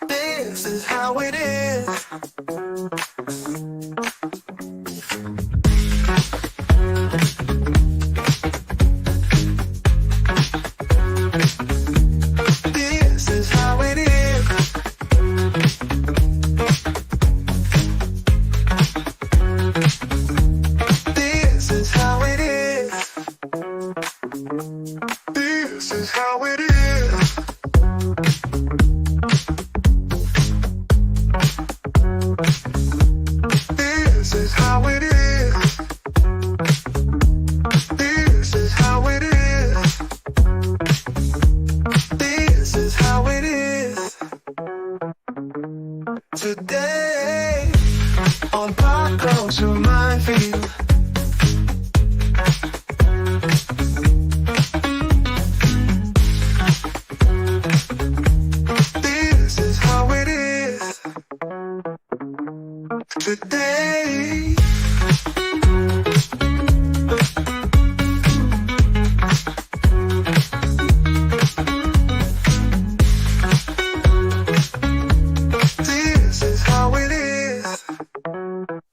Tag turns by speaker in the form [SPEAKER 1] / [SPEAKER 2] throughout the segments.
[SPEAKER 1] This is how it is. This is how it is. This is how it is. This is how it is. This is how it is. This is how it is. This is how it is. Today on Pop Culture Minefield. This is how it is. Today. This is how it is.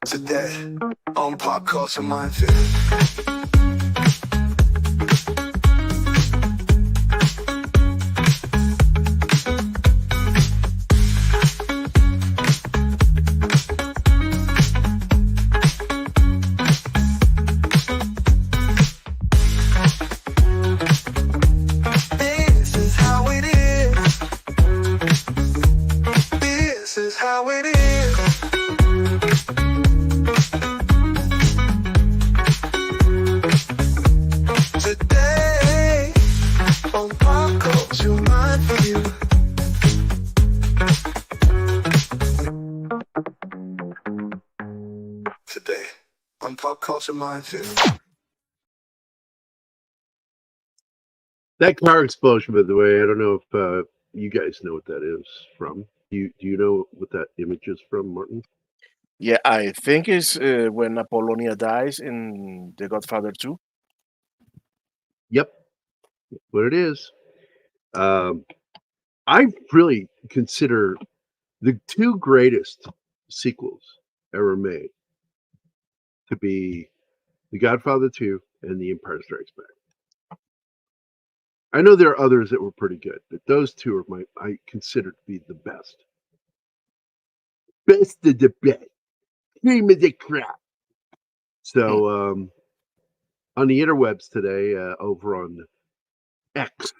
[SPEAKER 1] Today on Pop Culture Minefield. This is how it is. This is how it is. Today on Pop Culture Minefield. Today on Pop Culture Minefield.
[SPEAKER 2] That car explosion, by the way, I don't know if you guys know what that is from. Do you know what that image is from, Martin?
[SPEAKER 3] Yeah, I think it's when Apollonia dies in The Godfather 2.
[SPEAKER 2] Yep, what it is. I really consider the two greatest sequels ever made to be The Godfather 2 and The Empire Strikes Back. I know there are others that were pretty good, but those two are I consider to be the best. Best of the best. Cream of the crop. So on the interwebs today, over on X,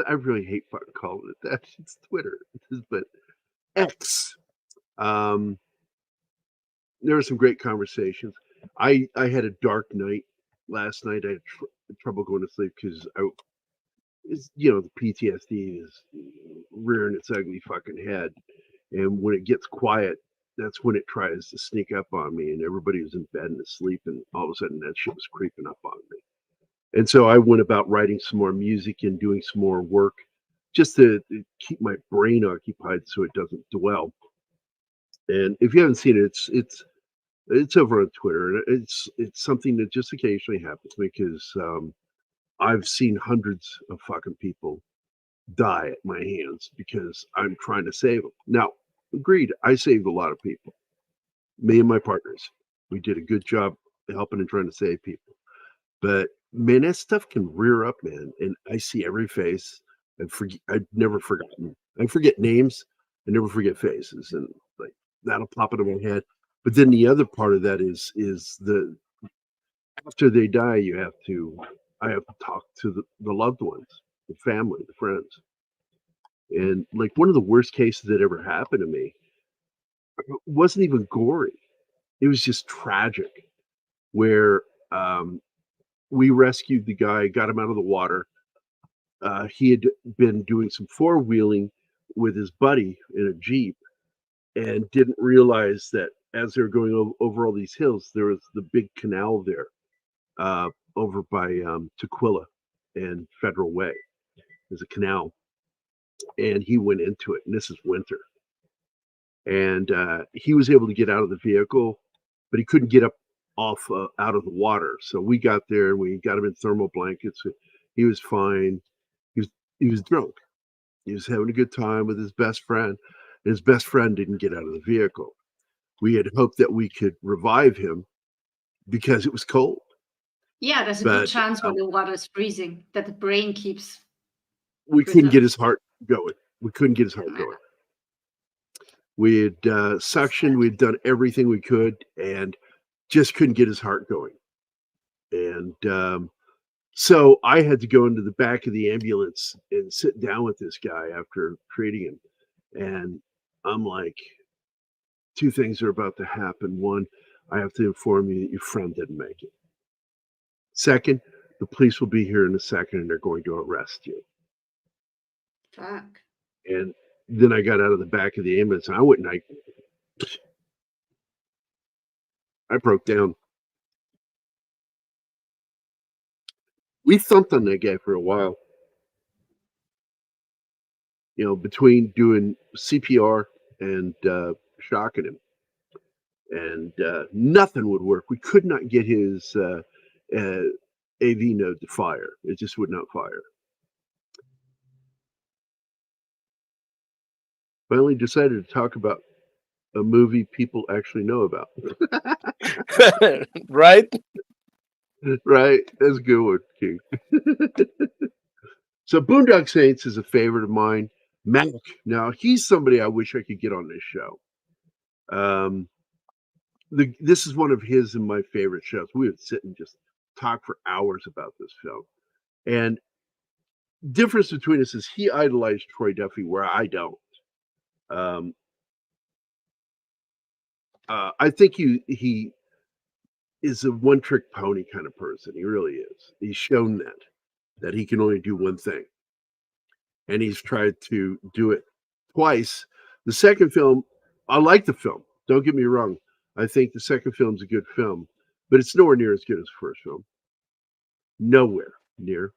[SPEAKER 2] I really hate fucking calling it that. It's Twitter, but X. There were some great conversations. I had a dark night last night. I had trouble going to sleep because the PTSD is rearing its ugly fucking head, and when it gets quiet, that's when it tries to sneak up on me, and everybody was in bed and asleep, and all of a sudden that shit was creeping up on me. And so I went about writing some more music and doing some more work just to keep my brain occupied so it doesn't dwell. And if you haven't seen it, it's over on Twitter. It's something that just occasionally happens because I've seen hundreds of fucking people die at my hands because I'm trying to save them. Now, agreed, I saved a lot of people. Me and my partners, we did a good job helping and trying to save people. But man, that stuff can rear up, man. And I see every face. I've never forgotten. I forget names. I never forget faces, and like that'll pop into my head. But then the other part of that is the after they die, I have to talk to the loved ones, the family, the friends. And like one of the worst cases that ever happened to me wasn't even gory. It was just tragic, where we rescued the guy, got him out of the water. He had been doing some four-wheeling with his buddy in a Jeep and didn't realize that as they were going over all these hills, there was the big canal there over by Tequila and Federal Way. There's a canal. And he went into it, and this is winter. And he was able to get out of the vehicle, but he couldn't get up off out of the water. So we got there, and we got him in thermal blankets. He was fine. He was drunk. He was having a good time with his best friend, and his best friend didn't get out of the vehicle. We had hoped that we could revive him because it was cold,
[SPEAKER 4] Yeah, there's a good
[SPEAKER 2] but
[SPEAKER 4] chance when the water is freezing that the brain keeps
[SPEAKER 2] we couldn't get his
[SPEAKER 4] preserved.
[SPEAKER 2] heart going. We couldn't get his heart going. We had suctioned, we'd done everything we could, and just couldn't get his heart going. And so I had to go into the back of the ambulance and sit down with this guy after treating him. And I'm like, two things are about to happen. One, I have to inform you that your friend didn't make it. Second, the police will be here in a second and they're going to arrest you.
[SPEAKER 4] Fuck.
[SPEAKER 2] And then I got out of the back of the ambulance and I broke down. We thumped on that guy for a while. You know, between doing CPR and shocking him. And nothing would work. We could not get his AV node to fire. It just would not fire. Finally decided to talk about a movie people actually know about.
[SPEAKER 3] Right?
[SPEAKER 2] Right? That's a good one, King. So Boondock Saints is a favorite of mine. Mac, now he's somebody I wish I could get on this show. This is one of his and my favorite shows. We would sit and just talk for hours about this film. And difference between us is he idolized Troy Duffy, where I don't. I think he is a one-trick pony kind of person. He really is. He's shown that he can only do one thing, and he's tried to do it twice. The second film, I like the film. Don't get me wrong. I think the second film's a good film, but it's nowhere near as good as the first film. Nowhere near.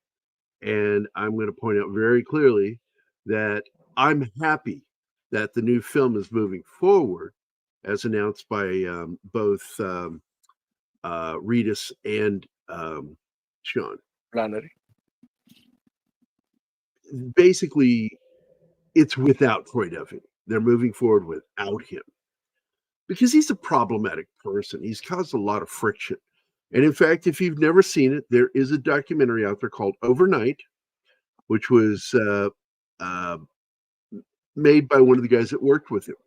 [SPEAKER 2] And I'm going to point out very clearly that I'm happy that the new film is moving forward, as announced by both Reedus and Sean.
[SPEAKER 3] Flanery.
[SPEAKER 2] Basically, it's without Troy Duffy. They're moving forward without him because he's a problematic person. He's caused a lot of friction. And in fact, if you've never seen it, there is a documentary out there called Overnight, which was made by one of the guys that worked with him.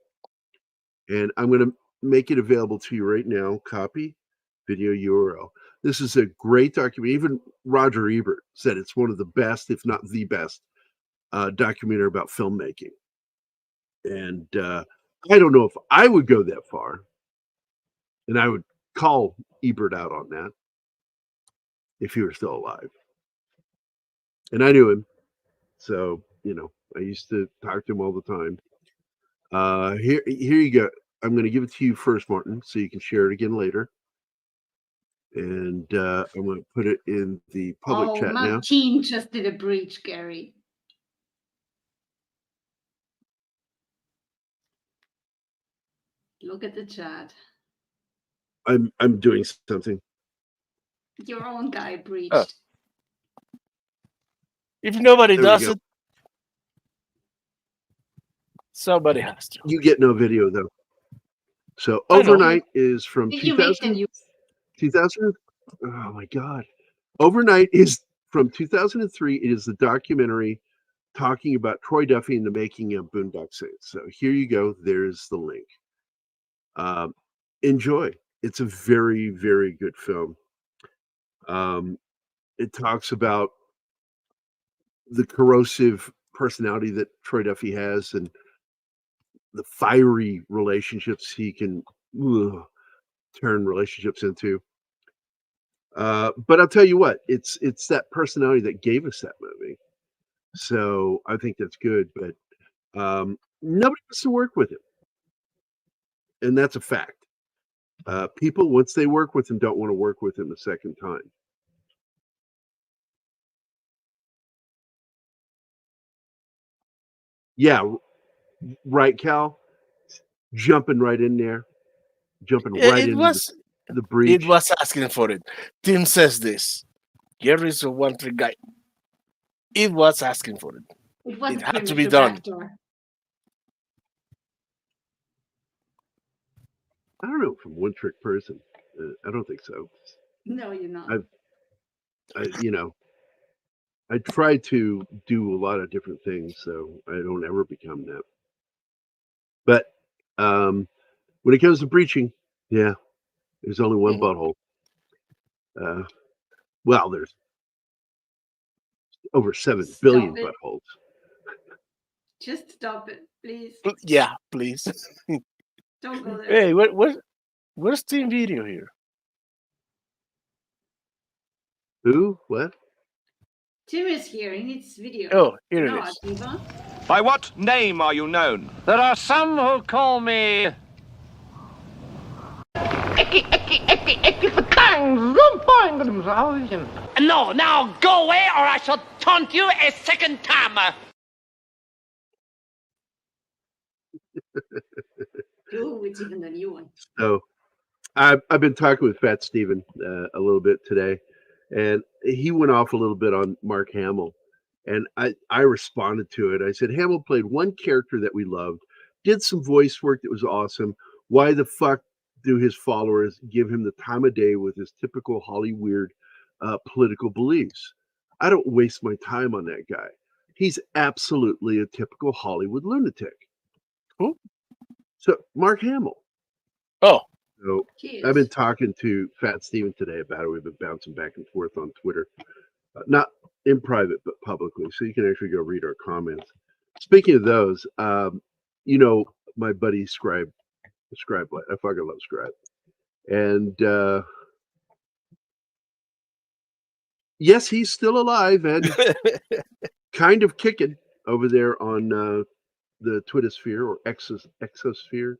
[SPEAKER 2] And I'm going to make it available to you right now. Copy, video URL. This is a great documentary. Even Roger Ebert said it's one of the best, if not the best, documentary about filmmaking. And I don't know if I would go that far. And I would call Ebert out on that if he were still alive. And I knew him. So, you know, I used to talk to him all the time. Here you go. I'm going to give it to you first, Martin, so you can share it again later. And I'm going to put it in the public chat now.
[SPEAKER 4] Matinee just did a breach, Gary. Look at the chat.
[SPEAKER 2] I'm doing something.
[SPEAKER 4] Your own guy breached.
[SPEAKER 3] Oh. If nobody
[SPEAKER 2] There we
[SPEAKER 3] does
[SPEAKER 2] go.
[SPEAKER 3] it, somebody has to.
[SPEAKER 2] You get no video though. So
[SPEAKER 3] I know.
[SPEAKER 2] Overnight is from
[SPEAKER 4] Did you make them
[SPEAKER 2] 2000. Oh my God. Overnight is from 2003. It is the documentary talking about Troy Duffy and the making of Boondock Saints. So here you go. There's the link. Enjoy. It's a very, very good film. It talks about the corrosive personality that Troy Duffy has and the fiery relationships he can turn relationships into. But I'll tell you what, it's that personality that gave us that movie. So I think that's good, but nobody wants to work with him. And that's a fact. People, once they work with him, don't want to work with him a second time. Yeah, right, Cal? Jumping right in there. Jumping right into the breach.
[SPEAKER 3] It was asking for it. Tim says this. Gary's a one-trick guy. It was asking for it.
[SPEAKER 4] It was
[SPEAKER 3] It
[SPEAKER 4] a
[SPEAKER 3] had to be
[SPEAKER 4] premature
[SPEAKER 3] done.
[SPEAKER 4] backdoor.
[SPEAKER 2] I don't know, from One Trick Person. I don't think so.
[SPEAKER 4] No, you're not.
[SPEAKER 2] I try to do a lot of different things, so I don't ever become that. But when it comes to breaching, yeah, there's only one butthole. Well, there's over 7 billion buttholes.
[SPEAKER 4] Just stop it, please.
[SPEAKER 3] Yeah, please.
[SPEAKER 4] Don't go there.
[SPEAKER 3] Hey, where's Team Video here?
[SPEAKER 2] Who? What?
[SPEAKER 4] Tim is here. He needs video.
[SPEAKER 3] Oh, here
[SPEAKER 4] No,
[SPEAKER 3] it is.
[SPEAKER 4] Akiva.
[SPEAKER 5] By what name are you known?
[SPEAKER 6] There are some who call me No, now go away or I shall taunt you a second time.
[SPEAKER 4] Ooh, it's even the new one.
[SPEAKER 2] So I've been talking with Fat Steven a little bit today, and he went off a little bit on Mark Hamill, and I responded to it. I said, Hamill played one character that we loved, did some voice work that was awesome. Why the fuck do his followers give him the time of day with his typical Hollywood political beliefs? I don't waste my time on that guy. He's absolutely a typical Hollywood lunatic.
[SPEAKER 3] Who?
[SPEAKER 2] So Mark Hamill.
[SPEAKER 3] Oh.
[SPEAKER 2] So I've been talking to Fat Steven today about it. We've been bouncing back and forth on Twitter, not in private, but publicly. So you can actually go read our comments. Speaking of those, my buddy Scribe Light. I fucking love Scribe. And yes, he's still alive and kind of kicking over there on the Twittersphere or Exosphere.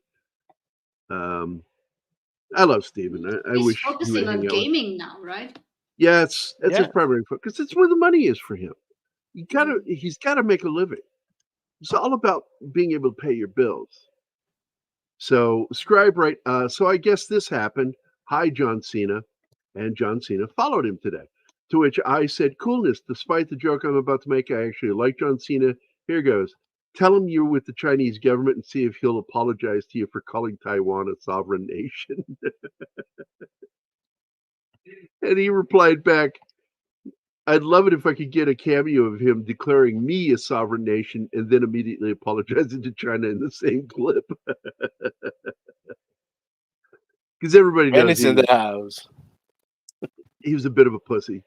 [SPEAKER 2] I love Steven. I
[SPEAKER 4] He's
[SPEAKER 2] wish he would
[SPEAKER 4] focusing on
[SPEAKER 2] hang out.
[SPEAKER 4] gaming now, right?
[SPEAKER 2] Yeah, that's his primary focus. It's where the money is for him. He's gotta make a living. It's all about being able to pay your bills. So Scribe right. So I guess this happened. Hi, John Cena, and John Cena followed him today. To which I said, "Coolness." Despite the joke I'm about to make, I actually like John Cena. Here goes. Tell him you're with the Chinese government and see if he'll apologize to you for calling Taiwan a sovereign nation. And he replied back, I'd love it if I could get a cameo of him declaring me a sovereign nation and then immediately apologizing to China in the same clip. Because everybody knows
[SPEAKER 3] It's in the house.
[SPEAKER 2] He was a bit of a pussy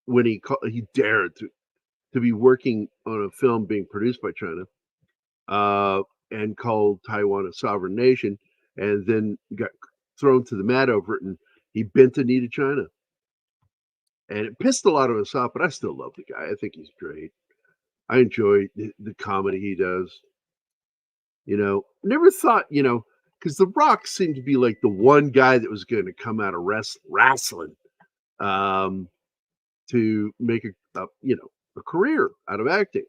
[SPEAKER 2] when he dared to be working on a film being produced by China and called Taiwan a sovereign nation, and then got thrown to the mat over it, and he bent the knee to China. And it pissed a lot of us off, but I still love the guy. I think he's great. I enjoy the comedy he does. Never thought, because The Rock seemed to be like the one guy that was going to come out of wrestling to make a career out of acting.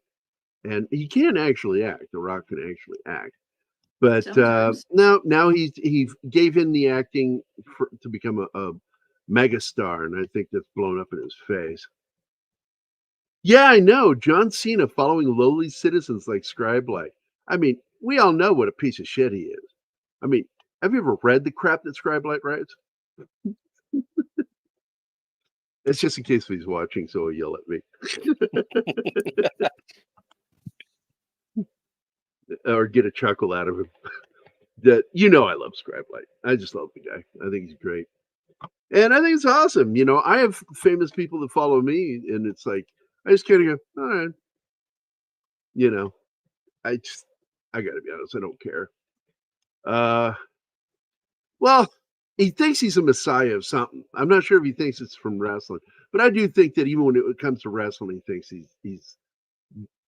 [SPEAKER 2] And he can actually act. The Rock can actually act. But now he gave in the acting to become a megastar, and I think that's blown up in his face. Yeah, I know. John Cena following lowly citizens like Scribe Light. I mean, we all know what a piece of shit he is. I mean, have you ever read the crap that Scribe Light writes? It's just in case he's watching, so he'll yell at me. Or get a chuckle out of him. That I love Scribe Light. I just love the guy. I think he's great. And I think it's awesome. I have famous people that follow me, and it's like, I just kind of go, all right. I got to be honest, I don't care. Well, he thinks he's a messiah of something. I'm not sure if he thinks it's from wrestling, but I do think that even when it comes to wrestling, he thinks he's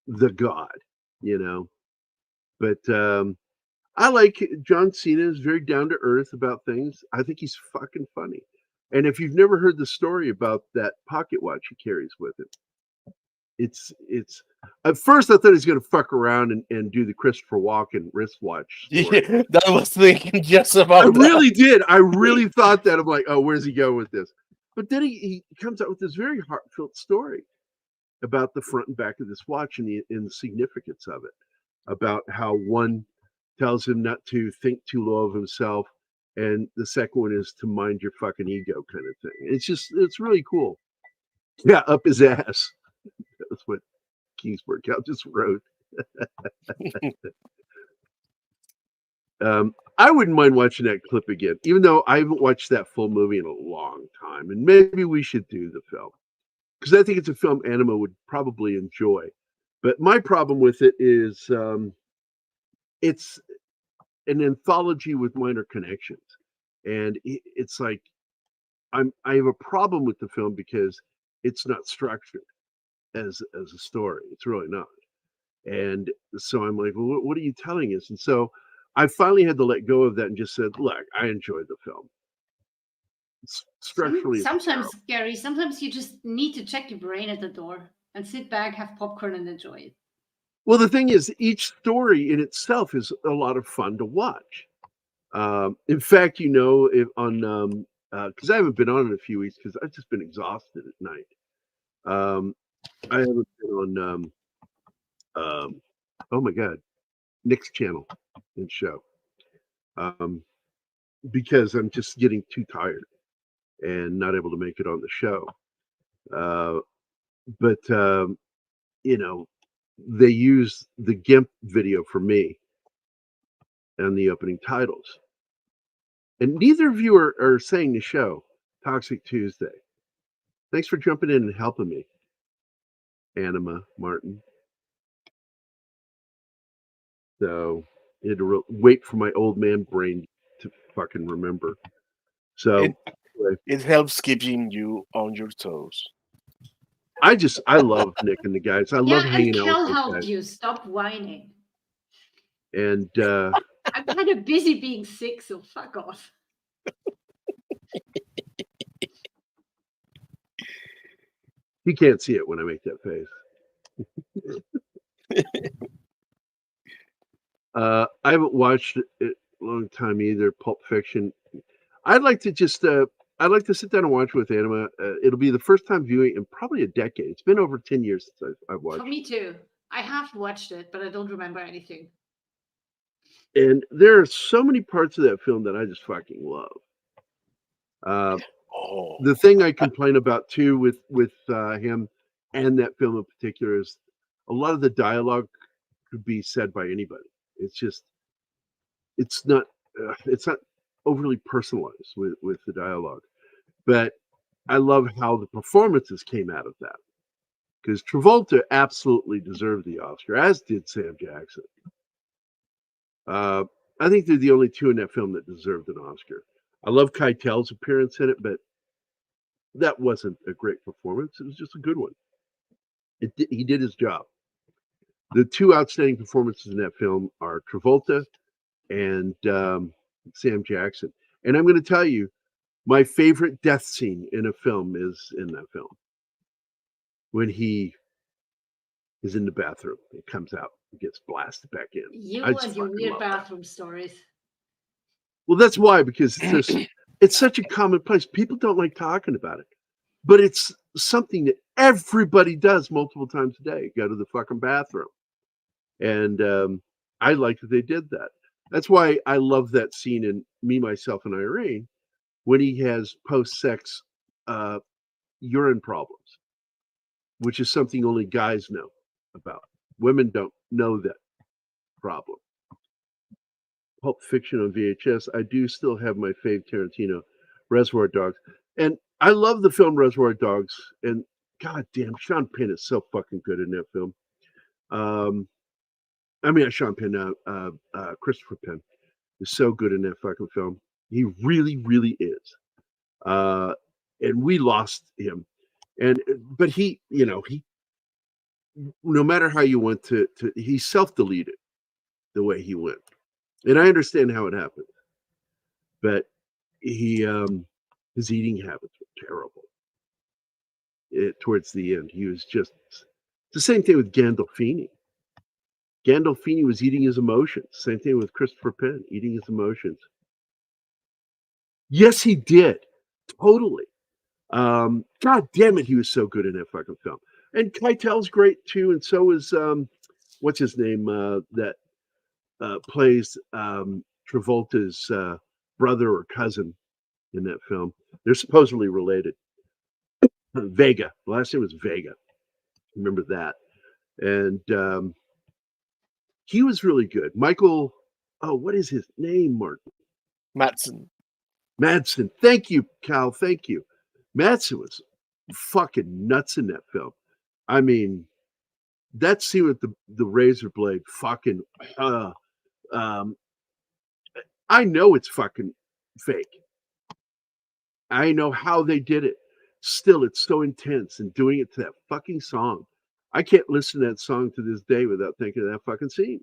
[SPEAKER 2] the god, But I like John Cena. Is very down to earth about things. I think he's fucking funny. And if you've never heard the story about that pocket watch he carries with him, it's at first I thought he was going to fuck around and do the Christopher Walken wristwatch story.
[SPEAKER 3] Yeah, that was thinking just about
[SPEAKER 2] I really did. I really thought that. I'm like, oh, where's he going with this? But then he comes out with this very heartfelt story. about the front and back of this watch and the significance of it, about how one tells him not to think too low of himself, and the second one is to mind your fucking ego, kind of thing. It's really cool. Yeah, up his ass. That's what Kingsburg Cal just wrote. I wouldn't mind watching that clip again, even though I haven't watched that full movie in a long time. And maybe we should do the film, because I think it's a film Anima would probably enjoy. But my problem with it is it's an anthology with minor connections, and it's like I have a problem with the film because it's not structured as a story. It's really not. And so I'm like, well, what are you telling us? And so I finally had to let go of that and just said, look, I enjoyed the film. Structurally,
[SPEAKER 4] sometimes, Gary, sometimes you just need to check your brain at the door and sit back, have popcorn, and enjoy it.
[SPEAKER 2] well, the thing is, each story in itself is a lot of fun to watch. In fact, if on because I haven't been on in a few weeks because I've just been exhausted at night. I haven't been on oh my god, Nick's channel and show because I'm just getting too tired and not able to make it on the show. But they use the GIMP video for me and the opening titles. And neither of you are saying the show, Toxic Tuesday. Thanks for jumping in and helping me, Anima Martin. So I had to wait for my old man brain to fucking remember. So
[SPEAKER 3] it helps keeping you on your toes.
[SPEAKER 2] I love Nick and the guys. I love hanging out
[SPEAKER 4] Kel
[SPEAKER 2] with those
[SPEAKER 4] helped
[SPEAKER 2] guys.
[SPEAKER 4] you. Stop whining.
[SPEAKER 2] And
[SPEAKER 4] I'm kind of busy being sick, so fuck off.
[SPEAKER 2] he can't see it when I make that face. I haven't watched it a long time either. Pulp Fiction. I'd like to just I'd like to sit down and watch with Anima. It'll be the first time viewing in probably a decade. It's been over 10 years since I've watched.
[SPEAKER 4] For me too. I have watched it, but I don't remember anything.
[SPEAKER 2] And there are so many parts of that film that I just fucking love. The thing I complain about too with him and that film in particular is a lot of the dialogue could be said by anybody. It's not overly personalized with the dialogue, but I love how the performances came out of that, because Travolta absolutely deserved the Oscar, as did Sam Jackson. I think they're the only two in that film that deserved an Oscar. I love Keitel's appearance in it, but that wasn't a great performance. It was just a good one. He did his job. The two outstanding performances in that film are Travolta and Sam Jackson. And I'm going to tell you, my favorite death scene in a film is in that film. When he is in the bathroom, it comes out, and gets blasted back in.
[SPEAKER 4] You
[SPEAKER 2] I just
[SPEAKER 4] and your
[SPEAKER 2] fucking
[SPEAKER 4] weird
[SPEAKER 2] love that.
[SPEAKER 4] bathroom stories.
[SPEAKER 2] Well, that's why, because it's such a common place. People don't like talking about it, but it's something that everybody does multiple times a day. Go to the fucking bathroom. And I like that they did that. That's why I love that scene in Me, Myself, and Irene when he has post-sex urine problems, which is something only guys know about. Women don't know that problem. Pulp Fiction on VHS. I do still have my fave Tarantino, Reservoir Dogs. And I love the film Reservoir Dogs. And god damn, Sean Penn is so fucking good in that film. Sean Penn, Christopher Penn is so good in that fucking film. He really, really is. And we lost him. But he, no matter how you went to he self-deleted the way he went. And I understand how it happened. But his eating habits were terrible. Towards the end, he was just the same thing with Gandolfini. Gandolfini was eating his emotions. Same thing with Christopher Penn, eating his emotions. Yes, he did. Totally. God damn it, he was so good in that fucking film. And Keitel's great too, and so is what's his name that plays Travolta's brother or cousin in that film. They're supposedly related. Vega. The last name was Vega. Remember that. And he was really good. Michael, oh, what is his name, Martin? Madsen. Thank you, Cal. Thank you. Madsen was fucking nuts in that film. I mean, that scene with the razor blade fucking I know it's fucking fake. I know how they did it. Still, it's so intense, and doing it to that fucking song. I can't listen to that song to this day without thinking of that fucking scene.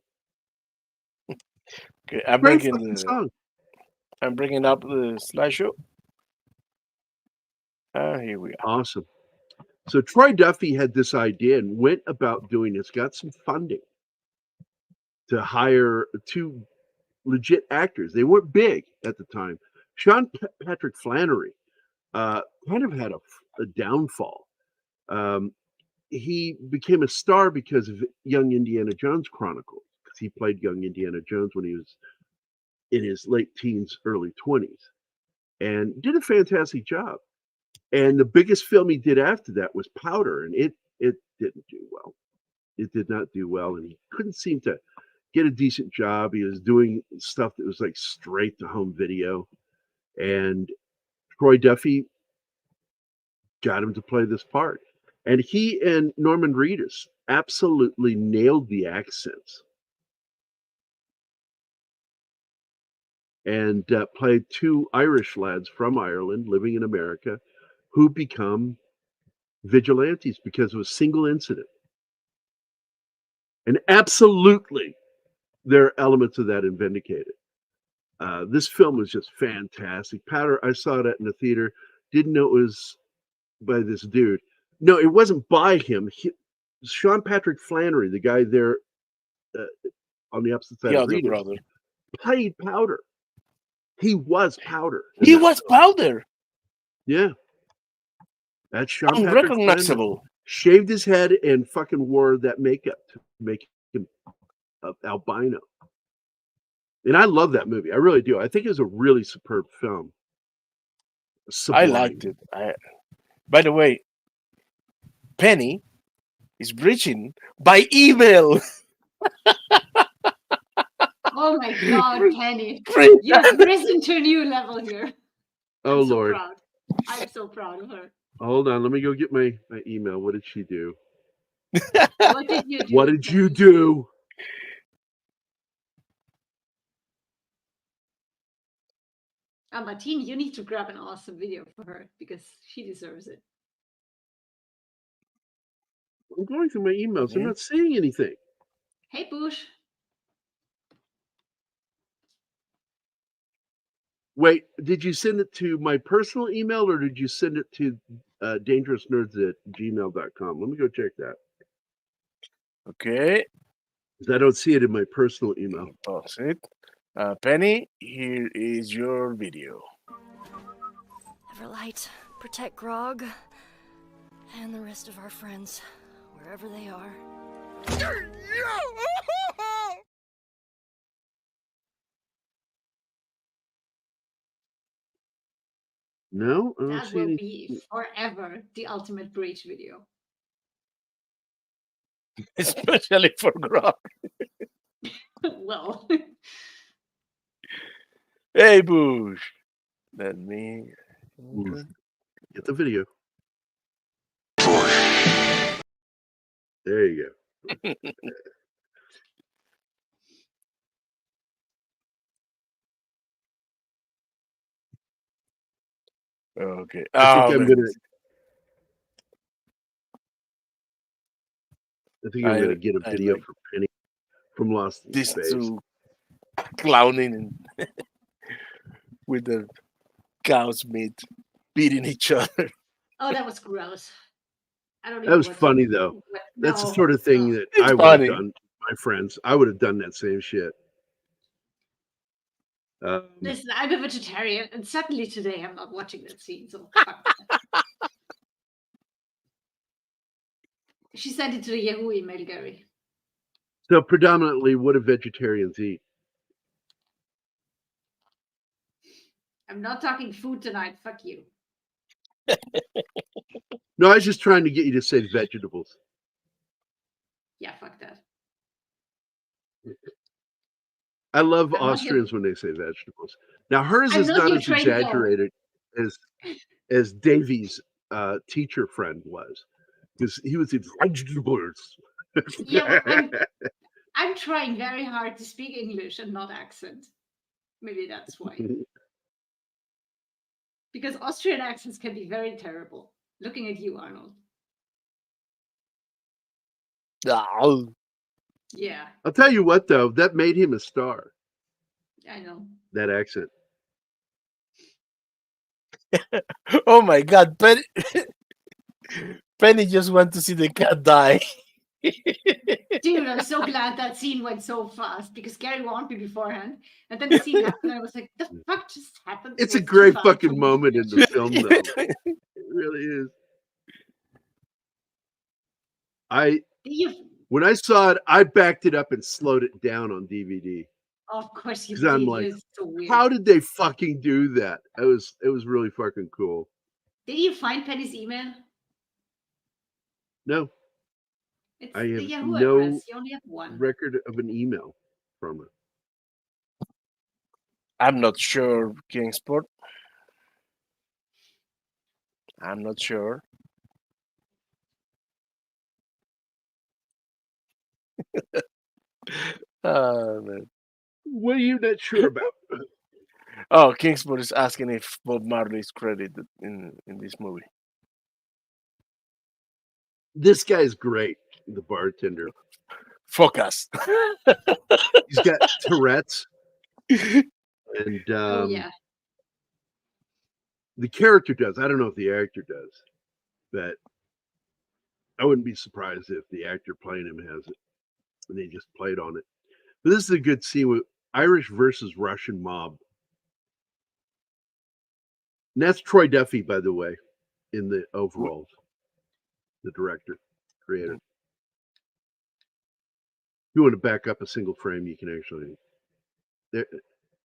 [SPEAKER 3] Okay,
[SPEAKER 2] Great fucking song.
[SPEAKER 3] I'm bringing up the slideshow. Here we are.
[SPEAKER 2] Awesome. So Troy Duffy had this idea and went about doing this, got some funding to hire 2 legit actors. They weren't big at the time. Sean Patrick Flanery kind of had a downfall. He became a star because of Young Indiana Jones Chronicles, because he played young Indiana Jones when he was in his late teens, early 20s, and did a fantastic job. And the biggest film he did after that was Powder, and it didn't do well. It did not do well, and he couldn't seem to get a decent job. He was doing stuff that was like straight to home video, and Troy Duffy got him to play this part. And he and Norman Reedus absolutely nailed the accents and played 2 Irish lads from Ireland living in America who become vigilantes because of a single incident. And absolutely, there are elements of that in Vindicated. This film was just fantastic. Powder, I saw that in the theater. Didn't know it was by this dude. No, it wasn't by him. Sean Patrick Flanery, the guy there on the opposite side of Reedus,
[SPEAKER 3] brother.
[SPEAKER 2] played Powder. He was Powder.
[SPEAKER 3] He was Powder.
[SPEAKER 2] Yeah. That's Sean Patrick Flanery.
[SPEAKER 3] Unrecognizable.
[SPEAKER 2] Shaved his head and fucking wore that makeup to make him albino. And I love that movie. I really do. I think it was a really superb film. Sublime.
[SPEAKER 3] I liked it. By the way, Penny is breaching by email.
[SPEAKER 4] Oh my God, Penny. You've risen to a new level here.
[SPEAKER 2] Oh,
[SPEAKER 4] I'm so
[SPEAKER 2] Lord.
[SPEAKER 4] proud. I'm so proud of her.
[SPEAKER 2] Hold on. Let me go get my email. What did she do?
[SPEAKER 4] What did you do?
[SPEAKER 2] What did you do?
[SPEAKER 4] Matinee, you need to grab an awesome video for her because she deserves it.
[SPEAKER 2] I'm going through my emails. I'm not seeing anything.
[SPEAKER 4] Hey, Bush.
[SPEAKER 2] Wait, did you send it to my personal email or did you send it to dangerousnerds@gmail.com? Let me go check that.
[SPEAKER 3] Okay.
[SPEAKER 2] Because I don't see it in my personal email.
[SPEAKER 3] Pause it. Penny, here is your video.
[SPEAKER 7] Everlight, protect Grog and the rest of our friends, wherever they are.
[SPEAKER 2] No, I don't
[SPEAKER 4] That
[SPEAKER 2] see
[SPEAKER 4] will
[SPEAKER 2] any.
[SPEAKER 4] be forever the ultimate breach video.
[SPEAKER 3] Especially for Grog.
[SPEAKER 4] Well,
[SPEAKER 3] Hey, Bush. Let me
[SPEAKER 2] Get the video. There you go.
[SPEAKER 3] Okay.
[SPEAKER 2] I think I'm gonna get a video
[SPEAKER 3] like
[SPEAKER 2] for Penny from Lost in
[SPEAKER 3] these
[SPEAKER 2] Space.
[SPEAKER 3] two clowning and with the cow's meat beating each other.
[SPEAKER 4] oh, that was gross. I don't even
[SPEAKER 2] That was
[SPEAKER 4] want to-
[SPEAKER 2] funny though. That's the
[SPEAKER 4] No,
[SPEAKER 2] sort of thing
[SPEAKER 4] no.
[SPEAKER 2] that
[SPEAKER 3] It's
[SPEAKER 2] I would have
[SPEAKER 3] funny.
[SPEAKER 2] done. My friends, I would have done that same shit.
[SPEAKER 4] Listen, I'm a vegetarian, and suddenly today I'm not watching that scene. So fuck that. She sent it to the Yahoo email, Gary.
[SPEAKER 2] So predominantly, what do vegetarians eat?
[SPEAKER 4] I'm not talking food tonight. Fuck you.
[SPEAKER 2] No, I was just trying to get you to say vegetables.
[SPEAKER 4] Yeah, fuck that.
[SPEAKER 2] I love
[SPEAKER 4] I'm not
[SPEAKER 2] Austrians when they say vegetables. Now, hers
[SPEAKER 4] I'm
[SPEAKER 2] is
[SPEAKER 4] not
[SPEAKER 2] not
[SPEAKER 4] your
[SPEAKER 2] as
[SPEAKER 4] trained dog.
[SPEAKER 2] exaggerated as Davy's teacher friend was, because he was in vegetables.
[SPEAKER 4] Yeah, well, I'm trying very hard to speak English and not accent. Maybe that's why. Because Austrian accents can be very terrible. Looking at you, Arnold.
[SPEAKER 3] Oh,
[SPEAKER 4] Yeah,
[SPEAKER 2] I'll tell you what, though, that made him a star.
[SPEAKER 4] I know.
[SPEAKER 2] That accent.
[SPEAKER 3] oh my God, Penny! Penny just wants to see the cat die.
[SPEAKER 4] Dude, I'm so glad that scene went so fast because Gary warned me beforehand. And then the scene happened and I was like, the fuck just happened?
[SPEAKER 2] It's
[SPEAKER 4] It
[SPEAKER 2] a
[SPEAKER 4] was too
[SPEAKER 2] great
[SPEAKER 4] fast for
[SPEAKER 2] fucking
[SPEAKER 4] me to
[SPEAKER 2] moment in
[SPEAKER 4] catch.
[SPEAKER 2] the film, though. It really is. When I saw it, I backed it up and slowed it down on DVD.
[SPEAKER 4] Of course you
[SPEAKER 2] Because I'm
[SPEAKER 4] did.
[SPEAKER 2] like,
[SPEAKER 4] It's so weird.
[SPEAKER 2] how did they fucking do that? It was really fucking cool.
[SPEAKER 4] Did you find Penny's email?
[SPEAKER 2] No,
[SPEAKER 4] It's
[SPEAKER 2] I
[SPEAKER 4] the
[SPEAKER 2] have
[SPEAKER 4] Yahoo
[SPEAKER 2] no
[SPEAKER 4] address. You only have one.
[SPEAKER 2] record of an email from her.
[SPEAKER 3] I'm not sure, Kingsport. I'm not sure. Man.
[SPEAKER 2] What are you not sure about?
[SPEAKER 3] Oh, Kingsport is asking if Bob Marley is credited in this movie.
[SPEAKER 2] This guy's great, the bartender.
[SPEAKER 3] Focus.
[SPEAKER 2] He's got Tourette's. And
[SPEAKER 4] Oh, yeah.
[SPEAKER 2] the character does. I don't know if the actor does, but I wouldn't be surprised if the actor playing him has it and they just played on it. But this is a good scene with Irish versus Russian mob. And that's Troy Duffy, by the way, in the overalls. The director, creator. If you want to back up a single frame, you can actually. There,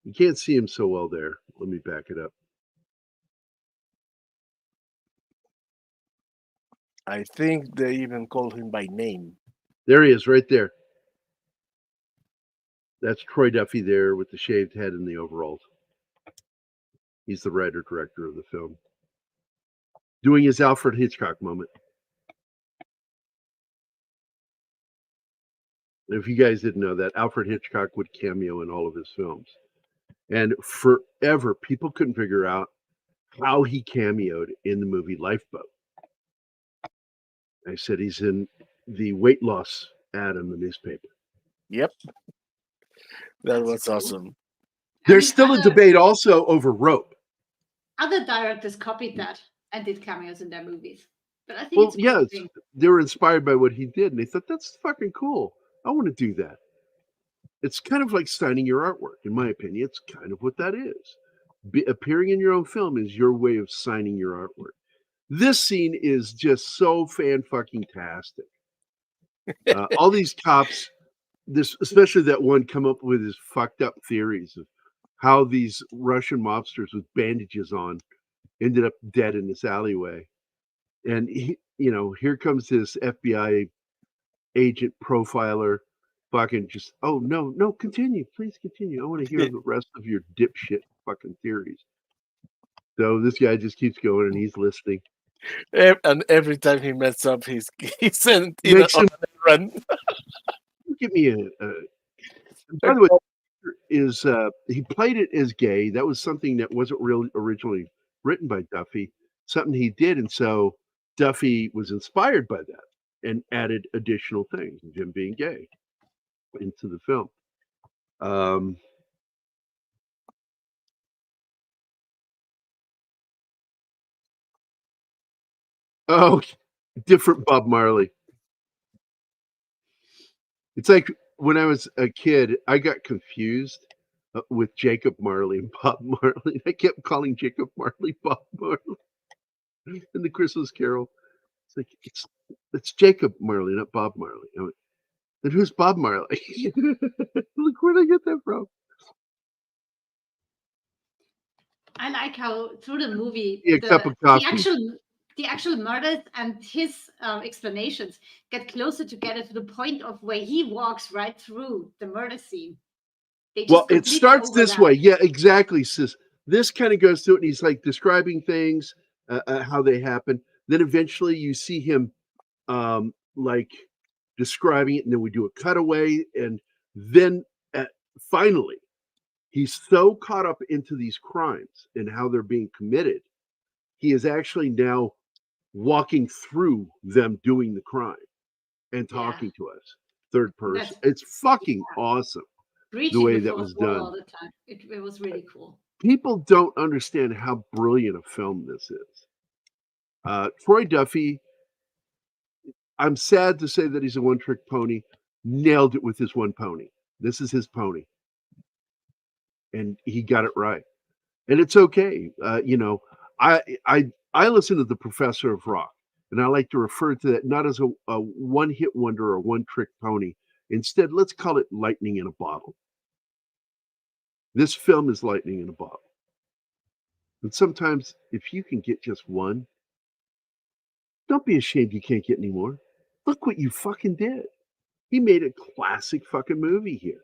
[SPEAKER 2] you can't see him so well there. Let me back it up.
[SPEAKER 3] I think they even call him by name.
[SPEAKER 2] There he is, right there. That's Troy Duffy there with the shaved head and the overalls. He's the writer-director of the film. Doing his Alfred Hitchcock moment. If you guys didn't know that, Alfred Hitchcock would cameo in all of his films. And forever, people couldn't figure out how he cameoed in the movie Lifeboat. I said he's in the weight loss ad in the newspaper.
[SPEAKER 3] Yep. That was awesome.
[SPEAKER 2] There's still a debate also over Rope.
[SPEAKER 4] Other directors copied that and did cameos in their movies. But I think it's a cool thing.
[SPEAKER 2] They were inspired by what he did, and they thought, that's fucking cool. I want to do that. It's kind of like signing your artwork, in my opinion. It's kind of what that is. Appearing in your own film is your way of signing your artwork. This scene is just so fan-fucking-tastic. All these cops, especially that one, come up with his fucked up theories of how these Russian mobsters with bandages on ended up dead in this alleyway. And, here comes this FBI agent profiler fucking just, oh, no, continue. Please continue. I want to hear the rest of your dipshit fucking theories. So this guy just keeps going and he's listening.
[SPEAKER 3] And every time he messed up, he sent on a run.
[SPEAKER 2] Give me by the way, he played it as gay. That was something that wasn't really originally written by Duffy, something he did. And so Duffy was inspired by that and added additional things, him being gay, into the film. Oh, different Bob Marley. It's like when I was a kid, I got confused with Jacob Marley and Bob Marley. I kept calling Jacob Marley Bob Marley in the Christmas Carol. It's like it's Jacob Marley, not Bob Marley. I went, then who's Bob Marley? Like, where did I get that from?
[SPEAKER 4] I like how through the movie
[SPEAKER 2] Yeah, a cup of coffee.
[SPEAKER 4] the actual murders and his explanations get closer together to the point of where he walks right through the murder scene. They just
[SPEAKER 2] Well, it
[SPEAKER 4] completely
[SPEAKER 2] starts this
[SPEAKER 4] overlap.
[SPEAKER 2] way. Yeah, exactly, sis. This kind of goes through it, and he's like describing things, how they happen. Then eventually you see him like describing it, and then we do a cutaway, and then finally he's so caught up into these crimes and how they're being committed, he is actually now walking through them doing the crime and
[SPEAKER 4] Yeah,
[SPEAKER 2] talking to us third person.
[SPEAKER 4] that's
[SPEAKER 2] It's fucking awesome the
[SPEAKER 4] reaching
[SPEAKER 2] way
[SPEAKER 4] the
[SPEAKER 2] that
[SPEAKER 4] fourth
[SPEAKER 2] was
[SPEAKER 4] wall
[SPEAKER 2] done.
[SPEAKER 4] all the time. It was really cool.
[SPEAKER 2] People don't understand how brilliant a film this is. Troy Duffy, I'm sad to say that he's a one-trick pony, nailed it with his one pony. This is his pony, and he got it right. And it's okay. I listen to the Professor of Rock, and I like to refer to that not as a one-hit wonder or one-trick pony. Instead, let's call it lightning in a bottle. This film is lightning in a bottle. And sometimes, if you can get just one, don't be ashamed you can't get any more. Look what you fucking did. He made a classic fucking movie here.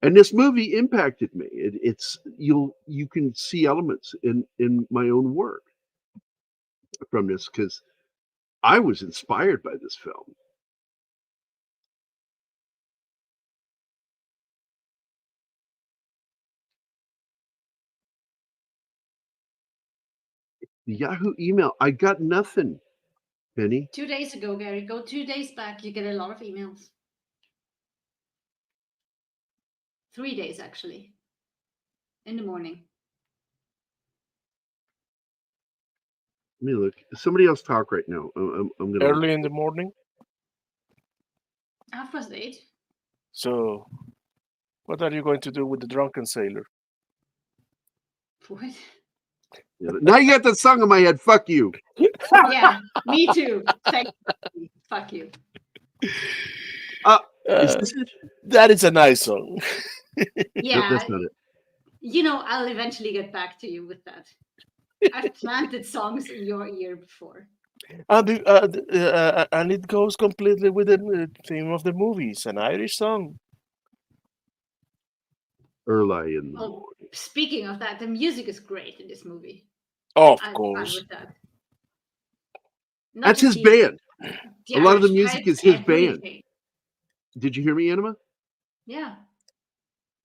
[SPEAKER 2] And this movie impacted me. It's you can see elements in my own work from this because I was inspired by this film. The Yahoo email, I got nothing, Penny.
[SPEAKER 4] 2 days ago, Gary, go 2 days back, you get a lot of emails. 3 days, actually. In the morning.
[SPEAKER 2] Let me look. Somebody else talk right now. I'm gonna
[SPEAKER 3] Early in the morning.
[SPEAKER 4] 8:30.
[SPEAKER 3] So, what are you going to do with the drunken sailor?
[SPEAKER 4] What?
[SPEAKER 2] Now you got that song in my head. Fuck you.
[SPEAKER 4] Yeah, me too. Thank you. Fuck you.
[SPEAKER 2] Is this it?
[SPEAKER 3] That is a nice song.
[SPEAKER 4] Yeah,
[SPEAKER 2] No, that's not it.
[SPEAKER 4] you know, I'll eventually get back to you with that. I've planted songs in your ear before.
[SPEAKER 3] And it goes completely with the theme of the movie. It's an Irish song.
[SPEAKER 2] Early in the
[SPEAKER 4] Well,
[SPEAKER 2] morning.
[SPEAKER 4] speaking of that, the music is great in this movie.
[SPEAKER 3] Of
[SPEAKER 4] I'm fine
[SPEAKER 3] course.
[SPEAKER 4] with that. Not
[SPEAKER 2] That's
[SPEAKER 4] just
[SPEAKER 2] his band.
[SPEAKER 4] the
[SPEAKER 2] A lot of the
[SPEAKER 4] Irish
[SPEAKER 2] music
[SPEAKER 4] pipes,
[SPEAKER 2] is his band.
[SPEAKER 4] everything.
[SPEAKER 2] Did you hear me, Anima?
[SPEAKER 4] Yeah.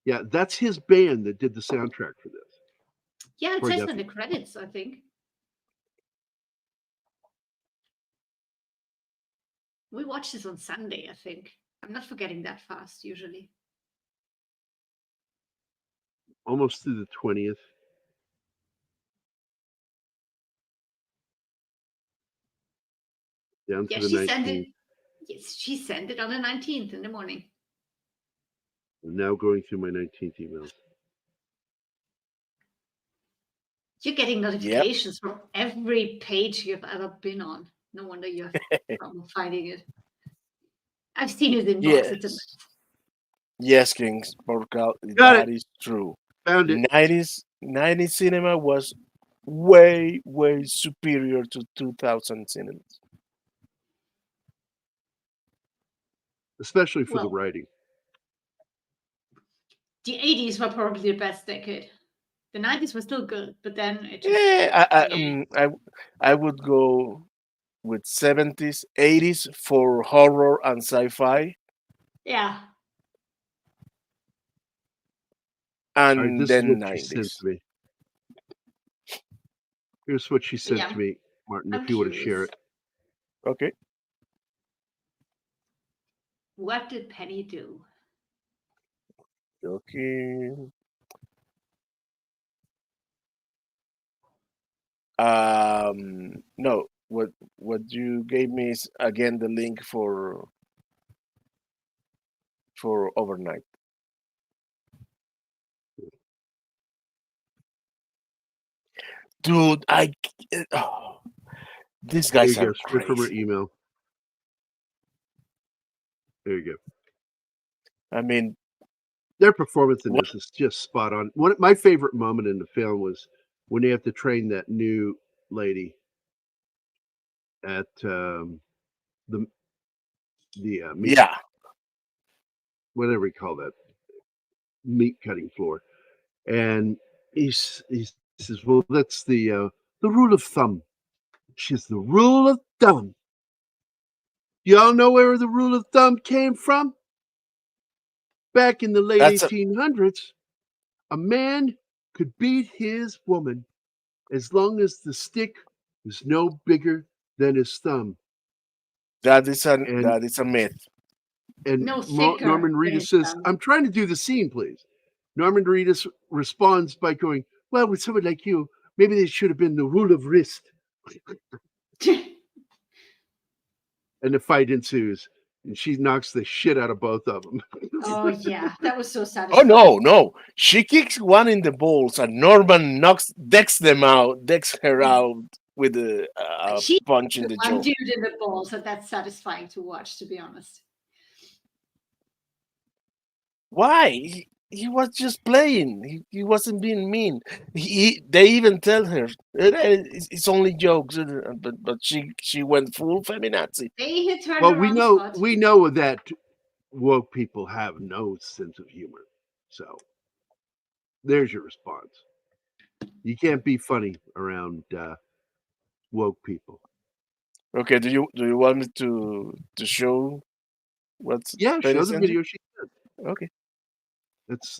[SPEAKER 2] Yeah, that's his band that did the soundtrack for this.
[SPEAKER 4] Yeah, it
[SPEAKER 2] Troy
[SPEAKER 4] says in
[SPEAKER 2] Duffy.
[SPEAKER 4] the credits, I think. We watched this on Sunday, I think. I'm not forgetting that fast usually.
[SPEAKER 2] Almost through the 20th. Down
[SPEAKER 4] Yeah,
[SPEAKER 2] to the
[SPEAKER 4] she sent
[SPEAKER 2] 19th.
[SPEAKER 4] it. Yes, she sent it on the 19th in the morning.
[SPEAKER 2] I'm now going through my 19th emails.
[SPEAKER 4] You're getting notifications from every page you've ever been on. No wonder you have trouble finding it. I've seen his inbox.
[SPEAKER 3] Yes.
[SPEAKER 4] It's a mess.
[SPEAKER 3] Yes, Kings.
[SPEAKER 2] Got
[SPEAKER 3] That
[SPEAKER 2] it.
[SPEAKER 3] is true.
[SPEAKER 2] Found it.
[SPEAKER 3] 90s cinema was way superior to 2000 cinemas.
[SPEAKER 2] Especially for the
[SPEAKER 4] Well,
[SPEAKER 2] writing.
[SPEAKER 4] the 80s were probably the best decade. The 90s were still good, but then it just
[SPEAKER 3] I would go with 70s, 80s for horror and sci-fi,
[SPEAKER 4] yeah.
[SPEAKER 2] All right,
[SPEAKER 3] and
[SPEAKER 2] this is
[SPEAKER 3] then
[SPEAKER 2] what she sent
[SPEAKER 3] 90s.
[SPEAKER 2] to me. Here's what she sent
[SPEAKER 4] Yeah,
[SPEAKER 2] to me, Martin,
[SPEAKER 4] I'm
[SPEAKER 2] if you want to share
[SPEAKER 4] curious.
[SPEAKER 2] it.
[SPEAKER 3] Okay.
[SPEAKER 4] What did Penny do?
[SPEAKER 3] Okay. No, what you gave me is again the link for overnight. Dude, These
[SPEAKER 2] There
[SPEAKER 3] guys
[SPEAKER 2] you go.
[SPEAKER 3] are
[SPEAKER 2] Straight from her
[SPEAKER 3] crazy.
[SPEAKER 2] email. There you go.
[SPEAKER 3] I mean,
[SPEAKER 2] Their performance in
[SPEAKER 3] what?
[SPEAKER 2] this is just spot on. One my favorite moment in the film was when they have to train that new lady at the meat,
[SPEAKER 3] Yeah,
[SPEAKER 2] whatever you call that, meat cutting floor, and he says, "Well, that's the rule of thumb." She's the rule of thumb. Y'all know where the rule of thumb came from? Back in the late
[SPEAKER 3] that's a
[SPEAKER 2] 1800s, a man could beat his woman as long as the stick was no bigger than his thumb.
[SPEAKER 3] that is a
[SPEAKER 2] And
[SPEAKER 3] that is a myth.
[SPEAKER 4] No thicker
[SPEAKER 2] Norman
[SPEAKER 4] than
[SPEAKER 2] Reedus
[SPEAKER 4] his
[SPEAKER 2] says,
[SPEAKER 4] thumb.
[SPEAKER 2] "I'm trying to do the scene, please." Norman Reedus responds by going, "Well, with someone like you, maybe they should have been the rule of wrist." And the fight ensues, and she knocks the shit out of both of them.
[SPEAKER 4] Oh yeah, that was so
[SPEAKER 3] Oh
[SPEAKER 4] satisfying.
[SPEAKER 3] no! She kicks one in the balls, and Norman decks her out with a
[SPEAKER 4] She
[SPEAKER 3] punch in the jaw.
[SPEAKER 4] one dude in the balls, so that's satisfying to watch, to be honest.
[SPEAKER 3] Why? He was just playing. He wasn't being mean. They even tell her it's only jokes, but she went full feminazi.
[SPEAKER 4] They hit her
[SPEAKER 2] Well,
[SPEAKER 4] in the wrong spot.
[SPEAKER 2] we know that woke people have no sense of humor. So there's your response. You can't be funny around woke people.
[SPEAKER 3] Okay, do you want me to show what's
[SPEAKER 2] Yeah,
[SPEAKER 3] Penny
[SPEAKER 2] show the
[SPEAKER 3] sent you?
[SPEAKER 2] video she sent.
[SPEAKER 3] Okay,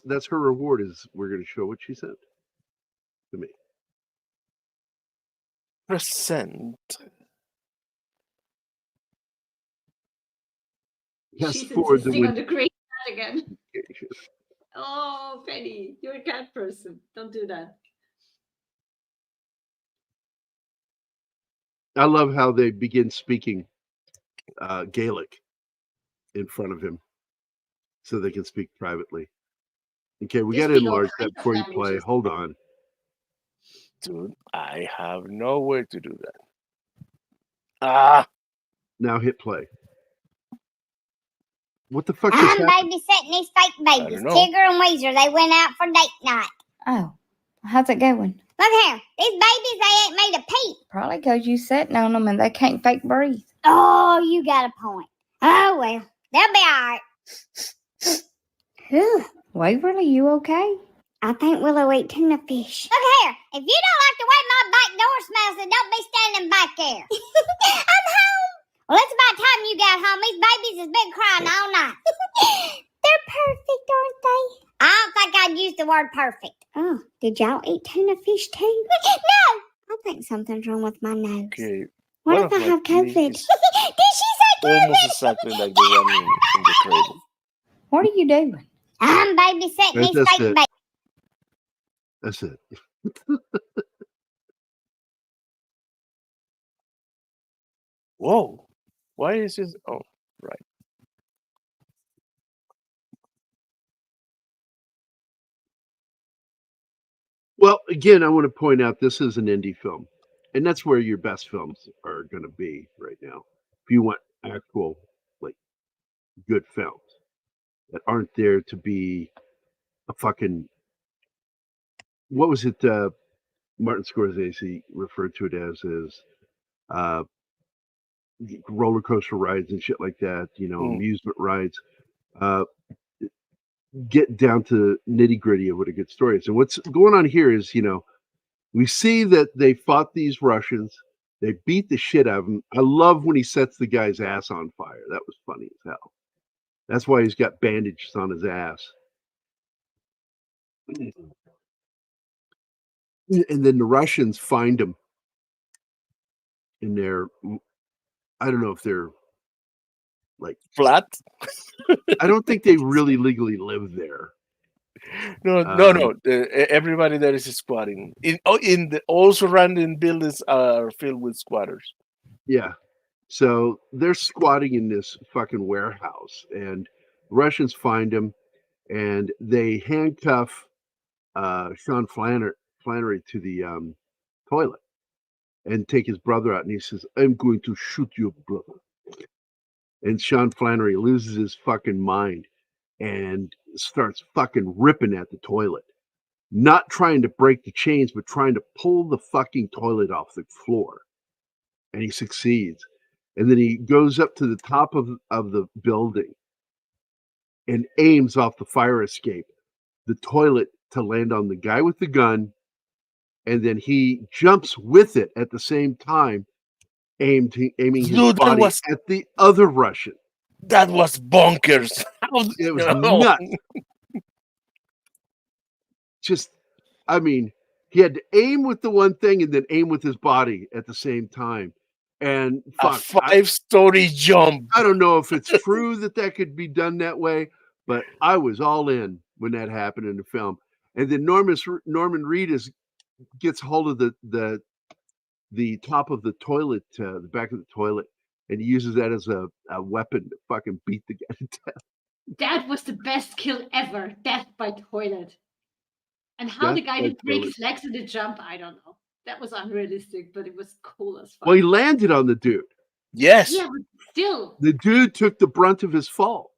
[SPEAKER 2] That's her reward. Is we're going to show what she sent to me.
[SPEAKER 3] present.
[SPEAKER 2] Yes,
[SPEAKER 4] She's
[SPEAKER 2] for the
[SPEAKER 4] insisting on the great cat again.
[SPEAKER 2] windification.
[SPEAKER 4] Oh, Penny, you're a cat person. Don't do that.
[SPEAKER 2] I love how they begin speaking Gaelic in front of him, so they can speak privately. Okay, we
[SPEAKER 4] They
[SPEAKER 2] got to
[SPEAKER 4] speak all
[SPEAKER 2] enlarge that
[SPEAKER 4] kinds of
[SPEAKER 2] before you play.
[SPEAKER 4] languages.
[SPEAKER 2] Hold on.
[SPEAKER 3] Dude, I have no way to do that. Ah,
[SPEAKER 2] Now hit play. What the fuck
[SPEAKER 8] I'm
[SPEAKER 2] just happened?
[SPEAKER 8] babysitting these fake babies.
[SPEAKER 3] don't know.
[SPEAKER 8] Tigger and Weezer, they went out for date night.
[SPEAKER 9] Oh, how's it going?
[SPEAKER 8] Look here, these babies, they ain't made a peep.
[SPEAKER 9] Probably because you sitting on them and they can't fake breathe.
[SPEAKER 8] Oh, you got a point. Oh, well, they'll be all right. Whew,
[SPEAKER 9] Waverly, you okay?
[SPEAKER 8] I think Willow ate tuna fish. Look here, if you don't like the way my back door smells, then don't be standing back there. I'm home. Well, it's about time you got home. These babies has been crying all night. They're perfect, aren't they? I don't think I'd use the word perfect. Oh, did y'all eat tuna fish too? No! I think something's wrong with my nose.
[SPEAKER 3] okay.
[SPEAKER 8] What
[SPEAKER 3] One
[SPEAKER 8] if
[SPEAKER 3] of
[SPEAKER 8] I
[SPEAKER 3] my
[SPEAKER 8] have
[SPEAKER 3] teeth
[SPEAKER 8] COVID?
[SPEAKER 3] is
[SPEAKER 8] Did she say COVID?
[SPEAKER 3] almost exactly like the one in the cradle.
[SPEAKER 9] What are you doing?
[SPEAKER 8] I'm babysitting these
[SPEAKER 2] That's
[SPEAKER 8] fake
[SPEAKER 2] it.
[SPEAKER 8] babies.
[SPEAKER 2] That's it.
[SPEAKER 3] Whoa! Why is this? Oh, right.
[SPEAKER 2] Well, again, I want to point out this is an indie film, and that's where your best films are going to be right now. If you want actual, like, good films that aren't there to be a fucking what was it? Martin Scorsese referred to it as uh, roller coaster rides and shit like that. You know, amusement rides. Uh, get down to nitty gritty of what a good story is. And what's going on here is, we see that they fought these Russians. They beat the shit out of him. I love when he sets the guy's ass on fire. That was funny as hell. That's why he's got bandages on his ass. And then the Russians find him. And I don't know if they're like
[SPEAKER 3] Flat?
[SPEAKER 2] I don't think they really legally live there.
[SPEAKER 3] No. Everybody there is squatting. In the all surrounding buildings are filled with squatters.
[SPEAKER 2] Yeah. So they're squatting in this fucking warehouse, and Russians find him, and they handcuff Sean Flanery to the toilet. and take his brother out. And he says, I'm going to shoot your brother. And Sean Flanery loses his fucking mind and starts fucking ripping at the toilet. Not trying to break the chains, but trying to pull the fucking toilet off the floor. And he succeeds. And then he goes up to the top of the building and aims off the fire escape, the toilet, to land on the guy with the gun. And then he jumps with it at the same time, aiming his
[SPEAKER 3] Dude,
[SPEAKER 2] body at the other Russian.
[SPEAKER 3] That was bonkers.
[SPEAKER 2] It was nuts. Just, I mean, he had to aim with the one thing and then aim with his body at the same time. And
[SPEAKER 3] a 5-story jump.
[SPEAKER 2] I don't know if it's true that could be done that way, but I was all in when that happened in the film. And then Norman Reedus gets hold of the top of the toilet, the back of the toilet, and he uses that as a weapon to fucking beat the guy to death.
[SPEAKER 4] That was the best kill ever. Death by toilet. And how the guy did break his legs in the jump, I don't know. That was unrealistic, but it was cool as fuck.
[SPEAKER 2] Well, he landed on the dude.
[SPEAKER 3] Yes.
[SPEAKER 4] Yeah, but still.
[SPEAKER 2] The dude took the brunt of his fall.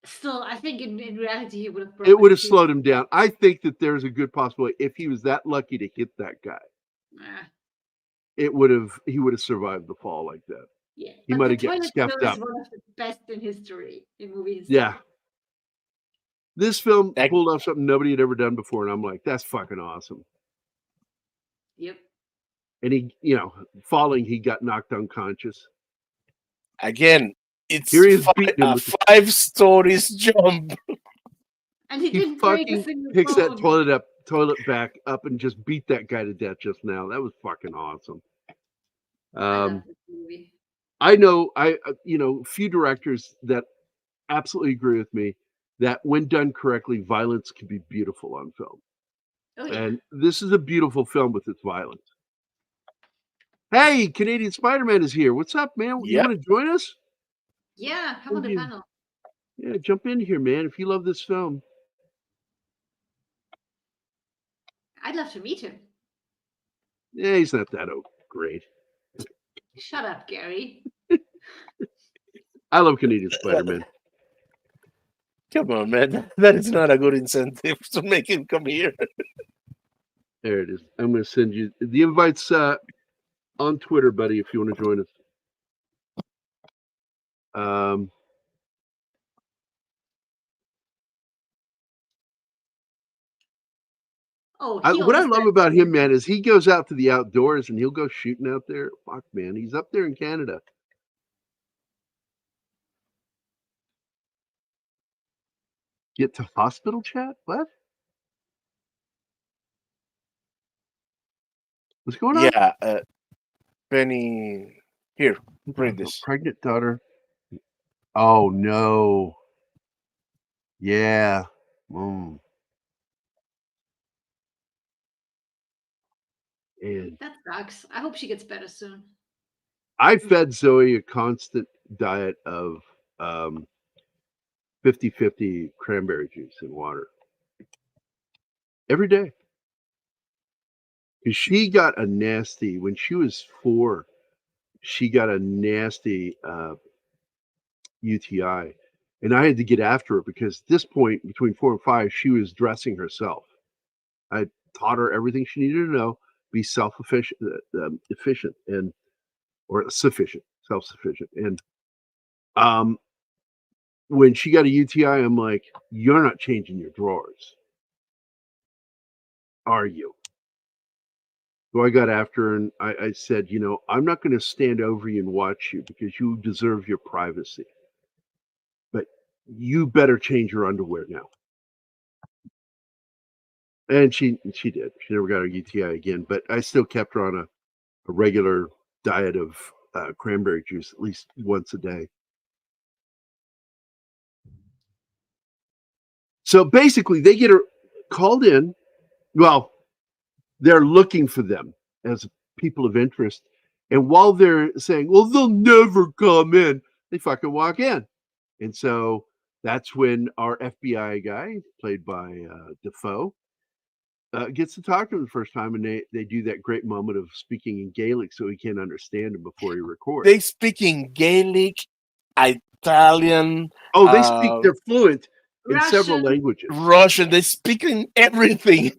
[SPEAKER 4] Still, I think in reality he would have.
[SPEAKER 2] It would have slowed him down. I think that there's a good possibility if he was that lucky to hit that guy, he would have survived the fall like that.
[SPEAKER 4] Yeah,
[SPEAKER 2] he might have get scuffed up.
[SPEAKER 4] One of the best in history in movie history.
[SPEAKER 2] Yeah, this film pulled off something nobody had ever done before, and I'm like, that's fucking awesome.
[SPEAKER 4] Yep.
[SPEAKER 2] And he, falling, he got knocked unconscious.
[SPEAKER 3] Again, it's
[SPEAKER 2] here he is
[SPEAKER 3] a 5-story jump.
[SPEAKER 4] And he
[SPEAKER 2] fucking picks that toilet back up and just beat that guy to death just now. That was fucking awesome. I know few directors that absolutely agree with me that when done correctly, violence can be beautiful on film.
[SPEAKER 4] Oh, yeah.
[SPEAKER 2] And this is a beautiful film with its violence. Hey, Canadian Spider-Man is here. What's up, man? You want to join us?
[SPEAKER 4] Yeah, come on the panel.
[SPEAKER 2] Yeah, jump in here, man, if you love this film.
[SPEAKER 4] I'd love to meet him.
[SPEAKER 2] Yeah, he's not that great.
[SPEAKER 4] Shut up, Gary.
[SPEAKER 2] I love Canadian Spider-Man.
[SPEAKER 3] Come on, man. That is not a good incentive to make him come here.
[SPEAKER 2] There it is. I'm going to send you the invites on Twitter, buddy, if you want to join us. What I love about him, man, is he goes out to the outdoors and he'll go shooting out there. Fuck, man. He's up there in Canada. Get to hospital chat? What? What's going on?
[SPEAKER 3] Yeah. Penny, here, read this.
[SPEAKER 2] Pregnant daughter. Oh, no. Yeah. And
[SPEAKER 4] that sucks. I hope she gets better soon.
[SPEAKER 2] I fed Zoe a constant diet of 50-50 cranberry juice and water every day. Because she got a nasty, when she was 4, she got a nasty UTI. And I had to get after her because at this point, between 4 and 5, she was dressing herself. I taught her everything she needed to know, be self-sufficient, self-sufficient. And when she got a UTI, I'm like, you're not changing your drawers, are you? So I got after her and I said, I'm not going to stand over you and watch you because you deserve your privacy. But you better change your underwear now. And she did. She never got a UTI again. But I still kept her on a regular diet of cranberry juice at least once a day. So basically, they get her called in. Well, they're looking for them as people of interest. And while they're saying, well, they'll never come in, they fucking walk in. And so that's when our FBI guy, played by Dafoe, gets to talk to him the first time, and they do that great moment of speaking in Gaelic so he can't understand him before he records.
[SPEAKER 3] They speak in Gaelic, Italian.
[SPEAKER 2] Oh, they speak. They're fluent in several
[SPEAKER 4] Russian.
[SPEAKER 2] languages.
[SPEAKER 3] Russian. They speak in everything.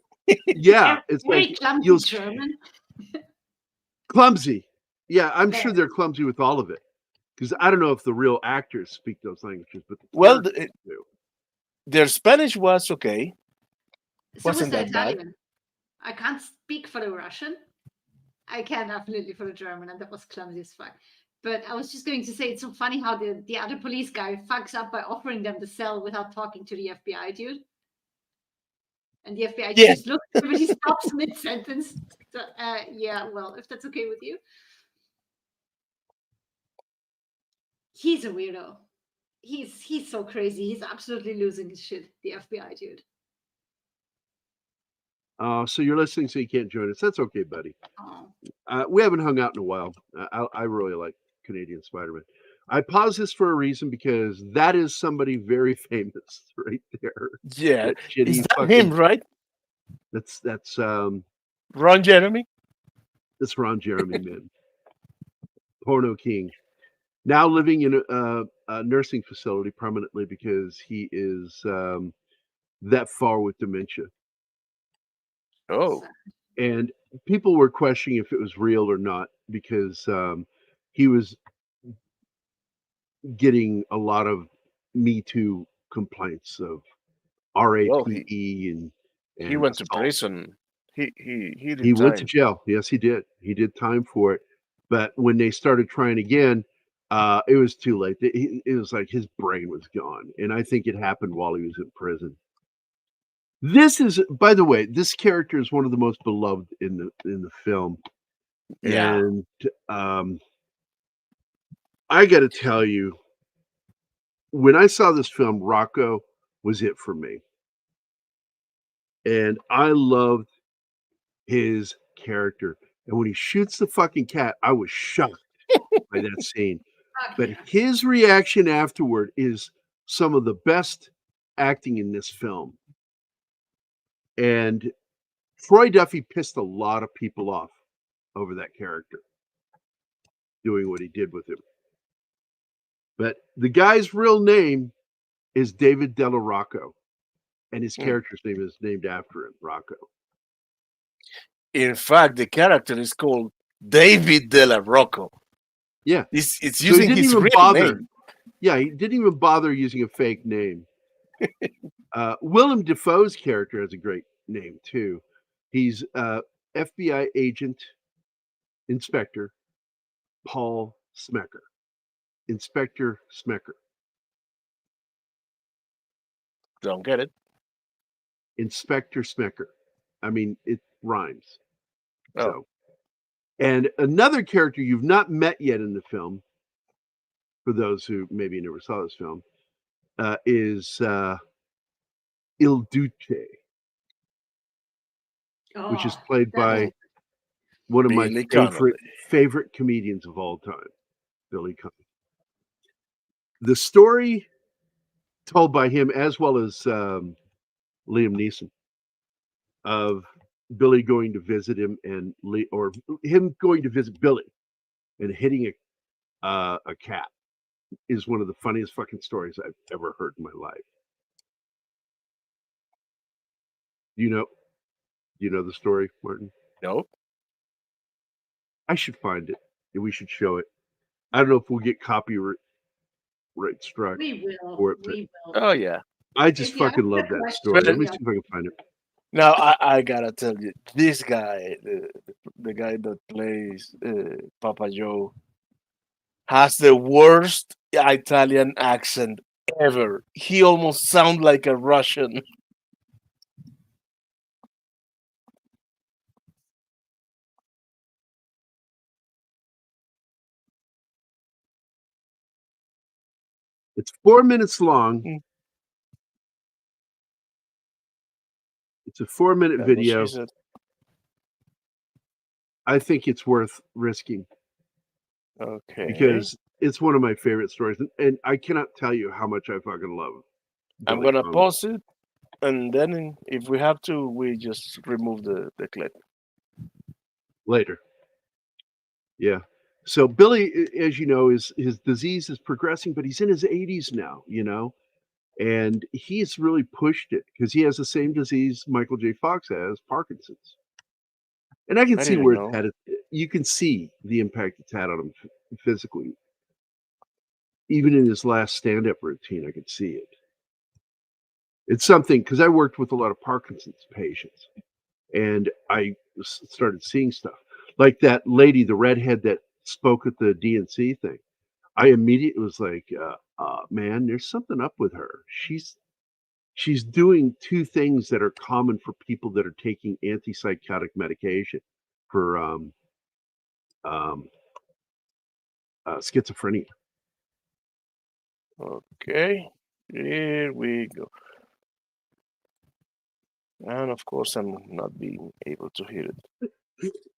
[SPEAKER 2] Yeah, it's
[SPEAKER 4] Very
[SPEAKER 2] like
[SPEAKER 4] clumsy German.
[SPEAKER 2] clumsy. Yeah, I'm sure
[SPEAKER 4] Very.
[SPEAKER 2] they're clumsy with all of it. Because I don't know if the real actors speak those languages, but the
[SPEAKER 3] Well,
[SPEAKER 2] characters do.
[SPEAKER 3] their Spanish was okay.
[SPEAKER 4] So was
[SPEAKER 3] Wasn't
[SPEAKER 4] the
[SPEAKER 3] that bad?
[SPEAKER 4] Italian. I can't speak for the Russian. I can definitely for the German, and that was clumsy as fuck. But I was just going to say, it's so funny how the other police guy fucks up by offering them the cell without talking to the FBI dude. And the FBI
[SPEAKER 3] Yeah.
[SPEAKER 4] just looks at him and he stops mid-sentence. So, yeah, well, if that's okay with you. He's a weirdo. He's so crazy. He's absolutely losing his shit, the FBI dude.
[SPEAKER 2] So you're listening, so you can't join us. That's okay, buddy.
[SPEAKER 4] Oh.
[SPEAKER 2] We haven't hung out in a while. I really like Canadian Spider-Man. I pause this for a reason because that is somebody very famous right there.
[SPEAKER 3] Yeah.
[SPEAKER 2] That shitty
[SPEAKER 3] Is that
[SPEAKER 2] fucking-
[SPEAKER 3] him, right?
[SPEAKER 2] That's
[SPEAKER 3] Ron Jeremy?
[SPEAKER 2] That's Ron Jeremy, man. Porno King. Now living in a nursing facility permanently because he is that far with dementia.
[SPEAKER 3] Oh.
[SPEAKER 2] And people were questioning if it was real or not because he was getting a lot of Me Too complaints of RAPE and
[SPEAKER 3] he went to
[SPEAKER 2] assault.
[SPEAKER 3] prison. He did
[SPEAKER 2] He went to
[SPEAKER 3] time.
[SPEAKER 2] jail. Yes, he did. He did time for it. But when they started trying again, it was too late. It was like his brain was gone. And I think it happened while he was in prison. This is, by the way, this character is one of the most beloved in the film.
[SPEAKER 3] Yeah.
[SPEAKER 2] And I got to tell you, when I saw this film, Rocco was it for me. And I loved his character. And when he shoots the fucking cat, I was shocked by that scene. But his reaction afterward is some of the best acting in this film. And Troy Duffy pissed a lot of people off over that character, doing what he did with him. But the guy's real name is David Della Rocco, and his character's name is named after him, Rocco.
[SPEAKER 3] In fact, the character is called David Della Rocco.
[SPEAKER 2] Yeah.
[SPEAKER 3] It's
[SPEAKER 2] So
[SPEAKER 3] using his real name.
[SPEAKER 2] Yeah, he didn't even bother using a fake name. Willem Dafoe's character has a great name, too. He's FBI agent, Inspector Paul Smecker. Inspector Smecker.
[SPEAKER 3] Don't get it.
[SPEAKER 2] Inspector Smecker. I mean, it rhymes.
[SPEAKER 3] Oh.
[SPEAKER 2] So, and another character you've not met yet in the film, for those who maybe never saw this film, is Il Duce, which is played by one of
[SPEAKER 3] Billy
[SPEAKER 2] my
[SPEAKER 3] Connolly.
[SPEAKER 2] favorite comedians of all time, Billy Connolly. The story told by him, as well as Liam Neeson, of Billy going to visit him and or him going to visit Billy and hitting a cat, is one of the funniest fucking stories I've ever heard in my life. You know the story, Martin?
[SPEAKER 3] No.
[SPEAKER 2] I should find it and we should show it. I don't know if we'll get copyright struck.
[SPEAKER 4] We will.
[SPEAKER 2] For it, but
[SPEAKER 4] We will.
[SPEAKER 3] Oh, yeah.
[SPEAKER 2] I just
[SPEAKER 4] If you have
[SPEAKER 2] fucking love
[SPEAKER 4] a
[SPEAKER 2] that
[SPEAKER 4] question,
[SPEAKER 2] story. Let me
[SPEAKER 4] yeah.
[SPEAKER 2] see if I can find it.
[SPEAKER 3] Now, I gotta tell you, this guy, the guy that plays Papa Joe, has the worst Italian accent ever. He almost sounds like a Russian.
[SPEAKER 2] It's 4 minutes long.
[SPEAKER 3] Mm.
[SPEAKER 2] It's a 4-minute
[SPEAKER 3] That's what
[SPEAKER 2] video.
[SPEAKER 3] she said.
[SPEAKER 2] I think it's worth risking
[SPEAKER 3] Okay.
[SPEAKER 2] because it's one of my favorite stories, and I cannot tell you how much I fucking love.
[SPEAKER 3] I'm
[SPEAKER 2] Billy
[SPEAKER 3] gonna
[SPEAKER 2] Connolly.
[SPEAKER 3] pause it And then if we have to, we just remove the clip.
[SPEAKER 2] Later. Yeah. So Billy, as you know, his disease is progressing, but he's in his 80s now, and he's really pushed it because he has the same disease Michael J. Fox has, Parkinson's. And I can
[SPEAKER 3] I
[SPEAKER 2] see
[SPEAKER 3] didn't
[SPEAKER 2] where
[SPEAKER 3] know.
[SPEAKER 2] it's had. You can see the impact it's had on him physically. Even in his last stand-up routine, I could see it. It's something because I worked with a lot of Parkinson's patients, and I started seeing stuff like that lady, the redhead that spoke at the DNC thing. I immediately was like, man, there's something up with her. She's doing two things that are common for people that are taking antipsychotic medication for schizophrenia.
[SPEAKER 3] Okay, here we go. And of course, I'm not being able to hear it.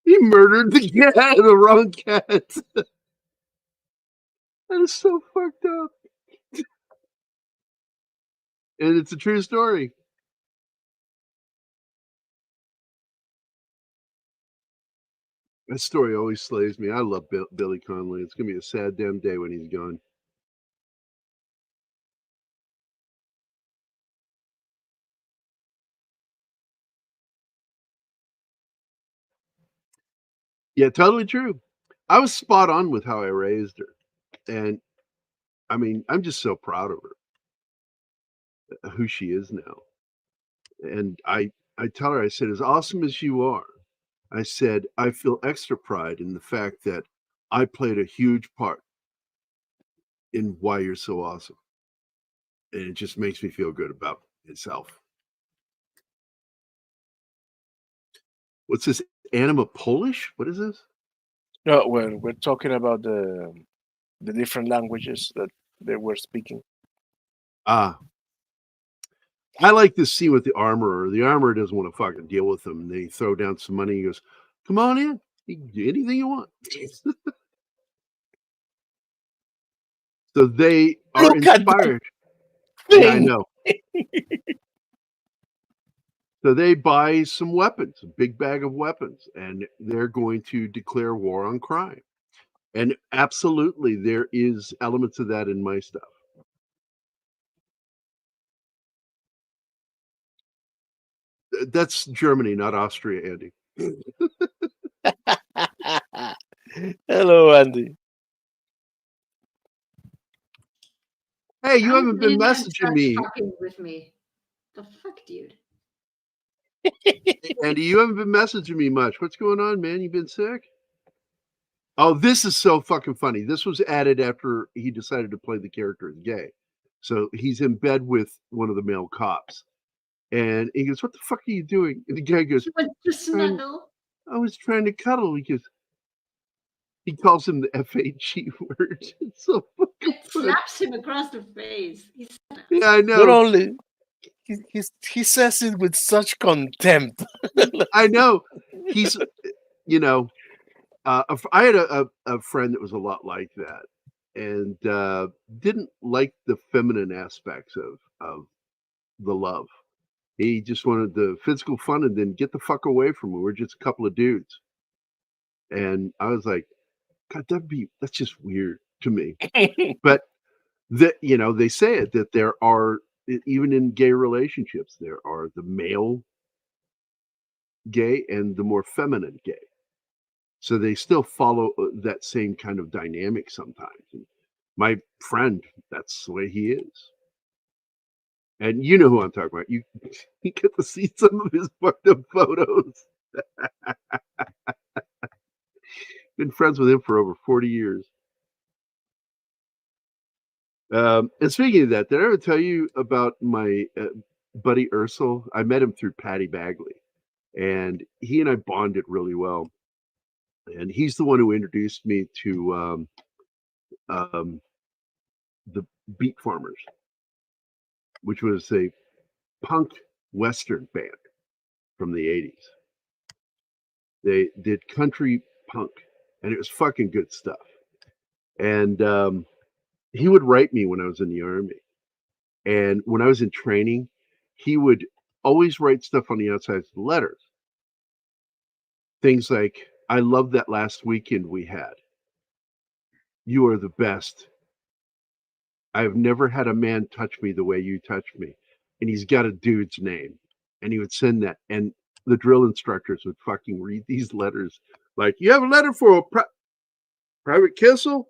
[SPEAKER 2] He murdered the cat, the wrong cat. That is so fucked up. And it's a true story. That story always slays me. I love Billy Connolly. It's going to be a sad damn day when he's gone. Yeah, totally true. I was spot on with how I raised her. And I mean, I'm just so proud of her, who she is now. And I tell her, I said, as awesome as you are, I said, I feel extra pride in the fact that I played a huge part in why you're so awesome. And it just makes me feel good about itself. What's this? Anima Polish? What is this?
[SPEAKER 3] No, we're talking about the different languages that they were speaking.
[SPEAKER 2] I like this scene with the armorer. The armorer doesn't want to fucking deal with them. They throw down some money. He goes, come on in. You can do anything you want. So they are
[SPEAKER 3] Look at
[SPEAKER 2] inspired.
[SPEAKER 3] that
[SPEAKER 2] Yeah, I
[SPEAKER 3] thing.
[SPEAKER 2] know. So they buy some weapons, a big bag of weapons, and they're going to declare war on crime. And absolutely, there is elements of that in my stuff. That's Germany, not Austria, Andy.
[SPEAKER 3] Hello, Andy.
[SPEAKER 2] Hey, you
[SPEAKER 4] How
[SPEAKER 2] haven't been
[SPEAKER 4] many
[SPEAKER 2] messaging me.
[SPEAKER 4] fucking with me. The fuck, dude?
[SPEAKER 2] Andy, you haven't been messaging me much. What's going on, man? You been sick? Oh, this is so fucking funny. This was added after he decided to play the character as gay. So he's in bed with one of the male cops. And he goes, what the fuck are you doing? And the guy goes,
[SPEAKER 4] He went to snuggle.
[SPEAKER 2] I was trying to cuddle. He calls him the FHE word. It's so fucking
[SPEAKER 4] It
[SPEAKER 2] funny.
[SPEAKER 4] slaps him across the face.
[SPEAKER 2] Yeah, I know.
[SPEAKER 3] Not only he says it with such contempt.
[SPEAKER 2] I know. He's, I had a friend that was a lot like that, and didn't like the feminine aspects of the love. He just wanted the physical fun, and then get the fuck away from me. We're just a couple of dudes. And I was like, God, that's just weird to me. But they say it that there are, even in gay relationships, there are the male gay and the more feminine gay. So they still follow that same kind of dynamic sometimes. And my friend, that's the way he is. And you know who I'm talking about. You get to see some of his fucked up photos. Been friends with him for over 40 years. And speaking of that, did I ever tell you about my buddy Ursel? I met him through Patty Bagley, and he and I bonded really well. And he's the one who introduced me to the Beat Farmers, which was a punk Western band from the 80s. They did country punk, and it was fucking good stuff. And he would write me when I was in the Army. And when I was in training, he would always write stuff on the outsides of the letters. Things like, I love that last weekend we had. You are the best. I've never had a man touch me the way you touch me. And he's got a dude's name. And he would send that. And the drill instructors would fucking read these letters. Like, you have a letter for a Private Kissel?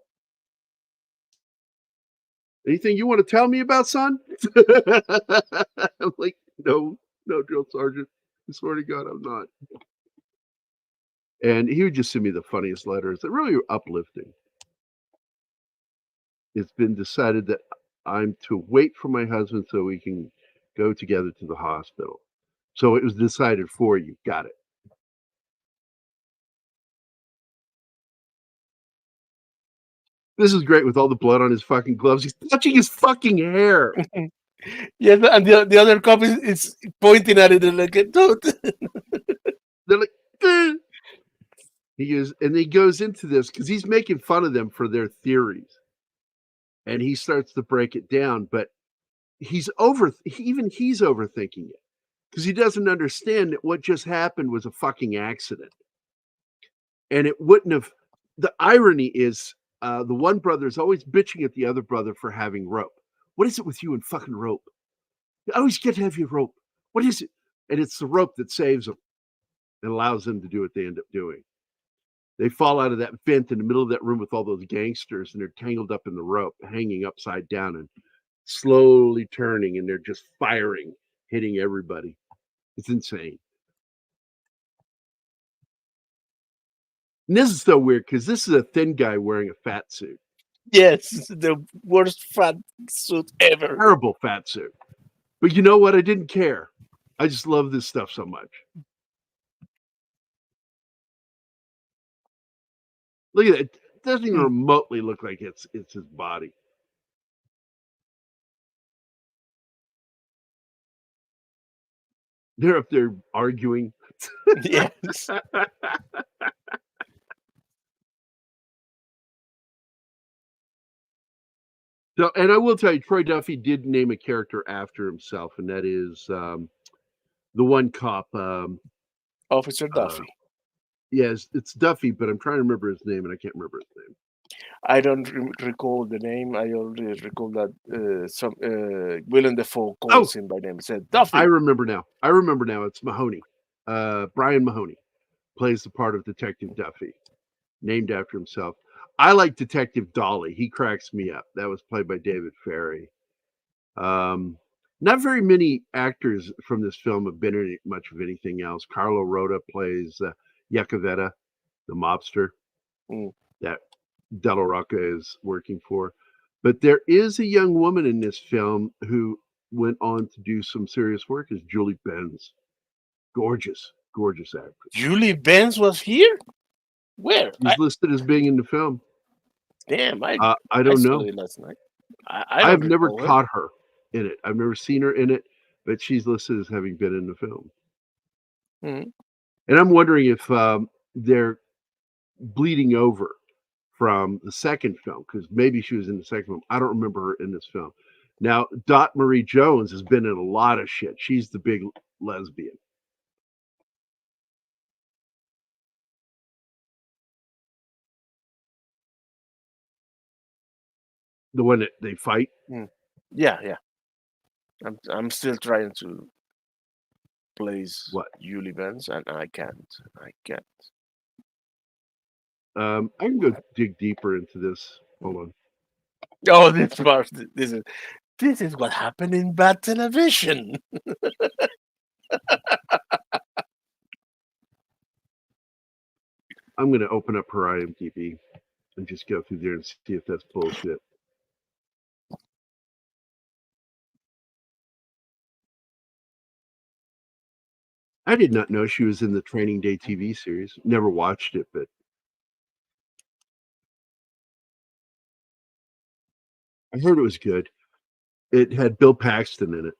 [SPEAKER 2] Anything you want to tell me about, son? I'm like, no, drill sergeant. I swear to God, I'm not. And he would just send me the funniest letters. They're really uplifting. It's been decided that I'm to wait for my husband so we can go together to the hospital. So it was decided for you. Got it. This is great with all the blood on his fucking gloves. He's touching his fucking hair.
[SPEAKER 3] Yeah, and the other cop is pointing at it and like, dude.
[SPEAKER 2] They're like, eh. He goes into this because he's making fun of them for their theories. And he starts to break it down, but he's overthinking it because he doesn't understand that what just happened was a fucking accident. And it wouldn't have. The irony is the one brother is always bitching at the other brother for having rope. What is it with you and fucking rope? You always get to have your rope. What is it? And it's the rope that saves them and allows them to do what they end up doing. They fall out of that vent in the middle of that room with all those gangsters, and they're tangled up in the rope, hanging upside down and slowly turning, and they're just firing, hitting everybody. It's insane. And this is so weird because this is a thin guy wearing a fat suit.
[SPEAKER 3] Yes, the worst fat suit ever.
[SPEAKER 2] Terrible fat suit. But you know what? I didn't care. I just love this stuff so much. Look at it. It doesn't even remotely look like it's his body. They're up there arguing.
[SPEAKER 3] Yes.
[SPEAKER 2] So, and I will tell you, Troy Duffy did name a character after himself, and that is the one cop.
[SPEAKER 3] Officer Duffy.
[SPEAKER 2] Yes, it's Duffy, but I'm trying to remember his name, and I can't remember his name.
[SPEAKER 3] I don't recall the name. I only recall that Willem Dafoe calls him by name. He said, Duffy.
[SPEAKER 2] I remember now. It's Mahoney. Brian Mahoney plays the part of Detective Duffy, named after himself. I like Detective Dolly. He cracks me up. That was played by David Ferry. Not very many actors from this film have been in much of anything else. Carlo Rota plays Yacovetta, the mobster that Della Rocca is working for. But there is a young woman in this film who went on to do some serious work, is Julie Benz. Gorgeous actress.
[SPEAKER 3] Julie Benz was here? Where?
[SPEAKER 2] She's listed as being in the film.
[SPEAKER 3] Damn,
[SPEAKER 2] I don't know.
[SPEAKER 3] Last night.
[SPEAKER 2] I've never caught her in it. I've never seen her in it, but she's listed as having been in the film.
[SPEAKER 3] Mm-hmm.
[SPEAKER 2] And I'm wondering if they're bleeding over from the second film, because maybe she was in the second film. I don't remember her in this film. Now, Dot Marie Jones has been in a lot of shit. She's the big lesbian. The one that they fight?
[SPEAKER 3] Yeah. I'm still trying to place Julie Benz, and I can't.
[SPEAKER 2] I can go dig deeper into this. Hold on.
[SPEAKER 3] Oh, this is what happened in bad television.
[SPEAKER 2] I'm going to open up her IMDb and just go through there and see if that's bullshit. I did not know she was in the Training Day TV series. Never watched it, but I heard it was good. It had Bill Paxton in it.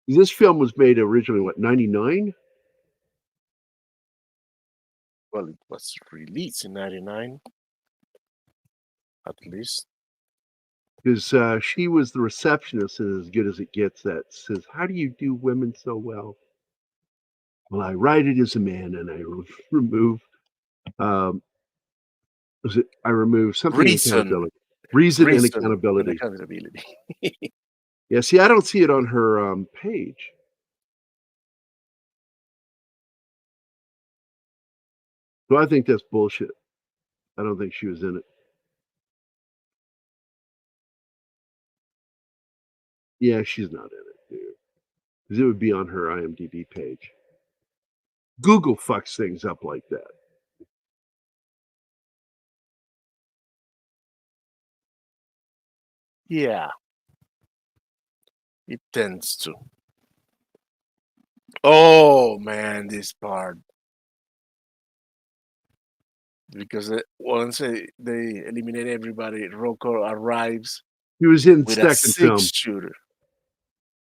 [SPEAKER 2] This film was made originally, 99?
[SPEAKER 3] Well, it was released in '99, at least.
[SPEAKER 2] Because she was the receptionist in As Good as It Gets that says, "How do you do women so well?" Well, I write it as a man, and I remove. I remove something accountability, reason and accountability.
[SPEAKER 3] accountability.
[SPEAKER 2] Yeah, see, I don't see it on her page. So I think that's bullshit. I don't think she was in it. Yeah, she's not in it, dude. Because it would be on her IMDb page. Google fucks things up like that.
[SPEAKER 3] Yeah. It tends to. Oh man, this part. Because once they eliminate everybody, Rocco arrives
[SPEAKER 2] He was in
[SPEAKER 3] with a
[SPEAKER 2] second film.
[SPEAKER 3] six-shooter.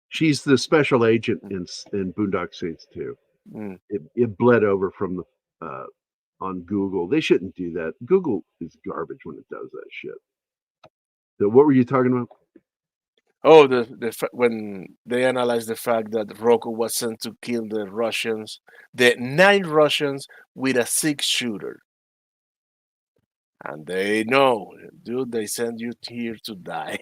[SPEAKER 2] She's the special agent in Boondock Saints 2.
[SPEAKER 3] Mm.
[SPEAKER 2] It bled over from the on Google. They shouldn't do that. Google is garbage when it does that shit. So what were you talking about?
[SPEAKER 3] Oh, when they analyzed the fact that Rocco was sent to kill the Russians, the 9 Russians with a 6-shooter. And they know, dude, they send you here to die.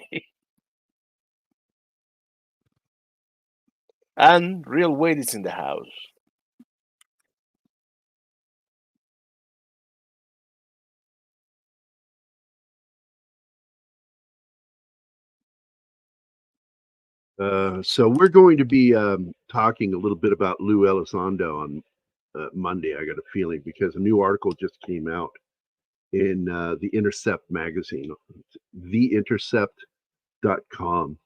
[SPEAKER 3] And real weight is in the house.
[SPEAKER 2] So we're going to be talking a little bit about Lou Elizondo on Monday. I got a feeling because a new article just came out in The Intercept magazine, theintercept.com.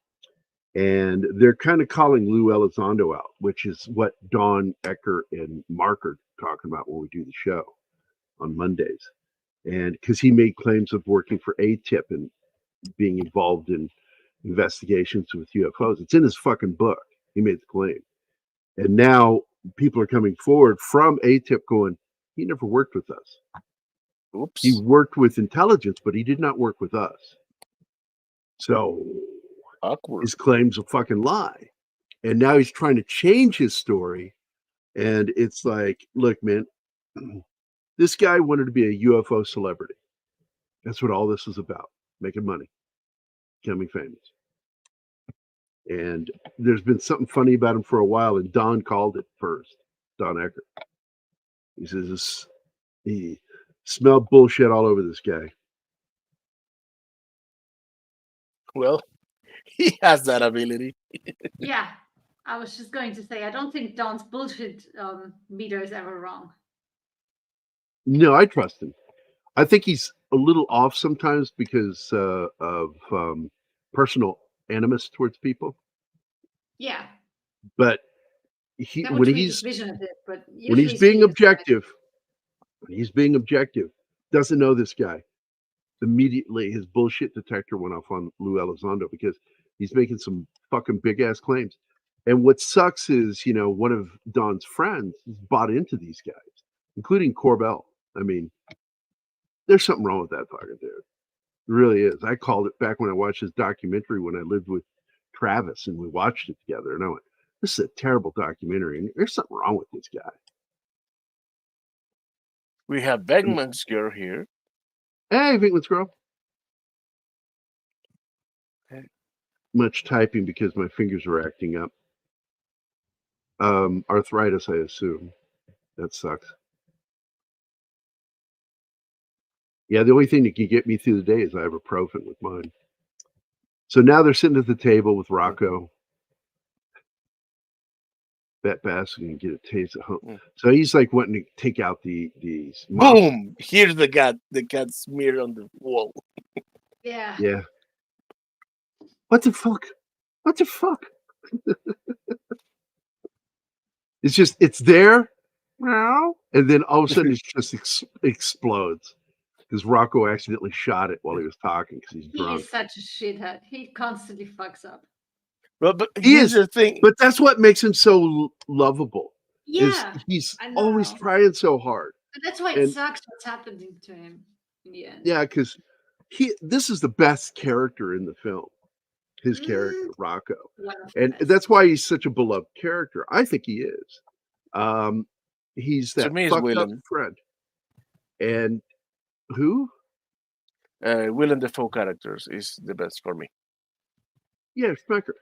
[SPEAKER 2] And they're kind of calling Lou Elizondo out, which is what Don, Ecker, and Mark are talking about when we do the show on Mondays. And because he made claims of working for ATIP and being involved in investigations with UFOs. It's in his fucking book. He made the claim. And now people are coming forward from ATIP going, he never worked with us.
[SPEAKER 3] Oops.
[SPEAKER 2] He worked with intelligence, but he did not work with us. So
[SPEAKER 3] Awkward.
[SPEAKER 2] his claim's a fucking lie. And now he's trying to change his story. And it's like, look, man, this guy wanted to be a UFO celebrity. That's what all this is about, making money, becoming famous. And there's been something funny about him for a while, and Don called it first, Don Ecker. He says he smelled bullshit all over this guy.
[SPEAKER 3] Well, he has that ability.
[SPEAKER 4] Yeah, I was just going to say, I don't think Don's bullshit meter is ever wrong.
[SPEAKER 2] No, I trust him. I think he's a little off sometimes because of personal animus towards people.
[SPEAKER 4] Yeah,
[SPEAKER 2] But
[SPEAKER 4] that would change his vision a bit. But
[SPEAKER 2] when he's being objective, doesn't know this guy. Immediately, his bullshit detector went off on Lou Elizondo because he's making some fucking big ass claims. And what sucks is, one of Don's friends bought into these guys, including Corbell. I mean, there's something wrong with that fucking dude. It really is. I called it back when I watched his documentary when I lived with Travis and we watched it together. And I went, this is a terrible documentary. And there's something wrong with this guy.
[SPEAKER 3] We have Beckman's girl here.
[SPEAKER 2] Hey, Vinkman's girl.
[SPEAKER 3] Hey.
[SPEAKER 2] Much typing because my fingers are acting up. Arthritis, I assume. That sucks. Yeah, the only thing that can get me through the day is ibuprofen with mine. So now they're sitting at the table with Rocco. Bet Bass can get a taste of home. So he's like wanting to take out these.
[SPEAKER 3] Boom! Here's the cat smeared on the wall.
[SPEAKER 4] Yeah.
[SPEAKER 2] Yeah. What the fuck? What the fuck? It's there. And then all of a sudden it just explodes. Because Rocco accidentally shot it while he was talking because he's drunk.
[SPEAKER 4] He is such a shithead. He constantly fucks up.
[SPEAKER 3] But
[SPEAKER 2] he is
[SPEAKER 3] the thing.
[SPEAKER 2] But that's what makes him so lovable.
[SPEAKER 4] Yeah,
[SPEAKER 2] He's always trying so hard.
[SPEAKER 4] But that's why it
[SPEAKER 2] And
[SPEAKER 4] sucks what's happening to him in the end.
[SPEAKER 2] yeah, because this is the best character in the film. His character,
[SPEAKER 4] Mm,
[SPEAKER 2] Rocco.
[SPEAKER 4] one of the
[SPEAKER 2] And
[SPEAKER 4] best.
[SPEAKER 2] that's why he's such a beloved character. I think he is. He's
[SPEAKER 3] To
[SPEAKER 2] that
[SPEAKER 3] me, it's
[SPEAKER 2] fucked up
[SPEAKER 3] Willem.
[SPEAKER 2] friend. And who?
[SPEAKER 3] Willem Dafoe characters is the best for me.
[SPEAKER 2] Yeah, Smecker.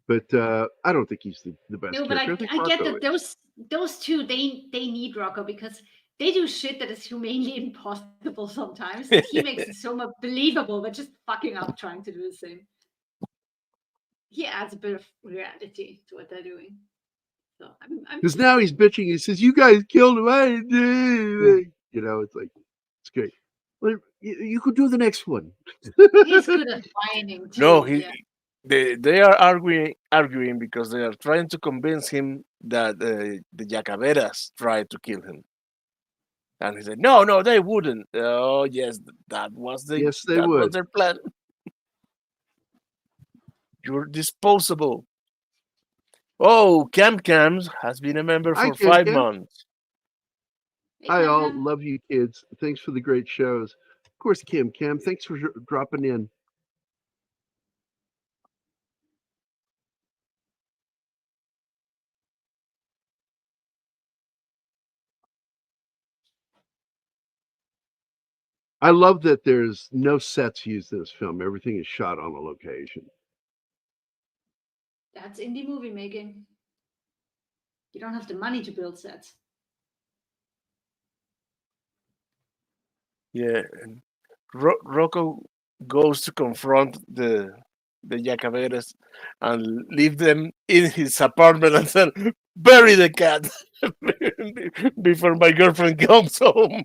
[SPEAKER 2] But I don't think he's the best
[SPEAKER 4] No, but
[SPEAKER 2] character. I think
[SPEAKER 4] I get
[SPEAKER 2] Rocco
[SPEAKER 4] that
[SPEAKER 2] is.
[SPEAKER 4] those two they need Rocco because they do shit that is humanly impossible sometimes. And he makes it so much believable, but just fucking up trying to do the same. He adds a bit of reality to what they're doing. So
[SPEAKER 2] Because now he's bitching. He says, "You guys killed him." You know, it's like it's great. Well, you could do the next one.
[SPEAKER 4] he's good at whining too.
[SPEAKER 3] No,
[SPEAKER 4] yeah.
[SPEAKER 3] they are arguing because they are trying to convince him that the Yacaveras tried to kill him. And he said, "No, they wouldn't." Oh, yes, that was
[SPEAKER 2] Yes, they
[SPEAKER 3] that was
[SPEAKER 2] would.
[SPEAKER 3] their plan. You're disposable. Oh, Cams has been a member
[SPEAKER 2] Hi,
[SPEAKER 3] for 5
[SPEAKER 2] Cam.
[SPEAKER 3] months.
[SPEAKER 4] Hey,
[SPEAKER 2] Hi, all.
[SPEAKER 4] Cam.
[SPEAKER 2] Love you, kids. Thanks for the great shows. Of course, Cam. Thanks for dropping in. I love that there's no sets used in this film. Everything is shot on a location.
[SPEAKER 4] That's indie movie making. You don't have the money to build sets.
[SPEAKER 3] Yeah, and Rocco goes to confront the Yacaveras and leave them in his apartment and said, "Bury the cat before my girlfriend comes home."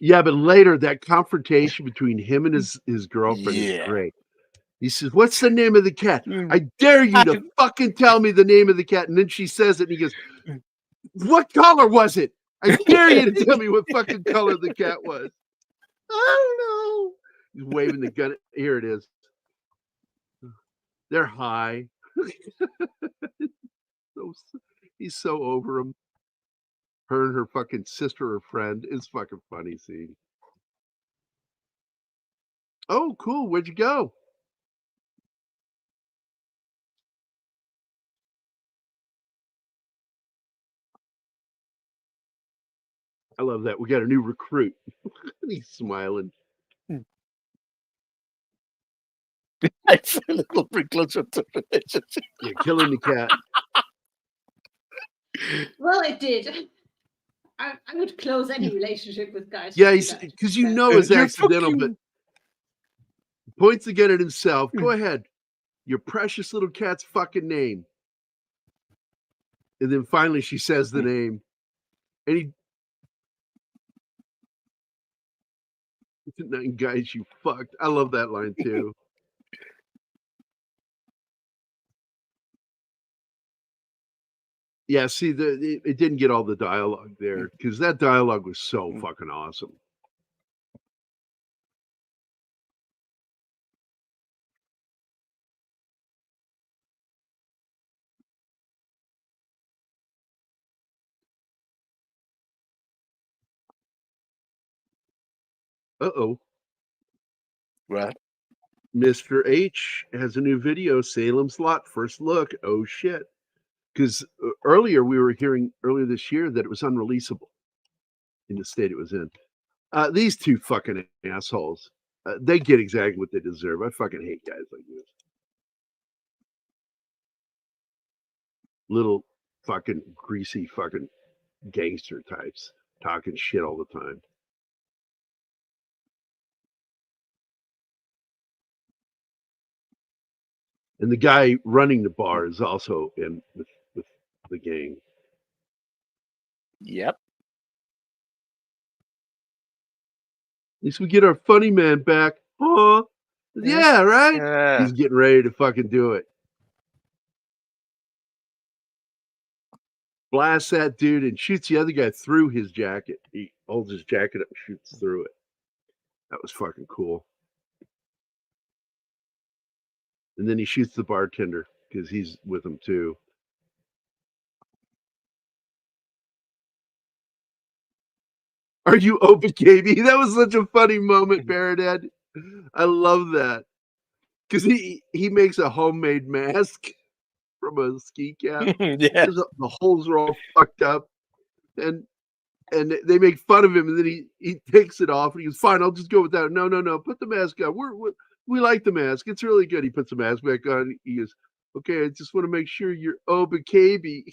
[SPEAKER 2] Yeah, but later that confrontation between him and his girlfriend is
[SPEAKER 3] Yeah.
[SPEAKER 2] great. He says, "What's the name of the cat?
[SPEAKER 3] Mm.
[SPEAKER 2] I dare you to fucking tell me the name of the cat." And then she says it, and he goes, "What color was it? I dare you to tell me what fucking color the cat was." I don't know. He's waving the gun. Here it is. They're high. He's so over him. Her and her fucking sister or friend. It's fucking funny scene. Oh, cool. Where'd you go? I love that. We got a new recruit. He's smiling.
[SPEAKER 3] I feel a little bit closer to relationship.
[SPEAKER 2] You're killing the cat.
[SPEAKER 4] Well, it did. I would close any relationship with guys.
[SPEAKER 2] Yeah,
[SPEAKER 4] who do
[SPEAKER 2] he's
[SPEAKER 4] that.
[SPEAKER 2] because you know it's
[SPEAKER 3] You're
[SPEAKER 2] accidental, but
[SPEAKER 3] fucking-
[SPEAKER 2] points the gun at himself. Go ahead. Your precious little cat's fucking name. And then finally she says the name. And he nine guys you fucked. I love that line too. Yeah, see, it didn't get all the dialogue there because that dialogue was so fucking awesome. Uh-oh.
[SPEAKER 3] What?
[SPEAKER 2] Mr. H has a new video, Salem's Lot, first look. Oh shit. Because earlier this year that it was unreleasable in the state it was in. These two fucking assholes, they get exactly what they deserve. I fucking hate guys like this. Little fucking greasy fucking gangster types talking shit all the time. And the guy running the bar is also in with the gang.
[SPEAKER 3] Yep.
[SPEAKER 2] At least we get our funny man back. Huh? Yeah, right? He's getting ready to fucking do it. Blasts that dude and shoots the other guy through his jacket. He holds his jacket up and shoots through it. That was fucking cool. And then he shoots the bartender because he's with him too. Are you open, KB? That was such a funny moment, Parrothead. I love that. Because he makes a homemade mask from a ski cap.
[SPEAKER 3] Yeah.
[SPEAKER 2] The holes are all fucked up. And they make fun of him, and then he takes it off, and he goes, "Fine, I'll just go with that." No, put the mask on. We like the mask. It's really good. He puts the mask back on. He goes, "Okay, I just want to make sure you're OBKB."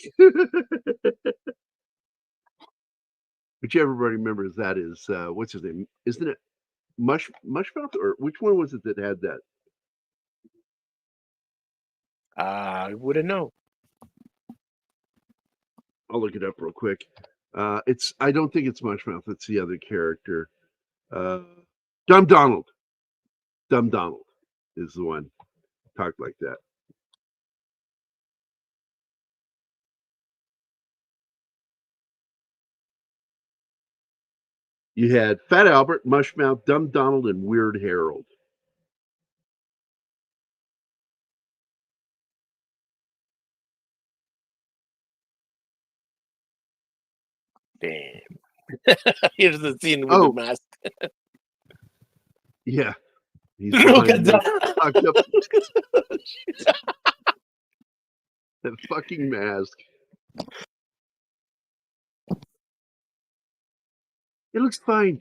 [SPEAKER 2] Which everybody remembers that is what's his name? Isn't it Mushmouth, or which one was it that had that?
[SPEAKER 3] I wouldn't know.
[SPEAKER 2] I'll look it up real quick. I don't think it's Mushmouth. It's the other character. Dumb Donald. Dumb Donald is the one talked like that. You had Fat Albert, Mushmouth, Dumb Donald, and Weird Harold.
[SPEAKER 3] Damn. Here's the scene with
[SPEAKER 2] Oh.
[SPEAKER 3] the mask.
[SPEAKER 2] Yeah. He's
[SPEAKER 3] Look at
[SPEAKER 2] behind
[SPEAKER 3] that.
[SPEAKER 2] that fucking mask. It looks fine.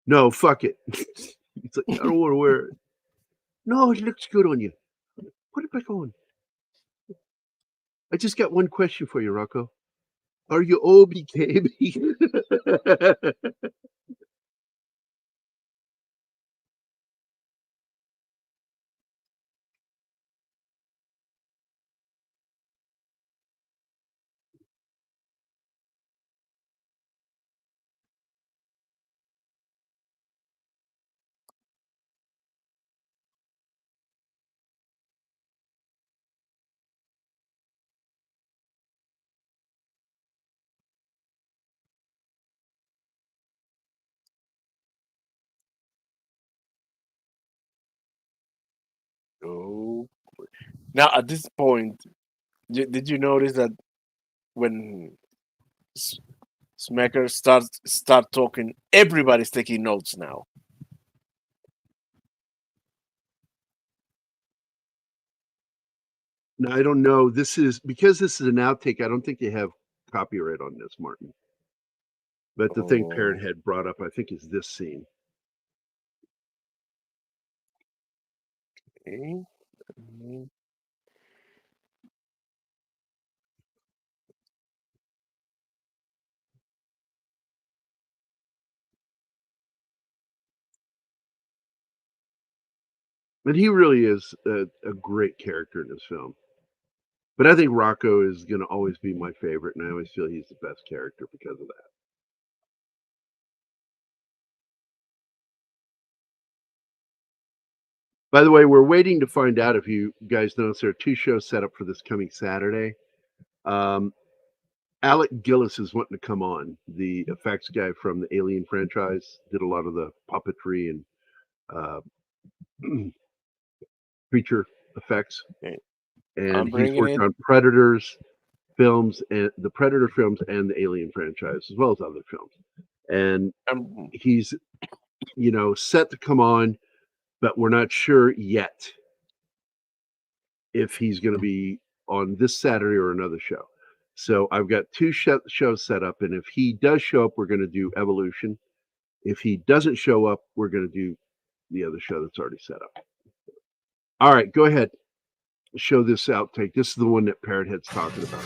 [SPEAKER 2] No, fuck it. It's like, I don't want to wear it. No, it looks good on you. Put it back on. I just got one question for you, Rocco. Are you OBKB?
[SPEAKER 3] Oh. Now, at this point, did you notice that when Smacker start talking, everybody's taking notes now?
[SPEAKER 2] No, I don't know. Because this is an outtake, I don't think they have copyright on this, Martin. But the thing Parrot had brought up, I think, is this scene.
[SPEAKER 3] Okay.
[SPEAKER 2] And he really is a great character in this film. But I think Rocco is going to always be my favorite, and I always feel he's the best character because of that. By the way, we're waiting to find out if you guys notice there are 2 shows set up for this coming Saturday. Alec Gillis is wanting to come on. The effects guy from the Alien franchise did a lot of the puppetry and creature effects.
[SPEAKER 3] Okay.
[SPEAKER 2] And he's worked on Predators films and the Predator films and the Alien franchise, as well as other films. And he's, set to come on, but we're not sure yet if he's going to be on this Saturday or another show. So I've got 2 shows set up, and if he does show up, we're going to do Evolution. If he doesn't show up, we're going to do the other show that's already set up. All right, go ahead. Show this outtake. This is the one that Parrothead's talking about.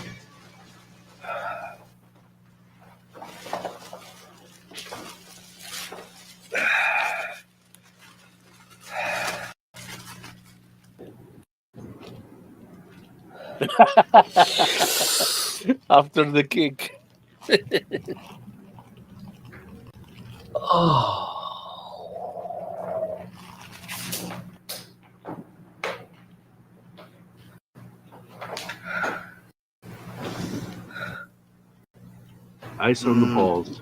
[SPEAKER 3] After the kick.
[SPEAKER 2] Ice on the balls.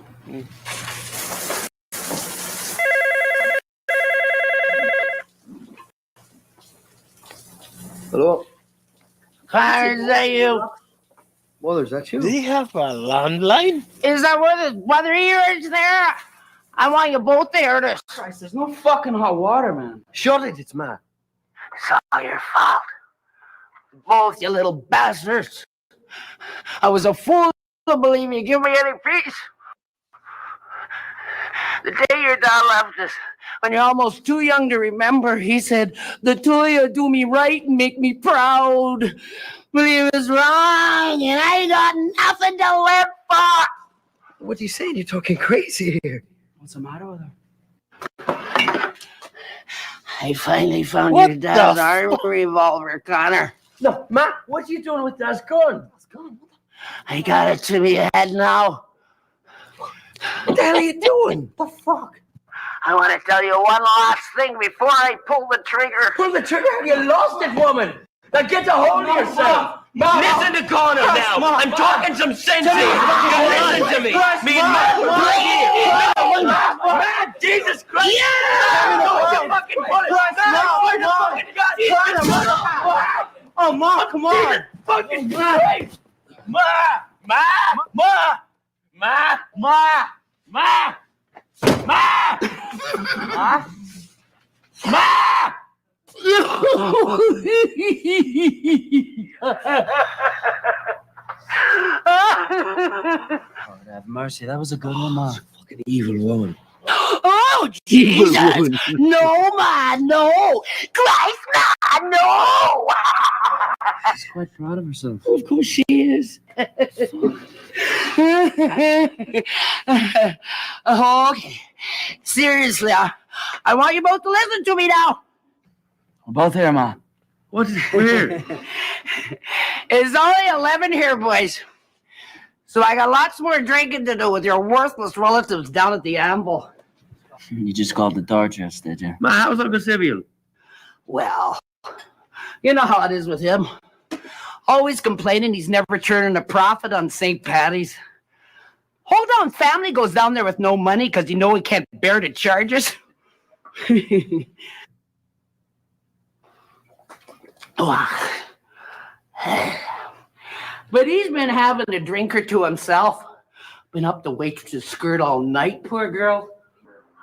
[SPEAKER 10] Hello.
[SPEAKER 3] How are you?
[SPEAKER 10] Mother, is that
[SPEAKER 3] Do
[SPEAKER 10] you?
[SPEAKER 3] you have a landline?
[SPEAKER 6] Is that where the weather here is there? I want you both there.
[SPEAKER 10] Christ, there's no fucking hot water, man.
[SPEAKER 6] Shut it, it's mad. It's all your fault. Both, you little bastards. I was a fool to believe you give me any peace. The day your dad left us, when you're almost too young to remember, he said, the two of you do me right and make me proud. But he was wrong, and I got nothing to live for.
[SPEAKER 10] What are you saying? You're talking crazy here. What's the matter with her?
[SPEAKER 6] I finally found
[SPEAKER 3] What
[SPEAKER 6] your dad's
[SPEAKER 3] the
[SPEAKER 6] arm revolver, Connor.
[SPEAKER 10] No, Matt, what are you doing with Dad's gun? Dad's gun?
[SPEAKER 6] I got it to me head now.
[SPEAKER 10] What the hell are you doing? The fuck?
[SPEAKER 6] I want to tell you one last thing before I pull the trigger.
[SPEAKER 10] Pull the trigger? You lost it, woman. Now get a hold of yourself.
[SPEAKER 6] Listen to Connor now. I'm talking some sense here. Listen to me. Me and Matt. Jesus Christ.
[SPEAKER 10] Oh, Ma, come on.
[SPEAKER 6] Fucking Christ. Ma.
[SPEAKER 10] God have mercy. That was a good one, Ma. Fucking evil woman.
[SPEAKER 6] Oh, Jesus. No, man, no. Christ, man, no.
[SPEAKER 10] She's quite proud of herself.
[SPEAKER 6] Of course she is. Okay. Seriously, I want you both to listen to me now.
[SPEAKER 10] We're both here, Ma.
[SPEAKER 6] What is weird? It's only 11 here, boys. So I got lots more drinking to do with your worthless relatives down at the Amble.
[SPEAKER 10] You just called the Dorchester, did you?
[SPEAKER 6] Ma, how's Uncle Sibyl? Well, you know how it is with him. Always complaining he's never turning a profit on St. Patty's. Hold on, family goes down there with no money because you know he can't bear the charges. But he's been having a drink or two himself. Been up the waitress's skirt all night, poor girl.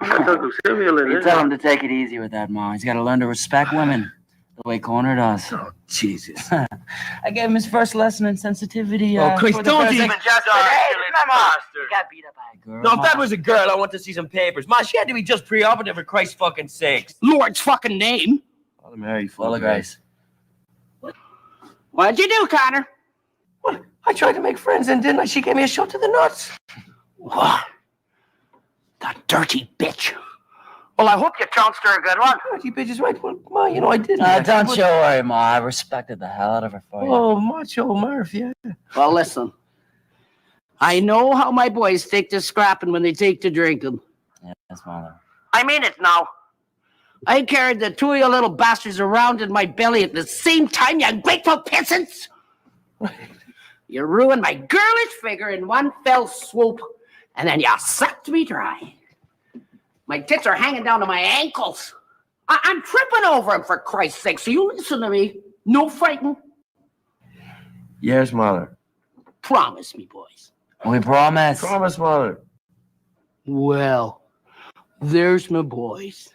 [SPEAKER 10] You tell him to take it easy with that, Ma. He's got to learn to respect women the way Connor does.
[SPEAKER 6] Oh, Jesus.
[SPEAKER 10] I gave him his first lesson in sensitivity.
[SPEAKER 6] Oh, Chris, don't even
[SPEAKER 10] Hey,
[SPEAKER 6] just...
[SPEAKER 10] come on. You got beat up by a girl.
[SPEAKER 11] No, if that was a girl, I want to see some papers. Ma, she had to be just pre-operative for Christ's fucking sakes.
[SPEAKER 6] Lord's fucking name.
[SPEAKER 11] Father Mary,
[SPEAKER 10] Full of grace.
[SPEAKER 6] What'd you do, Connor?
[SPEAKER 11] Well, I tried to make friends and didn't I? She gave me a shot to the nuts.
[SPEAKER 6] What? That dirty bitch. Well, I hope you trounced her a good one.
[SPEAKER 11] Dirty bitch is right. Well, Ma, you know I didn't.
[SPEAKER 10] Don't you worry, Ma. I respected the hell out of her for you.
[SPEAKER 11] Oh, Macho Murph, yeah.
[SPEAKER 6] Well, listen. I know how my boys take to scrapping when they take to drinking.
[SPEAKER 10] Yes, Mother.
[SPEAKER 6] I mean it now. I carried the two of you little bastards around in my belly at the same time, you ungrateful peasants. You ruined my girlish figure in one fell swoop, and then you sucked me dry. My tits are hanging down to my ankles. I'm tripping over them, for Christ's sake, so you listen to me. No fighting.
[SPEAKER 11] Yes, Mother.
[SPEAKER 6] Promise me, boys.
[SPEAKER 10] We promise.
[SPEAKER 11] Promise, Mother.
[SPEAKER 6] Well, there's my boys.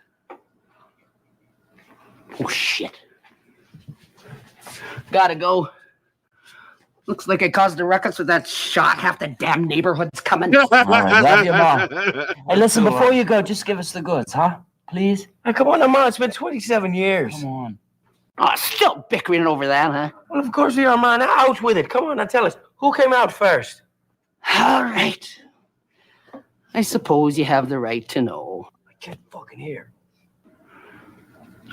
[SPEAKER 6] Oh, shit. Gotta go. Looks like I caused a ruckus with that shot. Half the damn neighborhood's coming.
[SPEAKER 10] All right, love you, Mom. Hey, listen, before you go, just give us the goods, huh? Please?
[SPEAKER 11] Hey, come on, Ma. It's been 27 years.
[SPEAKER 10] Come on.
[SPEAKER 6] Oh, still bickering over that, huh?
[SPEAKER 11] Well, of course we are, man. Out with it. Come on, now tell us. Who came out first?
[SPEAKER 6] All right. I suppose you have the right to know.
[SPEAKER 11] I can't fucking hear.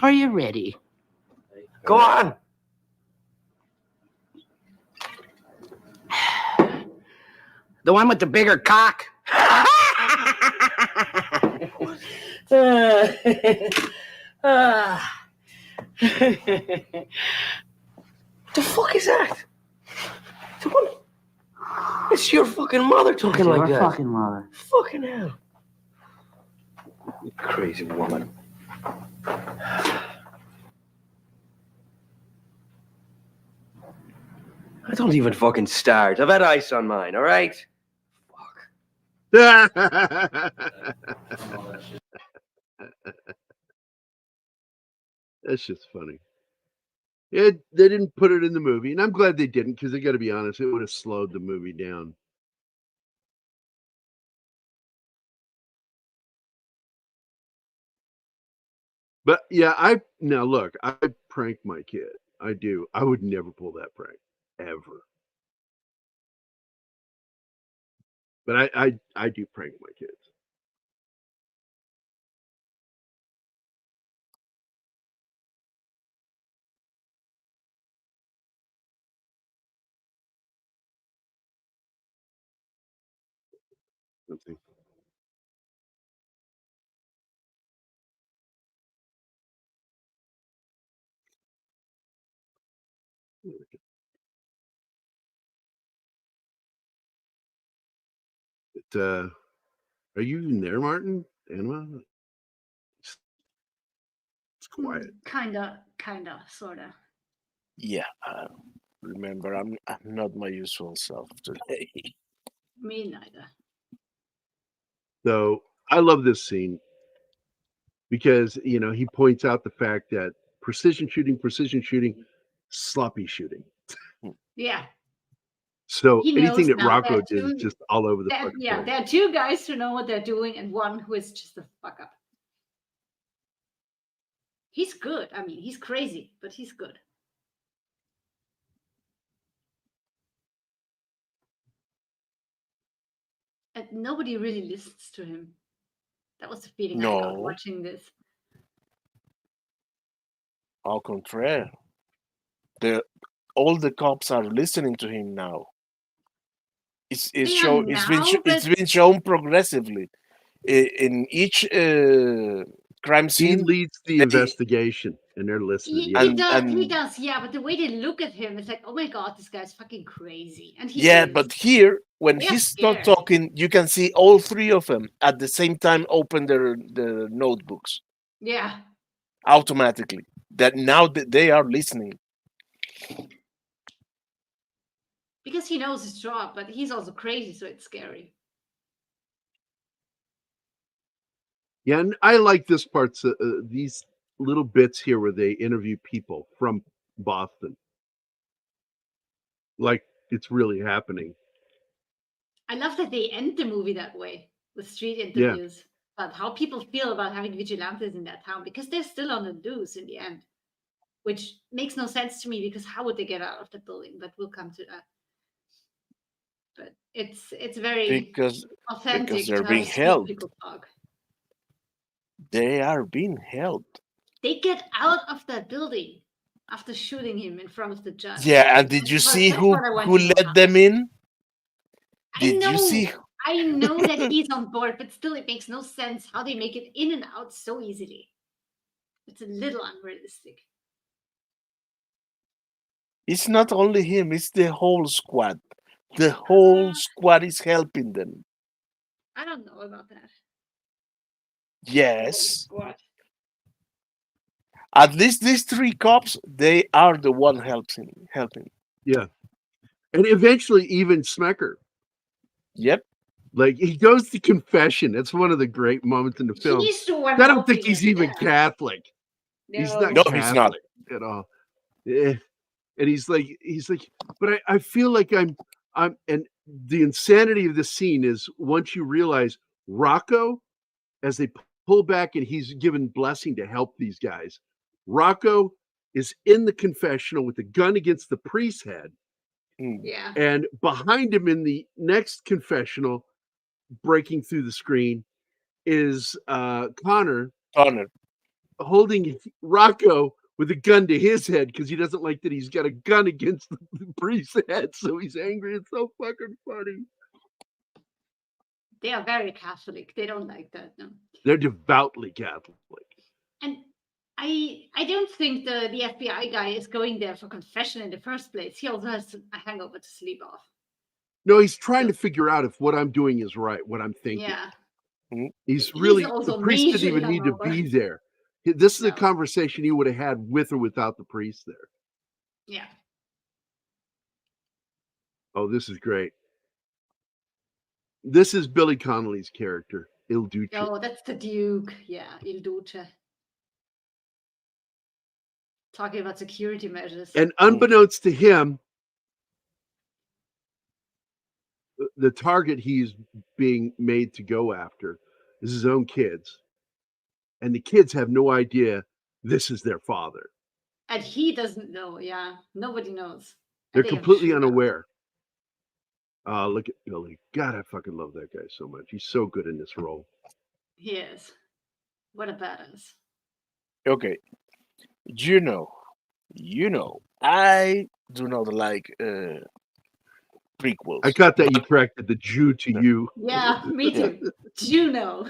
[SPEAKER 6] Are you ready?
[SPEAKER 11] Go on.
[SPEAKER 6] The one with the bigger cock.
[SPEAKER 11] The fuck is that? The one... It's your fucking mother talking like that.
[SPEAKER 10] Your fucking mother.
[SPEAKER 11] Fucking hell. You crazy woman. Don't even fucking start. I've had ice on mine, all right?
[SPEAKER 2] That's just funny. They didn't put it in the movie, and I'm glad they didn't, because I got to be honest, it would have slowed the movie down. But yeah, I prank my kid. I do. I would never pull that prank, ever. But I do prank my kids. Let's see. Are you even there, Martin? Anima? It's quiet.
[SPEAKER 4] Kinda, sorta.
[SPEAKER 3] Yeah. Remember, I'm not my usual self today.
[SPEAKER 4] Me neither.
[SPEAKER 2] So I love this scene because he points out the fact that precision shooting, sloppy shooting.
[SPEAKER 4] Yeah.
[SPEAKER 2] So
[SPEAKER 4] He
[SPEAKER 2] anything
[SPEAKER 4] knows
[SPEAKER 2] that
[SPEAKER 4] now
[SPEAKER 2] Rocco
[SPEAKER 4] that
[SPEAKER 2] did is just all over the fucking place.
[SPEAKER 4] there are two guys who know what they're doing and one who is just a fuck up. He's good. I mean, he's crazy, but he's good. And nobody really listens to him. That was the feeling I got watching this.
[SPEAKER 3] Au contraire. All the cops are listening to him now. It's been shown progressively in each crime scene.
[SPEAKER 2] He leads the investigation, and they're listening.
[SPEAKER 4] He does, yeah. But the way they look at him, it's like, oh my god, this guy's fucking crazy. And
[SPEAKER 3] but here, when he's not talking, you can see all three of them at the same time open their notebooks.
[SPEAKER 4] Yeah.
[SPEAKER 3] Automatically. That now that they are listening.
[SPEAKER 4] Because he knows his job, but he's also crazy, so it's scary.
[SPEAKER 2] Yeah, and I like this part, these little bits here where they interview people from Boston. Like it's really happening.
[SPEAKER 4] I love that they end the movie that way, with street interviews about how people feel about having vigilantes in that town, because they're still on the news in the end, which makes no sense to me, because how would they get out of the building? But we'll come to that. But it's very authentic
[SPEAKER 3] because they're
[SPEAKER 4] to
[SPEAKER 3] being held.
[SPEAKER 4] people talk.
[SPEAKER 3] They are being held.
[SPEAKER 4] They get out of that building after shooting him in front of the judge.
[SPEAKER 3] Yeah, and did you see who let them in?
[SPEAKER 4] I know that he's on board, but still it makes no sense how they make it in and out so easily. It's a little unrealistic.
[SPEAKER 3] It's not only him, it's the whole squad. The whole squad is helping them.
[SPEAKER 4] I don't know about that.
[SPEAKER 3] Yes. At least these three cops, they are the one helping.
[SPEAKER 2] Yeah. And eventually even Smecker.
[SPEAKER 3] Yep.
[SPEAKER 2] Like he goes to confession. That's one of the great moments in the film.
[SPEAKER 4] He's the one
[SPEAKER 2] I don't think he's even Catholic.
[SPEAKER 4] No.
[SPEAKER 2] He's not
[SPEAKER 3] Catholic he's not.
[SPEAKER 2] At all. And he's like, but I feel like I'm and the insanity of the scene is once you realize Rocco, as they pull back and he's given blessing to help these guys, Rocco is in the confessional with the gun against the priest's head.
[SPEAKER 4] Yeah.
[SPEAKER 2] And behind him in the next confessional, breaking through the screen, is Connor holding Rocco with a gun to his head because he doesn't like that he's got a gun against the priest's head, so he's angry. It's so fucking funny.
[SPEAKER 4] They are very Catholic. They don't like that, no.
[SPEAKER 2] They're devoutly Catholic.
[SPEAKER 4] And I don't think the FBI guy is going there for confession in the first place. He also has a hangover to sleep off.
[SPEAKER 2] No, he's trying to figure out if what I'm doing is right, what I'm thinking.
[SPEAKER 4] Yeah.
[SPEAKER 2] He's really,
[SPEAKER 4] also
[SPEAKER 2] the priest didn't even
[SPEAKER 4] majorly
[SPEAKER 2] need to
[SPEAKER 4] hungover.
[SPEAKER 2] be there. This is a conversation he would have had with or without the priest there.
[SPEAKER 4] Yeah.
[SPEAKER 2] Oh, this is great. This is Billy Connolly's character, Il Duce.
[SPEAKER 4] Oh, that's the Duke. Yeah, Il Duce. Talking about security measures.
[SPEAKER 2] And unbeknownst to him, the target he's being made to go after is his own kids. And the kids have no idea this is their father.
[SPEAKER 4] And he doesn't know. Yeah, nobody knows.
[SPEAKER 2] They're
[SPEAKER 4] And they have
[SPEAKER 2] completely
[SPEAKER 4] shootout.
[SPEAKER 2] unaware. Look at Billy. God, I fucking love that guy so much. He's so good in this role.
[SPEAKER 4] He is. What a badass.
[SPEAKER 3] Okay. You know, I do not like prequels.
[SPEAKER 2] I got that you corrected the Jew to you.
[SPEAKER 4] Yeah, me too. Juno.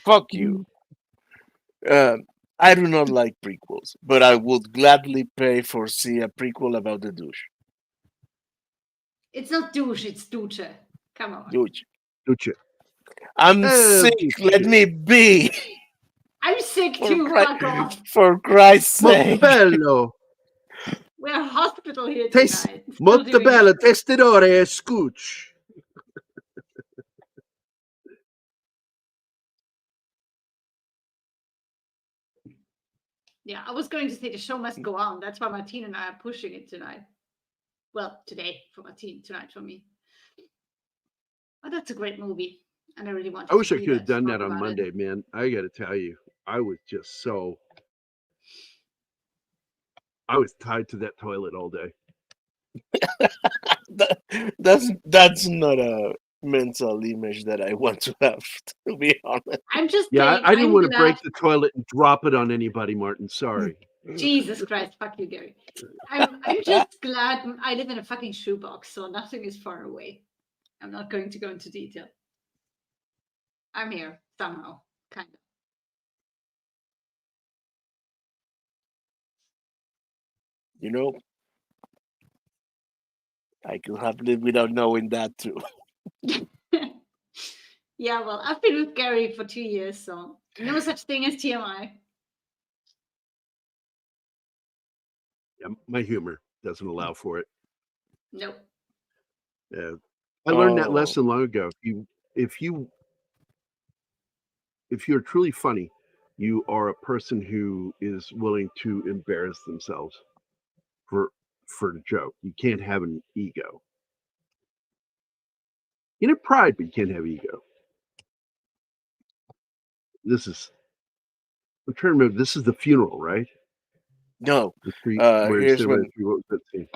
[SPEAKER 3] Fuck you. I do not like prequels, but I would gladly pay for see a prequel about the douche.
[SPEAKER 4] It's not douche, it's Duce. Come on.
[SPEAKER 3] Douche.
[SPEAKER 2] Duce.
[SPEAKER 3] I'm sick. Let me be.
[SPEAKER 4] I'm sick
[SPEAKER 3] For
[SPEAKER 4] too.
[SPEAKER 3] Christ-
[SPEAKER 4] Fuck off.
[SPEAKER 3] For Christ's sake.
[SPEAKER 2] Bello.
[SPEAKER 4] We're a hospital here
[SPEAKER 2] Tes-
[SPEAKER 4] tonight. Still
[SPEAKER 2] Molto
[SPEAKER 4] doing
[SPEAKER 2] bello,
[SPEAKER 4] it.
[SPEAKER 2] testidore e scooch.
[SPEAKER 4] Yeah, I was going to say the show must go on. That's why Martine and I are pushing it tonight. Well, today for Martine, tonight for me. Oh, that's a great movie. And I really want
[SPEAKER 2] I wish I
[SPEAKER 4] see
[SPEAKER 2] could have done
[SPEAKER 4] talk
[SPEAKER 2] that on
[SPEAKER 4] about it.
[SPEAKER 2] Monday, man. I got to tell you, I was just so. I was tied to that toilet all day.
[SPEAKER 3] That's not a mental image that I want to have, to be honest.
[SPEAKER 4] I'm just
[SPEAKER 2] Yeah,
[SPEAKER 4] saying,
[SPEAKER 2] I didn't
[SPEAKER 4] I'm
[SPEAKER 2] want to
[SPEAKER 4] glad.
[SPEAKER 2] break the toilet and drop it on anybody, Martin. Sorry.
[SPEAKER 4] Jesus Christ, fuck you, Gary. I'm just glad I live in a fucking shoebox, so nothing is far away. I'm not going to go into detail. I'm here somehow, kind of.
[SPEAKER 3] You know, I could have lived without knowing that too.
[SPEAKER 4] Yeah, well, I've been with Gary for 2 years, so no such thing as TMI.
[SPEAKER 2] Yeah, my humor doesn't allow for it.
[SPEAKER 4] Nope.
[SPEAKER 2] Yeah, I learned that
[SPEAKER 3] Oh.
[SPEAKER 2] lesson long ago. If you're truly funny, you are a person who is willing to embarrass themselves for the joke. You can't have an ego. You can have pride, but you can't have ego. I'm trying to remember. This is the funeral, right?
[SPEAKER 3] No.
[SPEAKER 2] The three.
[SPEAKER 3] Here's when.
[SPEAKER 2] What was that scene?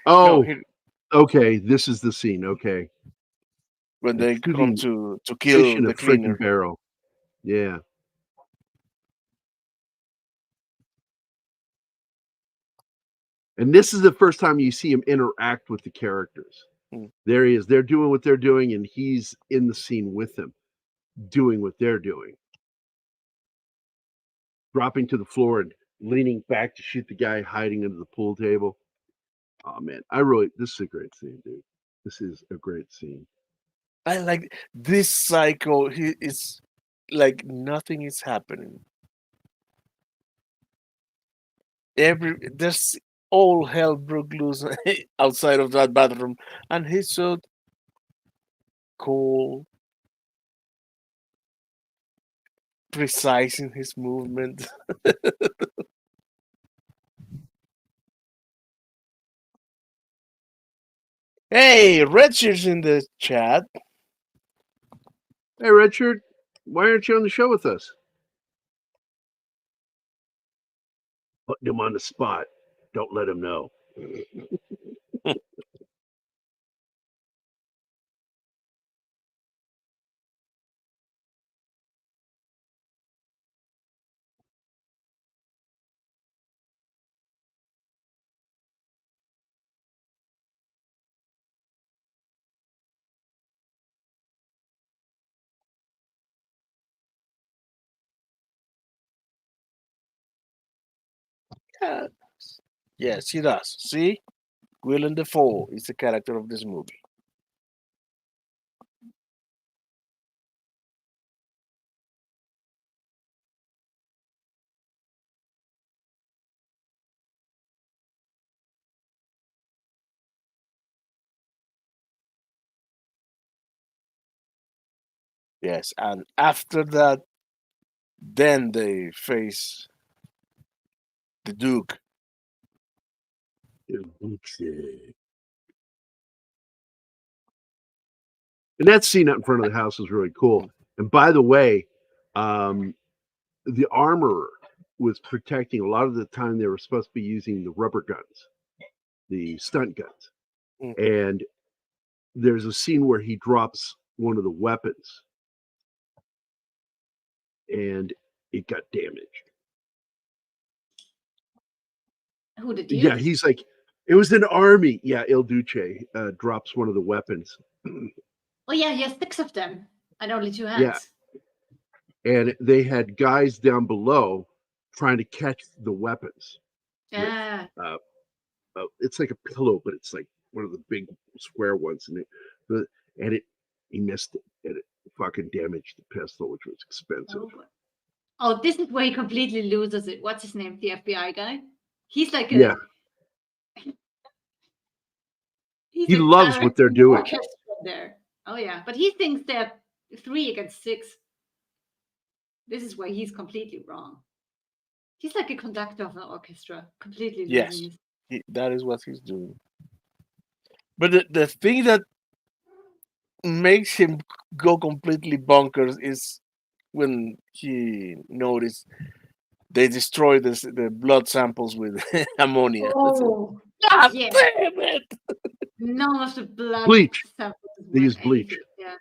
[SPEAKER 3] No,
[SPEAKER 2] Oh,
[SPEAKER 3] here,
[SPEAKER 2] okay. This is the scene. Okay.
[SPEAKER 3] when they
[SPEAKER 2] Excuse
[SPEAKER 3] come
[SPEAKER 2] me,
[SPEAKER 3] to
[SPEAKER 2] Fish
[SPEAKER 3] kill
[SPEAKER 2] in
[SPEAKER 3] the
[SPEAKER 2] a freaking
[SPEAKER 3] cleaner.
[SPEAKER 2] barrel. Yeah. And this is the first time you see him interact with the characters.
[SPEAKER 3] Hmm.
[SPEAKER 2] There he is. They're doing what they're doing, and he's in the scene with them, doing what they're doing. Dropping to the floor and leaning back to shoot the guy hiding under the pool table. Oh man, this is a great scene, dude. This is a great scene.
[SPEAKER 3] I like this psycho. He is like nothing is happening. There's all hell broke loose outside of that bathroom, and he's so cool, precise in his movement. Hey, Richard's in the chat.
[SPEAKER 2] Hey, Richard, why aren't you on the show with us? Putting him on the spot. Don't let him know.
[SPEAKER 3] Yes, he does. See? Willem Dafoe is the character of this movie. Yes, and after that, then they face the Duke.
[SPEAKER 2] And that scene out in front of the house was really cool. And by the way, the armorer was protecting a lot of the time. They were supposed to be using the rubber guns, the stunt guns. And there's a scene where he drops one of the weapons and it got damaged.
[SPEAKER 4] Who did you?
[SPEAKER 2] Yeah, he's like, it was an army. Yeah, Il Duce drops one of the weapons.
[SPEAKER 4] Oh yeah, he has 6 of them and only 2 hands.
[SPEAKER 2] Yeah. And they had guys down below trying to catch the weapons.
[SPEAKER 4] Yeah.
[SPEAKER 2] It's like a pillow, but it's like one of the big square ones. And he missed it. And it fucking damaged the pistol, which was expensive.
[SPEAKER 4] Oh, this is where he completely loses it. What's his name? The FBI guy? He's like
[SPEAKER 2] Yeah. He loves what they're doing.
[SPEAKER 4] There. Oh yeah, but he thinks they're 3 against 6. This is where he's completely wrong. He's like a conductor of an orchestra, completely.
[SPEAKER 3] Yes, that is what he's doing. But the thing that makes him go completely bonkers is when he noticed they destroyed the blood samples with ammonia.
[SPEAKER 4] Oh,
[SPEAKER 3] God
[SPEAKER 4] yeah.
[SPEAKER 3] damn it!
[SPEAKER 4] None of the blood
[SPEAKER 2] Bleach.
[SPEAKER 4] samples.
[SPEAKER 2] They use bleach.
[SPEAKER 4] Yeah.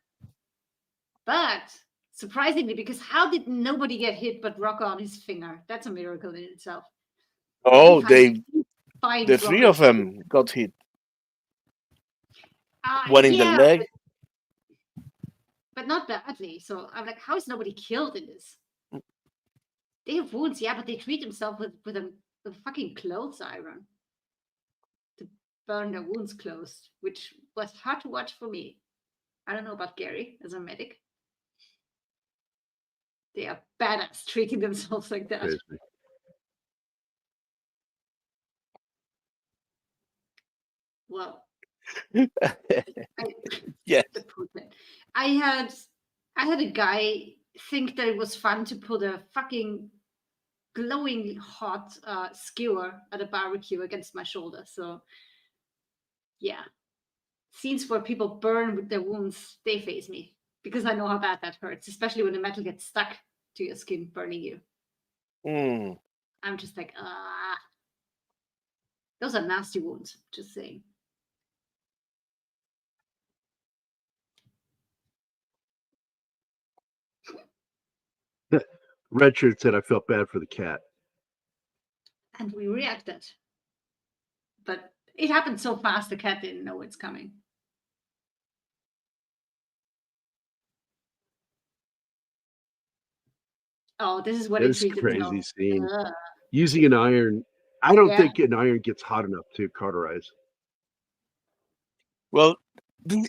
[SPEAKER 4] But surprisingly, because how did nobody get hit but Rocco on his finger? That's a miracle in itself.
[SPEAKER 3] Oh,
[SPEAKER 4] the
[SPEAKER 3] 3 of them got hit. One in the leg.
[SPEAKER 4] But not badly. So I'm like, how is nobody killed in this? They have wounds, yeah, but they treat themselves with a fucking clothes iron to burn their wounds closed, which was hard to watch for me. I don't know about Gary as a medic. They are badass treating themselves like that.
[SPEAKER 2] Crazy.
[SPEAKER 4] Well,
[SPEAKER 3] yes.
[SPEAKER 4] I had a guy think that it was fun to put a fucking glowing hot skewer at a barbecue against my shoulder. So yeah, scenes where people burn with their wounds, they faze me because I know how bad that hurts, especially when the metal gets stuck to your skin, burning you. I'm just like, those are nasty wounds, just saying.
[SPEAKER 2] Redshirt said I felt bad for the cat.
[SPEAKER 4] And we reacted. But it happened so fast, the cat didn't know it's coming. Oh, this is what
[SPEAKER 2] This
[SPEAKER 4] it treated
[SPEAKER 2] crazy scene. Using an iron. I don't think an iron gets hot enough to cauterize.
[SPEAKER 3] Well,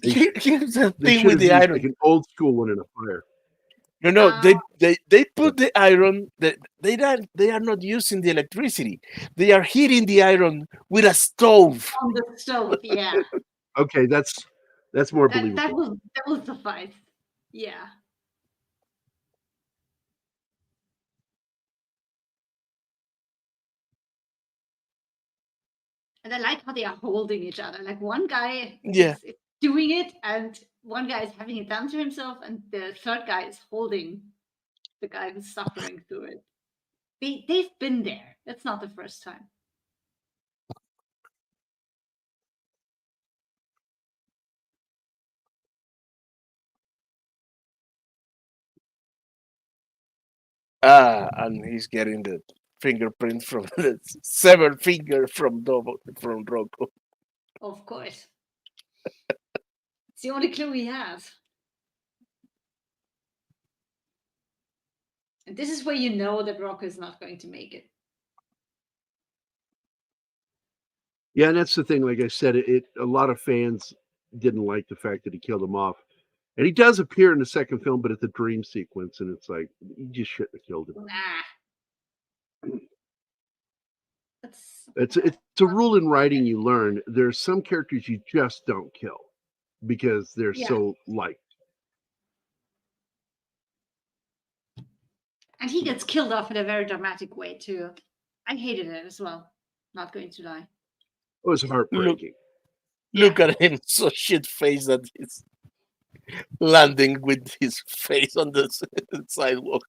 [SPEAKER 3] here's the thing with the iron.
[SPEAKER 2] Like an old school one in a fire.
[SPEAKER 3] No, they put the iron. They are not using the electricity. They are heating the iron with a stove.
[SPEAKER 4] On the stove, yeah.
[SPEAKER 2] Okay, that's more believable.
[SPEAKER 4] That will suffice. Yeah. And I like how they are holding each other. Like one guy is doing it, and one guy is having it done to himself, and the third guy is holding the guy who's suffering through it. They've been there. That's not the first time.
[SPEAKER 3] And he's getting the fingerprint from the severed finger from Rocco.
[SPEAKER 4] Of course. It's the only clue he has. And this is where you know that Rocco is not going to make it.
[SPEAKER 2] Yeah, and that's the thing. Like I said, a lot of fans didn't like the fact that he killed him off. And he does appear in the second film, but at the dream sequence, and it's like, you just shouldn't have killed him.
[SPEAKER 4] Nah.
[SPEAKER 2] It's a rule in writing you learn. There's some characters you just don't kill because they're so liked.
[SPEAKER 4] And he gets killed off in a very dramatic way too. I hated it as well. Not going to lie.
[SPEAKER 2] It was heartbreaking.
[SPEAKER 3] Look at him, so shit faced that he's landing with his face on the sidewalk.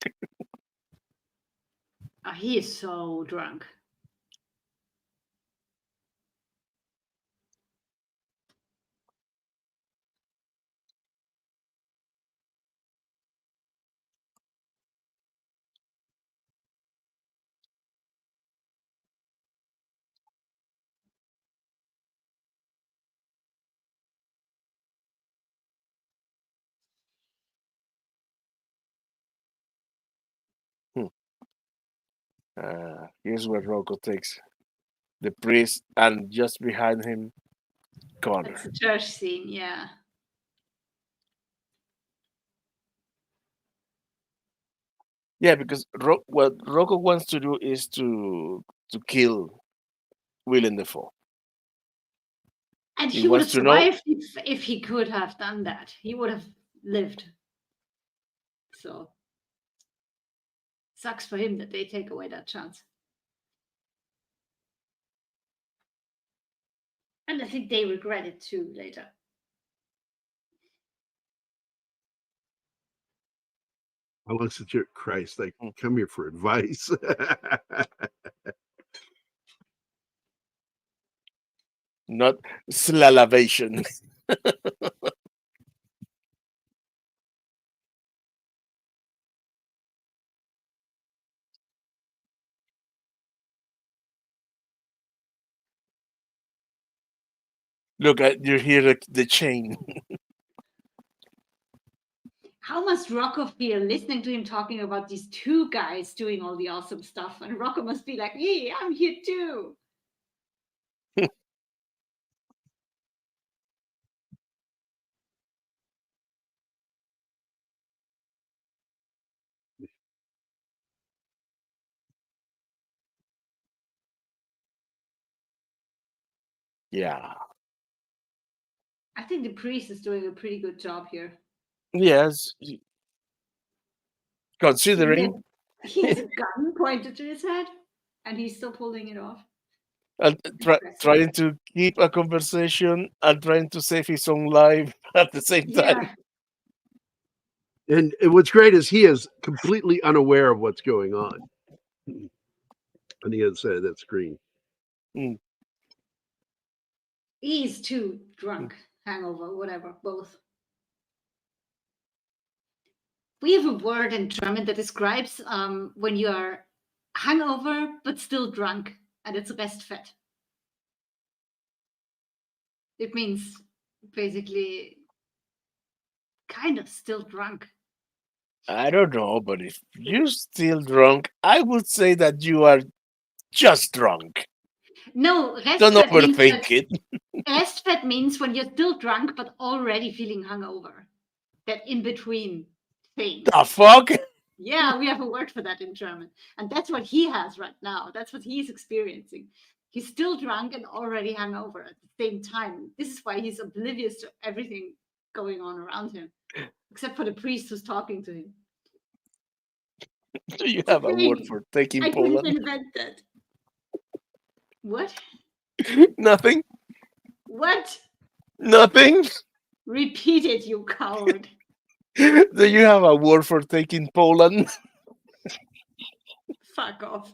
[SPEAKER 4] He is so drunk.
[SPEAKER 3] Here's where Rocco takes the priest, and just behind him, Connor.
[SPEAKER 4] That's the church scene, yeah.
[SPEAKER 3] Yeah, because what Rocco wants to do is to kill Willem Dafoe.
[SPEAKER 4] And
[SPEAKER 3] He
[SPEAKER 4] he would have
[SPEAKER 3] wants to know-
[SPEAKER 4] survived if he could have done that. He would have lived. So sucks for him that they take away that chance. And I think they regret it too later.
[SPEAKER 2] I was such a Christ. I come here for advice.
[SPEAKER 3] Not slalavation. Look, you hear the chain.
[SPEAKER 4] How must Rocco feel listening to him talking about these two guys doing all the awesome stuff? And Rocco must be like, hey, I'm here too.
[SPEAKER 3] Yeah.
[SPEAKER 4] I think the priest is doing a pretty good job here.
[SPEAKER 3] Yes. Considering.
[SPEAKER 4] He has a gun pointed to his head, and he's still pulling it off.
[SPEAKER 3] And trying to keep a conversation and trying to save his own life at the same time.
[SPEAKER 2] And what's great is he is completely unaware of what's going on on the other side of that screen.
[SPEAKER 4] He's too drunk, hangover, whatever, both. We have a word in German that describes when you are hungover but still drunk, and it's restfett. It means basically kind of still drunk.
[SPEAKER 3] I don't know, but if you're still drunk, I would say that you are just drunk.
[SPEAKER 4] No,
[SPEAKER 3] Don't
[SPEAKER 4] restfett means
[SPEAKER 3] overthink it.
[SPEAKER 4] restfett means when you're still drunk but already feeling hungover. That in between thing.
[SPEAKER 3] The fuck?
[SPEAKER 4] Yeah, we have a word for that in German. And that's what he has right now. That's what he's experiencing. He's still drunk and already hungover at the same time. This is why he's oblivious to everything going on around him, except for the priest who's talking to him.
[SPEAKER 3] Do you have a word for taking
[SPEAKER 4] I couldn't
[SPEAKER 3] Poland?
[SPEAKER 4] invent that. What?
[SPEAKER 3] Nothing?
[SPEAKER 4] What?
[SPEAKER 3] Nothing?
[SPEAKER 4] Repeat it, you coward.
[SPEAKER 3] Do you have a word for taking Poland?
[SPEAKER 4] Fuck off.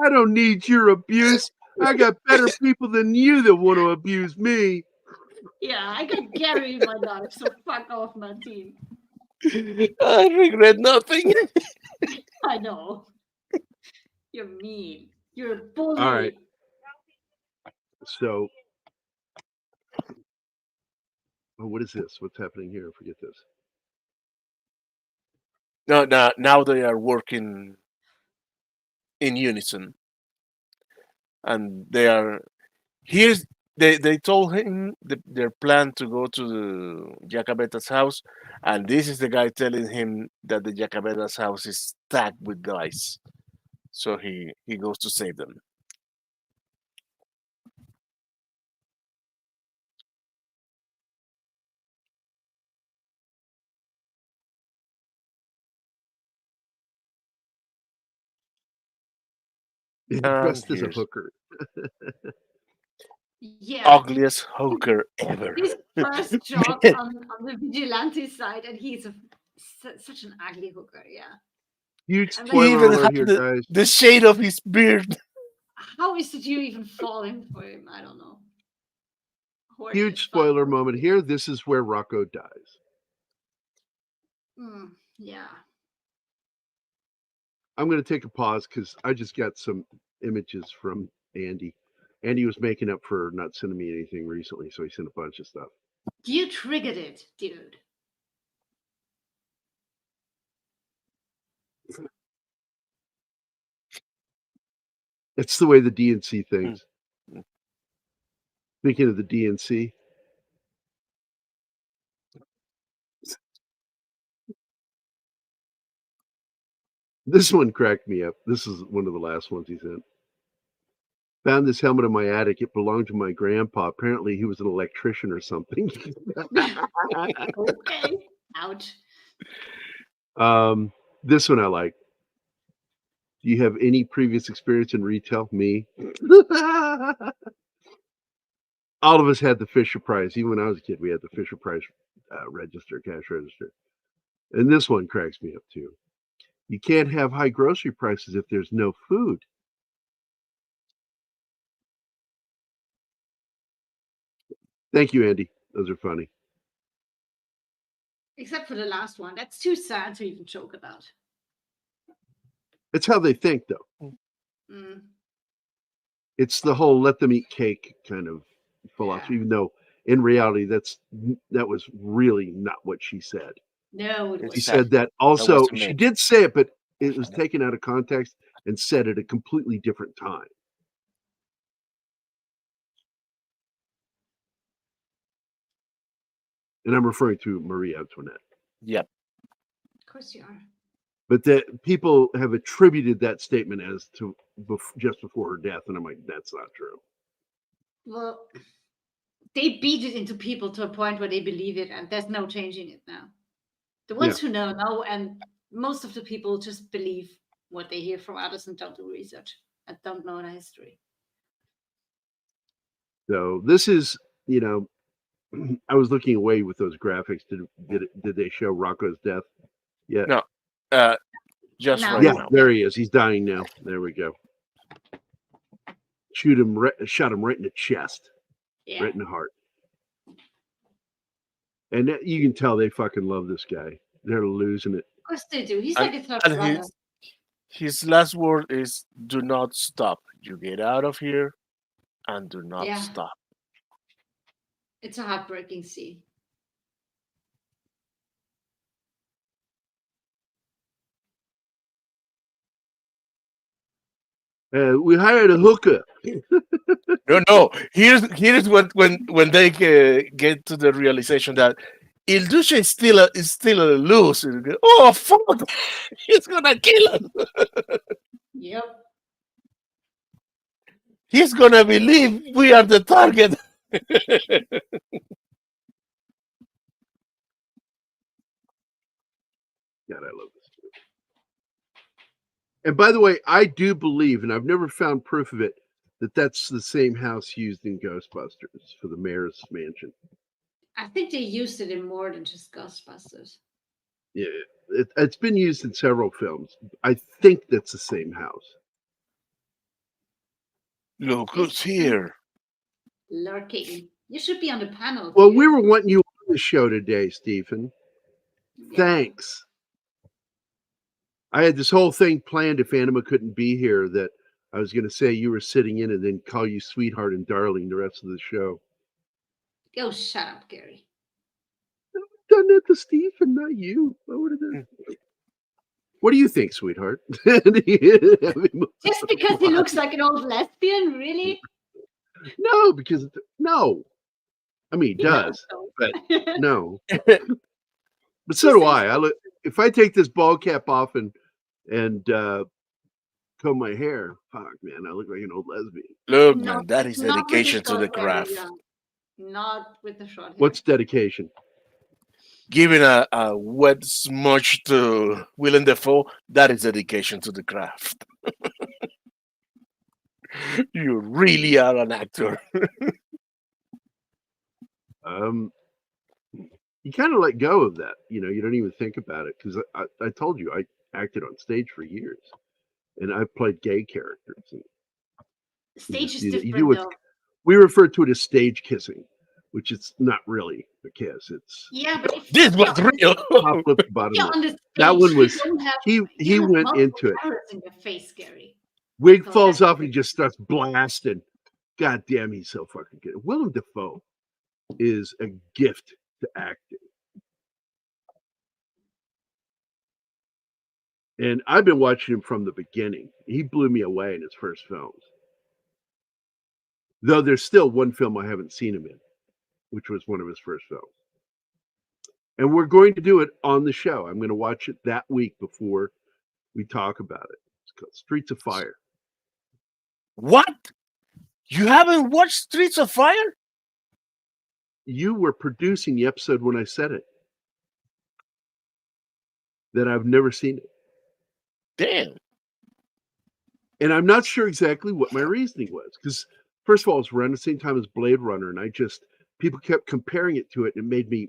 [SPEAKER 2] I don't need your abuse. I got better people than you that want to abuse me.
[SPEAKER 4] Yeah, I got Gary in my life, so fuck off, Martine.
[SPEAKER 3] I regret nothing.
[SPEAKER 4] I know. You're mean. You're a bully.
[SPEAKER 2] All right. So, what is this? What's happening here? Forget this.
[SPEAKER 3] No, now they are working in unison, and they told him their plan to go to the Jacobeta's house, and this is the guy telling him that the Jacobeta's house is stacked with guys, so he goes to save them.
[SPEAKER 2] Dressed as a
[SPEAKER 3] here's
[SPEAKER 2] hooker.
[SPEAKER 4] Yeah.
[SPEAKER 3] ugliest hooker ever.
[SPEAKER 4] His first job
[SPEAKER 3] Man.
[SPEAKER 4] on the vigilante side, and he's such an ugly hooker. Yeah.
[SPEAKER 2] Huge
[SPEAKER 4] And
[SPEAKER 3] He
[SPEAKER 2] spoiler
[SPEAKER 3] even
[SPEAKER 2] alert
[SPEAKER 3] had
[SPEAKER 2] here, guys.
[SPEAKER 3] the shade of his beard.
[SPEAKER 4] How is it you even falling for him? I don't know. Horny
[SPEAKER 2] Huge
[SPEAKER 4] as fuck.
[SPEAKER 2] spoiler moment here. This is where Rocco dies.
[SPEAKER 4] Yeah.
[SPEAKER 2] I'm going to take a pause because I just got some images from Andy. Andy was making up for not sending me anything recently, so he sent a bunch of stuff.
[SPEAKER 4] You triggered it, dude.
[SPEAKER 2] It's the way the DNC thinks. Speaking of the DNC, this one cracked me up. This is one of the last ones he sent. Found this helmet in my attic. It belonged to my grandpa. Apparently, he was an electrician or something.
[SPEAKER 4] Okay. Ouch.
[SPEAKER 2] This one I like. Do you have any previous experience in retail? Me. All of us had the Fisher Price. Even when I was a kid, we had the Fisher Price register, cash register. And this one cracks me up too. You can't have high grocery prices if there's no food. Thank you, Andy. Those are funny.
[SPEAKER 4] Except for the last one. That's too sad to even joke about.
[SPEAKER 2] It's how they think, though.
[SPEAKER 4] Mm.
[SPEAKER 2] It's the whole let them eat cake kind of philosophy, even though in reality that was really not what she said.
[SPEAKER 4] No, it
[SPEAKER 2] She
[SPEAKER 4] was
[SPEAKER 2] said that also.
[SPEAKER 3] wasn't
[SPEAKER 2] She
[SPEAKER 3] it.
[SPEAKER 2] did say it, but it was taken out of context and said at a completely different time. And I'm referring to Marie Antoinette.
[SPEAKER 3] Yep.
[SPEAKER 4] Of course you are.
[SPEAKER 2] But that people have attributed that statement as to just before her death, and I'm like, that's not true.
[SPEAKER 4] Well, they beat it into people to a point where they believe it, and there's no changing it now. The ones who know, and most of the people just believe what they hear from others and don't do research and don't know the history.
[SPEAKER 2] So this is, I was looking away with those graphics. Did they show Rocco's death? Yeah.
[SPEAKER 3] No. Just
[SPEAKER 4] No.
[SPEAKER 3] right
[SPEAKER 2] Yeah,
[SPEAKER 3] now.
[SPEAKER 2] there he is. He's dying now. There we go. Shot him right in the chest,
[SPEAKER 4] Yeah.
[SPEAKER 2] right in the heart. And you can tell they fucking love this guy. They're losing it.
[SPEAKER 4] Of course they do. He's
[SPEAKER 3] And-
[SPEAKER 4] like a third
[SPEAKER 3] and
[SPEAKER 4] brother.
[SPEAKER 3] His last word is, "Do not stop. You get out of here, and do not
[SPEAKER 4] Yeah.
[SPEAKER 3] stop."
[SPEAKER 4] It's a heartbreaking scene.
[SPEAKER 2] We hired a hooker.
[SPEAKER 3] No. Here's when they get to the realization that Il Duce is still a loose. Oh fuck! He's gonna kill him.
[SPEAKER 4] Yep.
[SPEAKER 3] He's gonna believe we are the target.
[SPEAKER 2] God, I love this movie. And by the way, I do believe, and I've never found proof of it, that that's the same house used in Ghostbusters for the mayor's mansion.
[SPEAKER 4] I think they used it in more than just Ghostbusters.
[SPEAKER 2] Yeah, it's been used in several films. I think that's the same house.
[SPEAKER 3] Look who's here.
[SPEAKER 4] Lurking. You should be on the panel.
[SPEAKER 2] Well,
[SPEAKER 4] dude.
[SPEAKER 2] we were wanting you on the show today, Stephen.
[SPEAKER 4] Yeah.
[SPEAKER 2] Thanks. I had this whole thing planned if Anima couldn't be here that I was going to say you were sitting in and then call you sweetheart and darling the rest of the show.
[SPEAKER 4] Go shut up, Gary.
[SPEAKER 2] Done that to Stephen, not you. I would have done. What do you think, sweetheart?
[SPEAKER 4] Just because he looks like an old lesbian, really?
[SPEAKER 2] No, because no. I mean, he does, but no. But so do I. I look. If I take this bald cap off and comb my hair, fuck, man, I look like an old lesbian.
[SPEAKER 3] Look,
[SPEAKER 4] No,
[SPEAKER 3] man, that is
[SPEAKER 4] not with
[SPEAKER 3] dedication to the
[SPEAKER 4] short hair,
[SPEAKER 3] craft.
[SPEAKER 4] yeah. Not with the short hair.
[SPEAKER 2] What's dedication?
[SPEAKER 3] Giving a wet smudge to Willem Dafoe, that is dedication to the craft. You really are an actor.
[SPEAKER 2] You kind of let go of that. You don't even think about it because I told you I acted on stage for years, and I played gay characters. And
[SPEAKER 4] Stage is
[SPEAKER 2] you
[SPEAKER 4] different, though.
[SPEAKER 2] we refer to it as stage kissing, which it's not really a kiss. It's
[SPEAKER 4] Yeah, but if
[SPEAKER 3] This was real.
[SPEAKER 2] top lip, bottom
[SPEAKER 4] you're
[SPEAKER 2] lip.
[SPEAKER 4] on the stage,
[SPEAKER 2] That one
[SPEAKER 4] you
[SPEAKER 2] was
[SPEAKER 4] don't have,
[SPEAKER 2] he
[SPEAKER 4] you have
[SPEAKER 2] went
[SPEAKER 4] multiple
[SPEAKER 2] into it.
[SPEAKER 4] cameras in your face, Gary.
[SPEAKER 2] Wig
[SPEAKER 4] So
[SPEAKER 2] falls
[SPEAKER 4] that's
[SPEAKER 2] off and he just starts blasting. God damn, he's so fucking good. Willem Dafoe is a gift to acting. And I've been watching him from the beginning. He blew me away in his first films. Though there's still one film I haven't seen him in, which was one of his first films. And we're going to do it on the show. I'm going to watch it that week before we talk about it. It's called Streets of Fire.
[SPEAKER 3] What? You haven't watched Streets of Fire?
[SPEAKER 2] You were producing the episode when I said it. That I've never seen it.
[SPEAKER 3] Damn.
[SPEAKER 2] And I'm not sure exactly what my reasoning was. Because, first of all, it's around the same time as Blade Runner. And people kept comparing it to it. And it made me,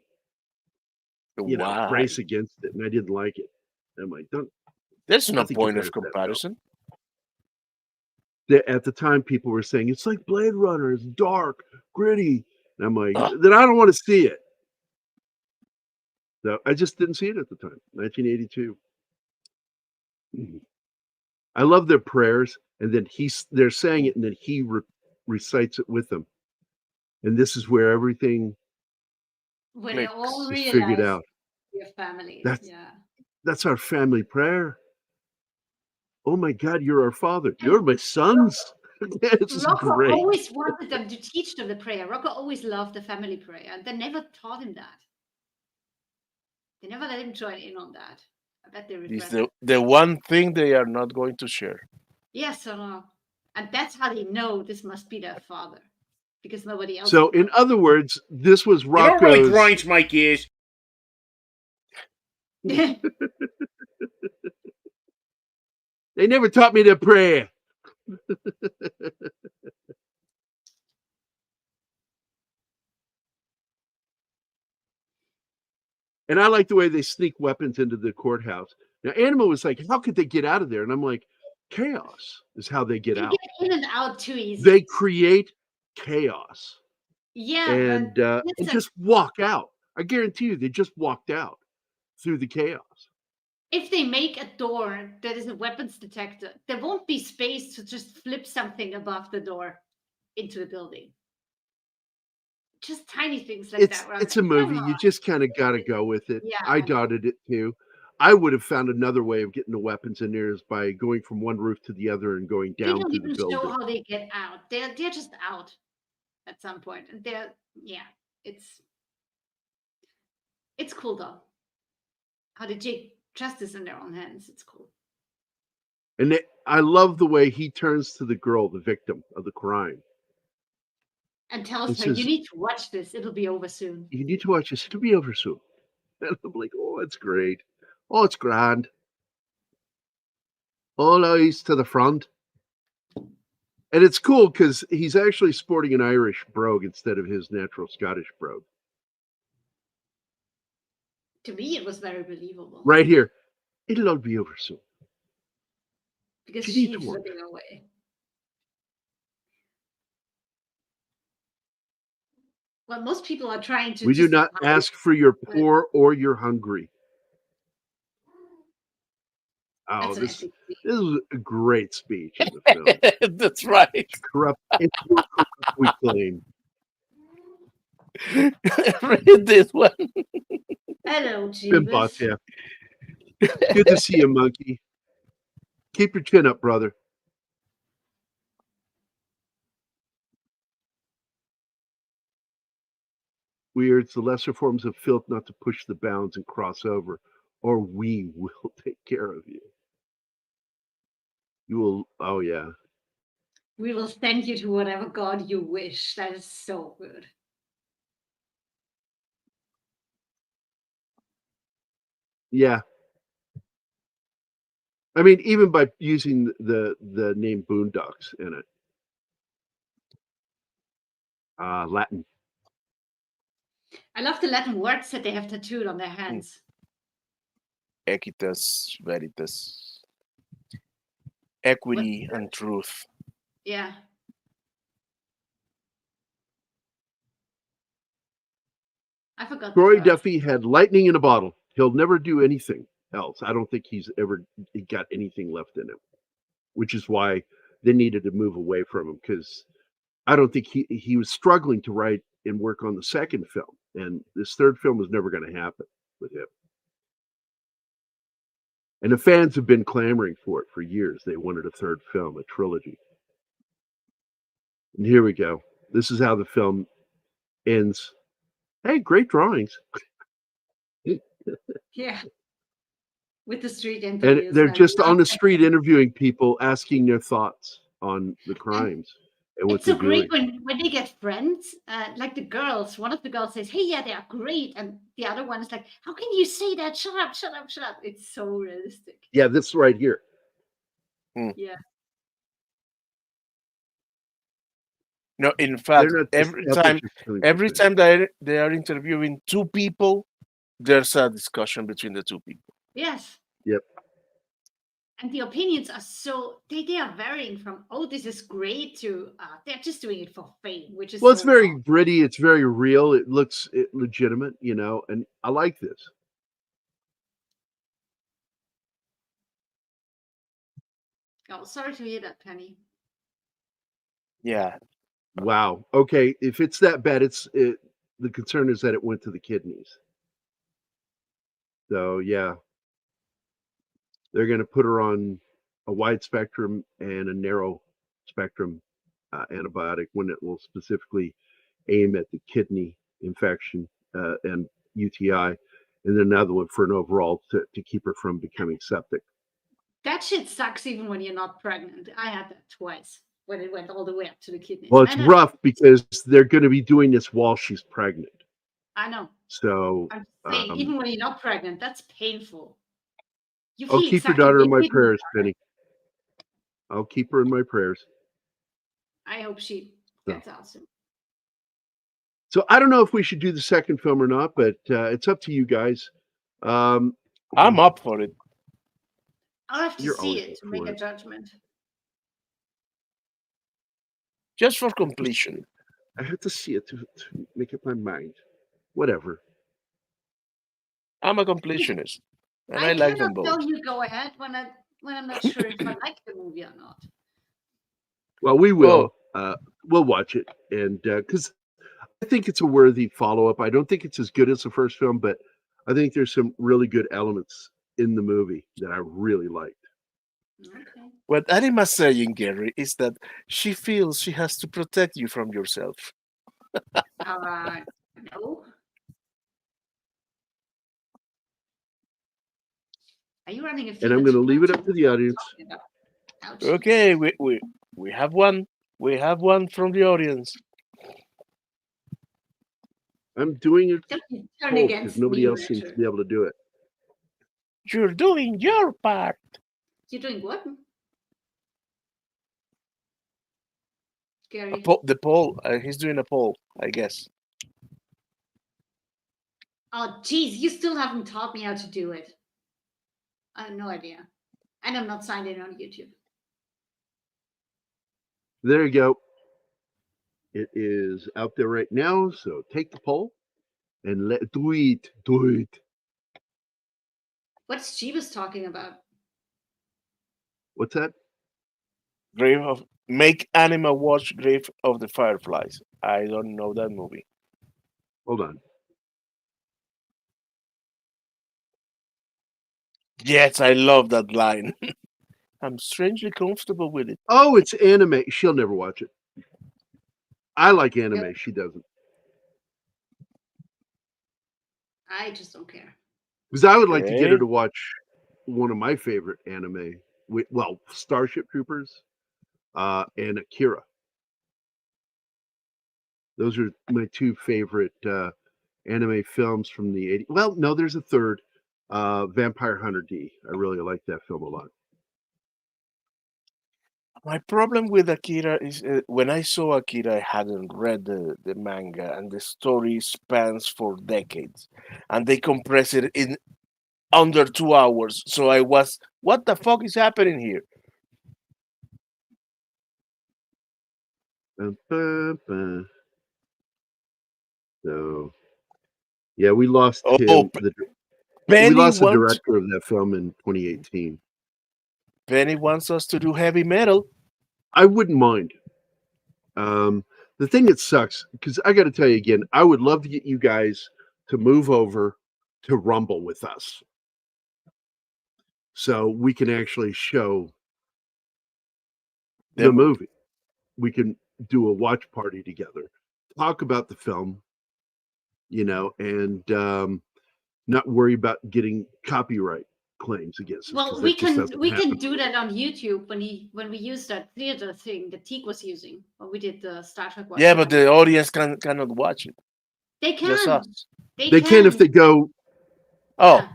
[SPEAKER 3] Why?
[SPEAKER 2] brace against it. And I didn't like it. And I'm like,
[SPEAKER 3] There's no
[SPEAKER 2] nothing
[SPEAKER 3] point of
[SPEAKER 2] compares to that film.
[SPEAKER 3] comparison.
[SPEAKER 2] At the time, people were saying, it's like Blade Runner. It's dark, gritty. And I'm like,
[SPEAKER 3] Huh?
[SPEAKER 2] then I don't want to see it. So I just didn't see it at the time. 1982. I love their prayers, and then they're saying it, and then he recites it with them, and this is where everything
[SPEAKER 4] When they all
[SPEAKER 2] is
[SPEAKER 4] realize
[SPEAKER 2] figured out.
[SPEAKER 4] your family.
[SPEAKER 2] That's our family prayer. Oh my God, you're our father. You're my sons. This is
[SPEAKER 4] Rocco
[SPEAKER 2] great.
[SPEAKER 4] always wanted them to teach them the prayer. Rocco always loved the family prayer, and they never taught him that. They never let him join in on that. I bet they
[SPEAKER 3] It's
[SPEAKER 4] regret it.
[SPEAKER 3] the one thing they are not going to share.
[SPEAKER 4] Yes or no? And that's how they know this must be their father, because nobody else.
[SPEAKER 2] So, in other words, this was
[SPEAKER 12] You don't really
[SPEAKER 2] Rocco's.
[SPEAKER 12] grinds my gears.
[SPEAKER 2] They never taught me to pray. And I like the way they sneak weapons into the courthouse. Now, Anima was like, how could they get out of there? And I'm like, chaos is how they get
[SPEAKER 4] you
[SPEAKER 2] out.
[SPEAKER 4] get in and out too easy.
[SPEAKER 2] They create chaos.
[SPEAKER 4] Yeah,
[SPEAKER 2] And
[SPEAKER 4] but listen,
[SPEAKER 2] just walk out. I guarantee you, they just walked out through the chaos.
[SPEAKER 4] if they make a door that is a weapons detector, there won't be space to just flip something above the door into the building. Just tiny things like that. where I'm
[SPEAKER 2] It's a
[SPEAKER 4] like,
[SPEAKER 2] movie.
[SPEAKER 4] "Come
[SPEAKER 2] You
[SPEAKER 4] on."
[SPEAKER 2] just kind of got to go with it.
[SPEAKER 4] Yeah,
[SPEAKER 2] I doubted it too. I would have found another way of getting the weapons in there is by going from one roof to the other and going
[SPEAKER 4] They
[SPEAKER 2] down
[SPEAKER 4] don't
[SPEAKER 2] through the
[SPEAKER 4] even show
[SPEAKER 2] building.
[SPEAKER 4] how they get out. They're just out at some point. And it's cool though. How they take justice in their own hands. It's cool.
[SPEAKER 2] And I love the way he turns to the girl, the victim of the crime.
[SPEAKER 4] And tells
[SPEAKER 2] It
[SPEAKER 4] her, you
[SPEAKER 2] says-
[SPEAKER 4] need to watch this. It'll be over soon.
[SPEAKER 2] You need to watch this. It'll be over soon. And I'm like, oh, it's great. Oh, it's grand. All eyes to the front. And it's cool because he's actually sporting an Irish brogue instead of his natural Scottish brogue.
[SPEAKER 4] To me, it was very believable.
[SPEAKER 2] Right here. It'll all be over soon.
[SPEAKER 4] Because
[SPEAKER 2] You need
[SPEAKER 4] she's
[SPEAKER 2] to watch.
[SPEAKER 4] slipping away. Well, most people are trying to.
[SPEAKER 2] We do
[SPEAKER 4] just
[SPEAKER 2] not
[SPEAKER 4] hide.
[SPEAKER 2] ask for your poor or your hungry. Oh,
[SPEAKER 4] That's an
[SPEAKER 2] this
[SPEAKER 4] epic scene.
[SPEAKER 2] is a great speech in the film.
[SPEAKER 3] That's right.
[SPEAKER 2] It's more corrupt we claim.
[SPEAKER 3] Read this one.
[SPEAKER 4] Hello,
[SPEAKER 2] Bimbot,
[SPEAKER 4] Jeebus.
[SPEAKER 2] yeah. Good to see you, monkey. Keep your chin up, brother. We urge the lesser forms of filth not to push the bounds and cross over, or we will take care of you. You will, oh yeah.
[SPEAKER 4] We will send you to whatever god you wish. That is so good.
[SPEAKER 2] Yeah. I mean, even by using the name Boondocks in it, Latin.
[SPEAKER 4] I love the Latin words that they have tattooed on their hands.
[SPEAKER 3] Equitas, veritas, equity, and truth.
[SPEAKER 4] Yeah. I forgot.
[SPEAKER 2] Troy Duffy had lightning in a bottle. He'll never do anything else. I don't think he's ever got anything left in him, which is why they needed to move away from him, because I don't think he was struggling to write and work on the second film, and this third film was never going to happen with him. And the fans have been clamoring for it for years. They wanted a third film, a trilogy. And here we go. This is how the film ends. Hey, great drawings.
[SPEAKER 4] Yeah. With the street interviews.
[SPEAKER 2] And they're just on the street interviewing people, asking their thoughts on the crimes. And what
[SPEAKER 4] it's so
[SPEAKER 2] they're
[SPEAKER 4] great
[SPEAKER 2] doing.
[SPEAKER 4] when they get friends, like the girls. One of the girls says, "Hey, yeah, they are great," and the other one is like, "How can you say that? Shut up, shut up, shut up!" It's so realistic.
[SPEAKER 2] Yeah, this right here.
[SPEAKER 4] Yeah.
[SPEAKER 3] No, in fact,
[SPEAKER 2] They're not
[SPEAKER 3] every
[SPEAKER 2] just
[SPEAKER 3] time
[SPEAKER 2] killing
[SPEAKER 3] they are interviewing two people, there's a discussion between the two people.
[SPEAKER 4] Yes.
[SPEAKER 2] Yep.
[SPEAKER 4] And the opinions are so they are varying from, "Oh, this is great," to they're just doing it for fame, which is
[SPEAKER 2] Well, it's
[SPEAKER 4] so
[SPEAKER 2] very
[SPEAKER 4] wrong.
[SPEAKER 2] gritty. It's very real. It looks legitimate, and I like this.
[SPEAKER 4] Oh, sorry to hear that, Penny.
[SPEAKER 3] Yeah.
[SPEAKER 2] Wow. Okay. If it's that bad, the concern is that it went to the kidneys. So yeah, they're going to put her on a wide spectrum and a narrow spectrum antibiotic, when it will specifically aim at the kidney infection and UTI, and then another one for an overall to keep her from becoming septic.
[SPEAKER 4] That shit sucks even when you're not pregnant. I had that twice when it went all the way up to the kidneys.
[SPEAKER 2] Well, it's
[SPEAKER 4] And
[SPEAKER 2] rough because they're going to be doing this while she's pregnant.
[SPEAKER 4] I know.
[SPEAKER 2] So
[SPEAKER 4] I'm saying, even when you're not pregnant, that's painful. You
[SPEAKER 2] I'll
[SPEAKER 4] feel
[SPEAKER 2] keep your
[SPEAKER 4] exactly
[SPEAKER 2] daughter in
[SPEAKER 4] what
[SPEAKER 2] my
[SPEAKER 4] kidneys
[SPEAKER 2] prayers,
[SPEAKER 4] are.
[SPEAKER 2] Penny. I'll keep her in my prayers.
[SPEAKER 4] I hope she gets out soon.
[SPEAKER 2] So I don't know if we should do the second film or not, but it's up to you guys.
[SPEAKER 3] I'm up for it.
[SPEAKER 4] I'll have to
[SPEAKER 2] You're
[SPEAKER 4] see
[SPEAKER 2] always
[SPEAKER 4] it
[SPEAKER 2] up
[SPEAKER 4] to
[SPEAKER 2] for
[SPEAKER 4] make a
[SPEAKER 2] it.
[SPEAKER 4] judgment.
[SPEAKER 3] Just for completion.
[SPEAKER 2] I had to see it to make up my mind. Whatever.
[SPEAKER 3] I'm a completionist, and I like them
[SPEAKER 4] cannot
[SPEAKER 3] both.
[SPEAKER 4] tell you go ahead when I'm not sure if I like the movie or not.
[SPEAKER 2] Well, we will. We'll watch it, and because I think it's a worthy follow-up. I don't think it's as good as the first film, but I think there's some really good elements in the movie that I really liked.
[SPEAKER 4] Okay.
[SPEAKER 3] What Anima's saying, Gary, is that she feels she has to protect you from yourself.
[SPEAKER 4] No. Are you running a
[SPEAKER 2] And I'm going to leave it up to the audience.
[SPEAKER 3] Okay, we have one. We have one from the audience.
[SPEAKER 2] I'm doing it
[SPEAKER 4] Turn
[SPEAKER 2] because
[SPEAKER 4] against
[SPEAKER 2] nobody
[SPEAKER 4] me,
[SPEAKER 2] else seems to
[SPEAKER 4] Richard.
[SPEAKER 2] be able to do it.
[SPEAKER 3] You're doing your part.
[SPEAKER 4] You're doing what? Gary.
[SPEAKER 3] The poll. He's doing a poll, I guess.
[SPEAKER 4] Oh, geez, you still haven't taught me how to do it. I have no idea. And I'm not signed in on YouTube.
[SPEAKER 2] There you go. It is out there right now, so take the poll and do it.
[SPEAKER 4] What's Jeebus talking about?
[SPEAKER 2] What's that?
[SPEAKER 3] Make Anima watch Grave of the Fireflies. I don't know that movie.
[SPEAKER 2] Hold on.
[SPEAKER 3] Yes, I love that line. I'm strangely comfortable with it.
[SPEAKER 2] Oh, it's anime. She'll never watch it. I like anime. She doesn't.
[SPEAKER 4] I just don't care.
[SPEAKER 2] Because I would like to get her to watch one of my favorite anime. Well, Starship Troopers and Akira. Those are my two favorite anime films from the 80s. Well, no, there's a third. Vampire Hunter D. I really like that film a lot.
[SPEAKER 3] My problem with Akira is when I saw Akira, I hadn't read the manga, and the story spans for decades, and they compress it in under 2 hours. So I was, what the fuck is happening here?
[SPEAKER 2] So, yeah, we lost
[SPEAKER 3] Oh,
[SPEAKER 2] him. We
[SPEAKER 3] Penny
[SPEAKER 2] lost the
[SPEAKER 3] wants
[SPEAKER 2] director of that film in 2018.
[SPEAKER 3] Penny wants us to do heavy metal.
[SPEAKER 2] I wouldn't mind. The thing that sucks, because I got to tell you again, I would love to get you guys to move over to Rumble with us, so we can actually show the movie. We can do a watch party together, talk about the film, and not worry about getting copyright claims against us.
[SPEAKER 4] Well, we can do that on YouTube when we use that theater thing that Teak was using when we did the Star Trek watch.
[SPEAKER 3] Yeah, but the audience cannot watch it.
[SPEAKER 4] They can.
[SPEAKER 3] Just us.
[SPEAKER 2] They can if they go
[SPEAKER 3] to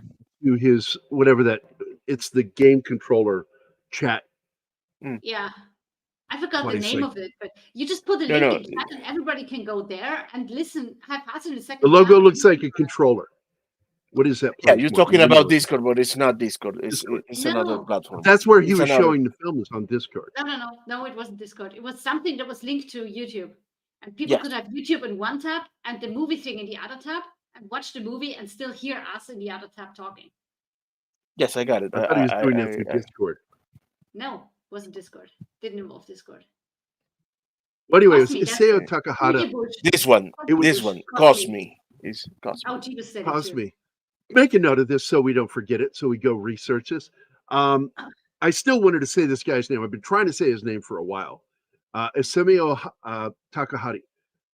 [SPEAKER 2] his whatever that it's the game controller chat.
[SPEAKER 4] Yeah. I forgot the
[SPEAKER 2] Place,
[SPEAKER 4] name
[SPEAKER 2] like-
[SPEAKER 4] of it, but you just put a
[SPEAKER 3] No,
[SPEAKER 4] link
[SPEAKER 3] no.
[SPEAKER 4] in chat and everybody can go there and listen, have us in a second.
[SPEAKER 2] The logo
[SPEAKER 4] chance.
[SPEAKER 2] looks like a controller. What is that?
[SPEAKER 3] Yeah,
[SPEAKER 2] place,
[SPEAKER 3] you're
[SPEAKER 2] Mark?
[SPEAKER 3] talking
[SPEAKER 2] Windows.
[SPEAKER 3] about Discord, but it's not Discord. It's another
[SPEAKER 4] No.
[SPEAKER 3] platform.
[SPEAKER 2] That's where he
[SPEAKER 3] It's
[SPEAKER 2] was
[SPEAKER 3] another-
[SPEAKER 2] showing the film was on Discord.
[SPEAKER 4] No, it wasn't Discord. It was something that was linked to YouTube. And people
[SPEAKER 3] Yes.
[SPEAKER 4] could have YouTube in one tab and the movie thing in the other tab and watch the movie and still hear us in the other tab talking.
[SPEAKER 3] Yes, I got it.
[SPEAKER 2] I thought he was doing that through Discord.
[SPEAKER 4] No, it wasn't Discord. Didn't involve Discord.
[SPEAKER 2] Well, anyways,
[SPEAKER 4] Cosme, that's
[SPEAKER 2] Isao
[SPEAKER 4] it.
[SPEAKER 2] Takahata.
[SPEAKER 3] This one,
[SPEAKER 4] Cosme.
[SPEAKER 3] Cosme. Is Cosme.
[SPEAKER 4] Oh, Jeebus said it
[SPEAKER 2] Cosme.
[SPEAKER 4] too.
[SPEAKER 2] Make a note of this so we don't forget it, so we go research this. I still wanted to say this guy's name. I've been trying to say his name for a while. Isao Takahata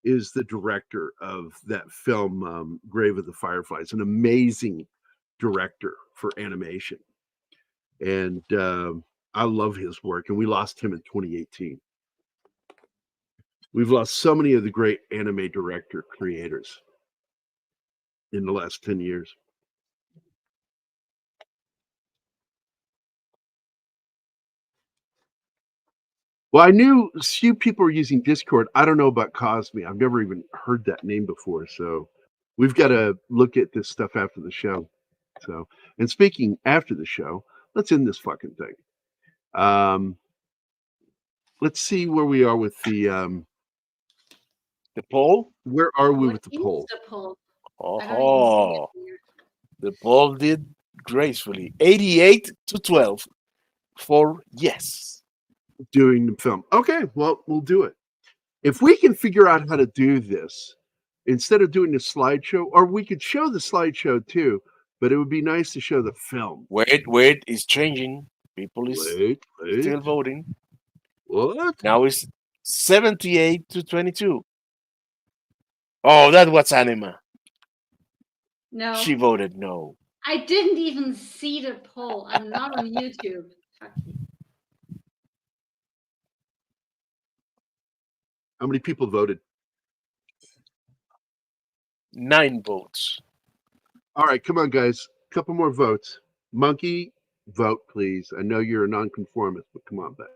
[SPEAKER 2] is the director of that film, Grave of the Fireflies, an amazing director for animation. And I love his work, and we lost him in 2018. We've lost so many of the great anime director creators in the last 10 years. Well, I knew a few people were using Discord. I don't know about Cosme. I've never even heard that name before. So we've got to look at this stuff after the show. So, and speaking after the show, let's end this fucking thing. Let's see where we are with the
[SPEAKER 3] poll.
[SPEAKER 2] Where are we
[SPEAKER 4] What
[SPEAKER 2] with the
[SPEAKER 4] is
[SPEAKER 2] poll?
[SPEAKER 4] the poll?
[SPEAKER 3] Oh, the poll did gracefully. 88 to 12 for yes.
[SPEAKER 2] Doing the film. Okay, well, we'll do it. If we can figure out how to do this, instead of doing the slideshow, or we could show the slideshow too, but it would be nice to show the film.
[SPEAKER 3] Wait, it's changing. People is still voting.
[SPEAKER 2] What?
[SPEAKER 3] Now it's 78 to 22. Oh, that was Anima.
[SPEAKER 4] No.
[SPEAKER 3] She voted no.
[SPEAKER 4] I didn't even see the poll. I'm not on YouTube. Fuck you.
[SPEAKER 2] How many people voted?
[SPEAKER 3] 9 votes.
[SPEAKER 2] All right, come on, guys. A couple more votes. Monkey, vote, please. I know you're a nonconformist, but come on back.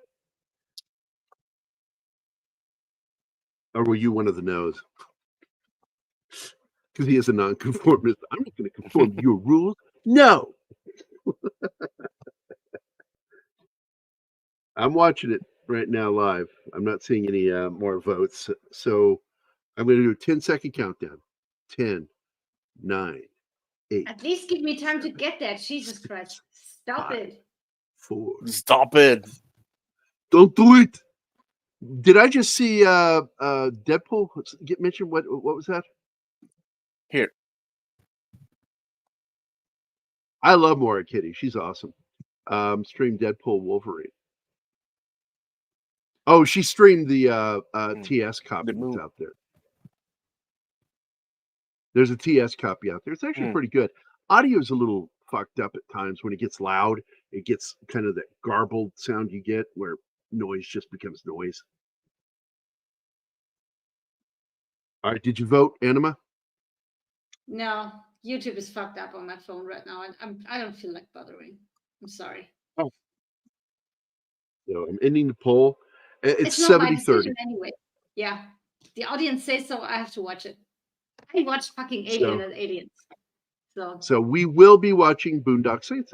[SPEAKER 2] Or were you one of the no's? Because he is a nonconformist. I'm not going to conform to your rules. No. I'm watching it right now live. I'm not seeing any more votes. So I'm going to do a 10-second countdown. 10, 9, 8.
[SPEAKER 4] At least give me time to get that. Jesus Christ. Stop
[SPEAKER 2] 5,
[SPEAKER 4] it.
[SPEAKER 2] 4.
[SPEAKER 3] Stop it.
[SPEAKER 2] Don't do it. Did I just see Deadpool get mentioned? What was that?
[SPEAKER 3] Here.
[SPEAKER 2] I love Maura Kitty. She's awesome. Streamed Deadpool Wolverine. Oh, she streamed the TS copy that's out there. There's a TS copy out there. It's actually pretty good. Audio is a little fucked up at times when it gets loud. It gets kind of that garbled sound you get where noise just becomes noise. All right, did you vote, Anima?
[SPEAKER 4] No, YouTube is fucked up on my phone right now. I don't feel like bothering. I'm sorry.
[SPEAKER 3] Oh.
[SPEAKER 2] So I'm ending the poll. It's
[SPEAKER 4] not my
[SPEAKER 2] 70-30.
[SPEAKER 4] decision anyway. Yeah. The audience says so. I have to watch it. I watched fucking Alien and Aliens.
[SPEAKER 2] So we will be watching Boondock Saints.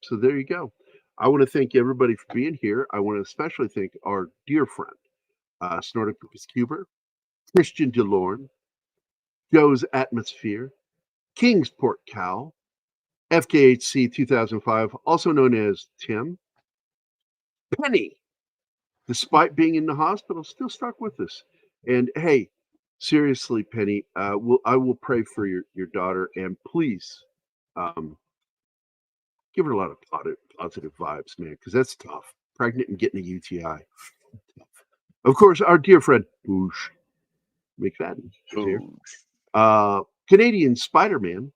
[SPEAKER 2] So there you go. I want to thank everybody for being here. I want to especially thank our dear friend, Snorticus Cuber, Christian DeLorme, Joe's Atmosphere, Kingsport Cal, FKHC 2005, also known as Tim, Penny, despite being in the hospital, still stuck with us. And hey, seriously, Penny, I will pray for your daughter, and please give her a lot of positive vibes, man, because that's tough. Pregnant and getting a UTI. Of course, our dear friend Boosh McFadden is here. Canadian Spider-Man,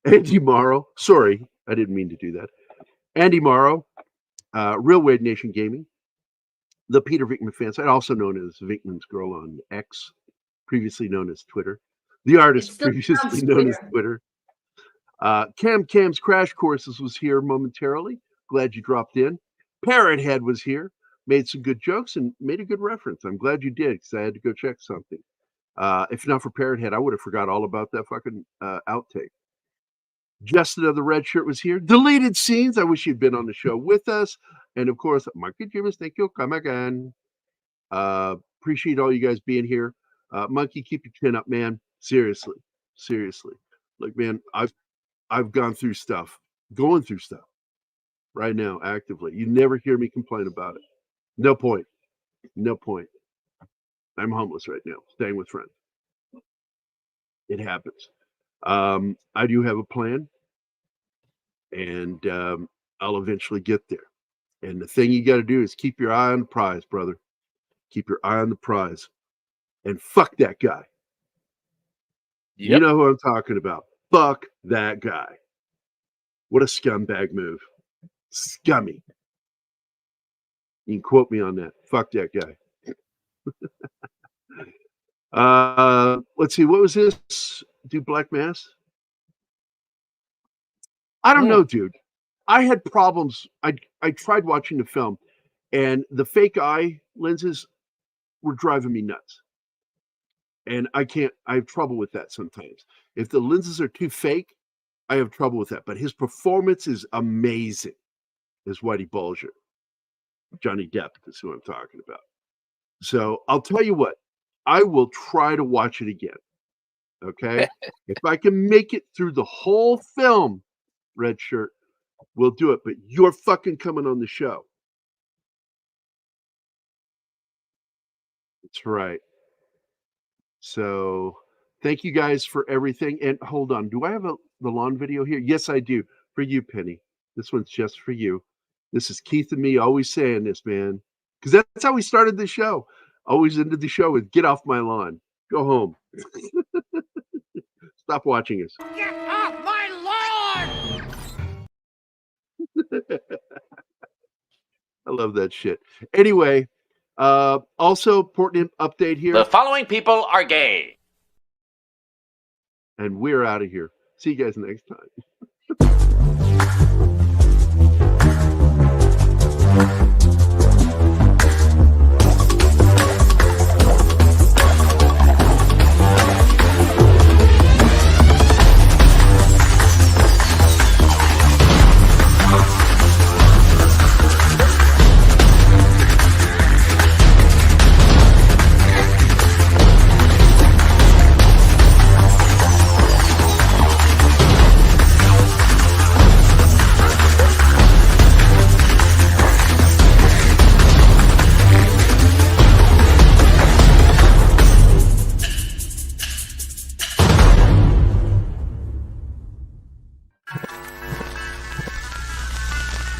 [SPEAKER 2] Andy Morrow. Sorry, I didn't mean to do that. Andy Morrow, Real Wade Nation Gaming, the Peter Vinkman fan site, also known as Vinkman's Girl on X, previously known as Twitter. The artist, previously known as Twitter. Cam's Crash Courses was here momentarily. Glad you dropped in. Parrot Head was here, made some good jokes and made a good reference. I'm glad you did, because I had to go check something. If not for Parrot Head, I would have forgot all about that fucking outtake. Justin of the Red Shirt was here. Deleted Scenes. I wish you'd been on the show with us. And of course, Monkey Jimmy's, thank you. Come again. Appreciate all you guys being here. Monkey, keep your chin up, man. Seriously. Look, man, I've gone through stuff, going through stuff right now, actively. You never hear me complain about it. No point. I'm homeless right now, staying with friends. It happens. I do have a plan, and I'll eventually get there. And the thing you got to do is keep your eye on the prize, brother. Keep your eye on the prize. And fuck that guy. Yep. You know who I'm talking about. Fuck that guy. What a scumbag move. Scummy. You can quote me on that. Fuck that guy. Let's see. What was this? Do Black Mass? I don't know, dude. I had problems. I tried watching the film, and the fake eye lenses were driving me nuts. And I have trouble with that sometimes. If the lenses are too fake, I have trouble with that. But his performance is amazing as Whitey Bulger. Johnny Depp is who I'm talking about. So I'll tell you what, I will try to watch it again. Okay? If I can make it through the whole film, Red Shirt, we'll do it. But you're fucking coming on the show. That's right. So thank you guys for everything. And hold on, do I have the lawn video here? Yes, I do. For you, Penny. This one's just for you. This is Keith and me always saying this, man. Because that's how we started the show. Always ended the show with "Get off my lawn. Go home." Stop watching us.
[SPEAKER 1] Get off my lawn!
[SPEAKER 2] I love that shit. Anyway, also important update here.
[SPEAKER 12] The following people are gay.
[SPEAKER 2] And we're out of here. See you guys next time.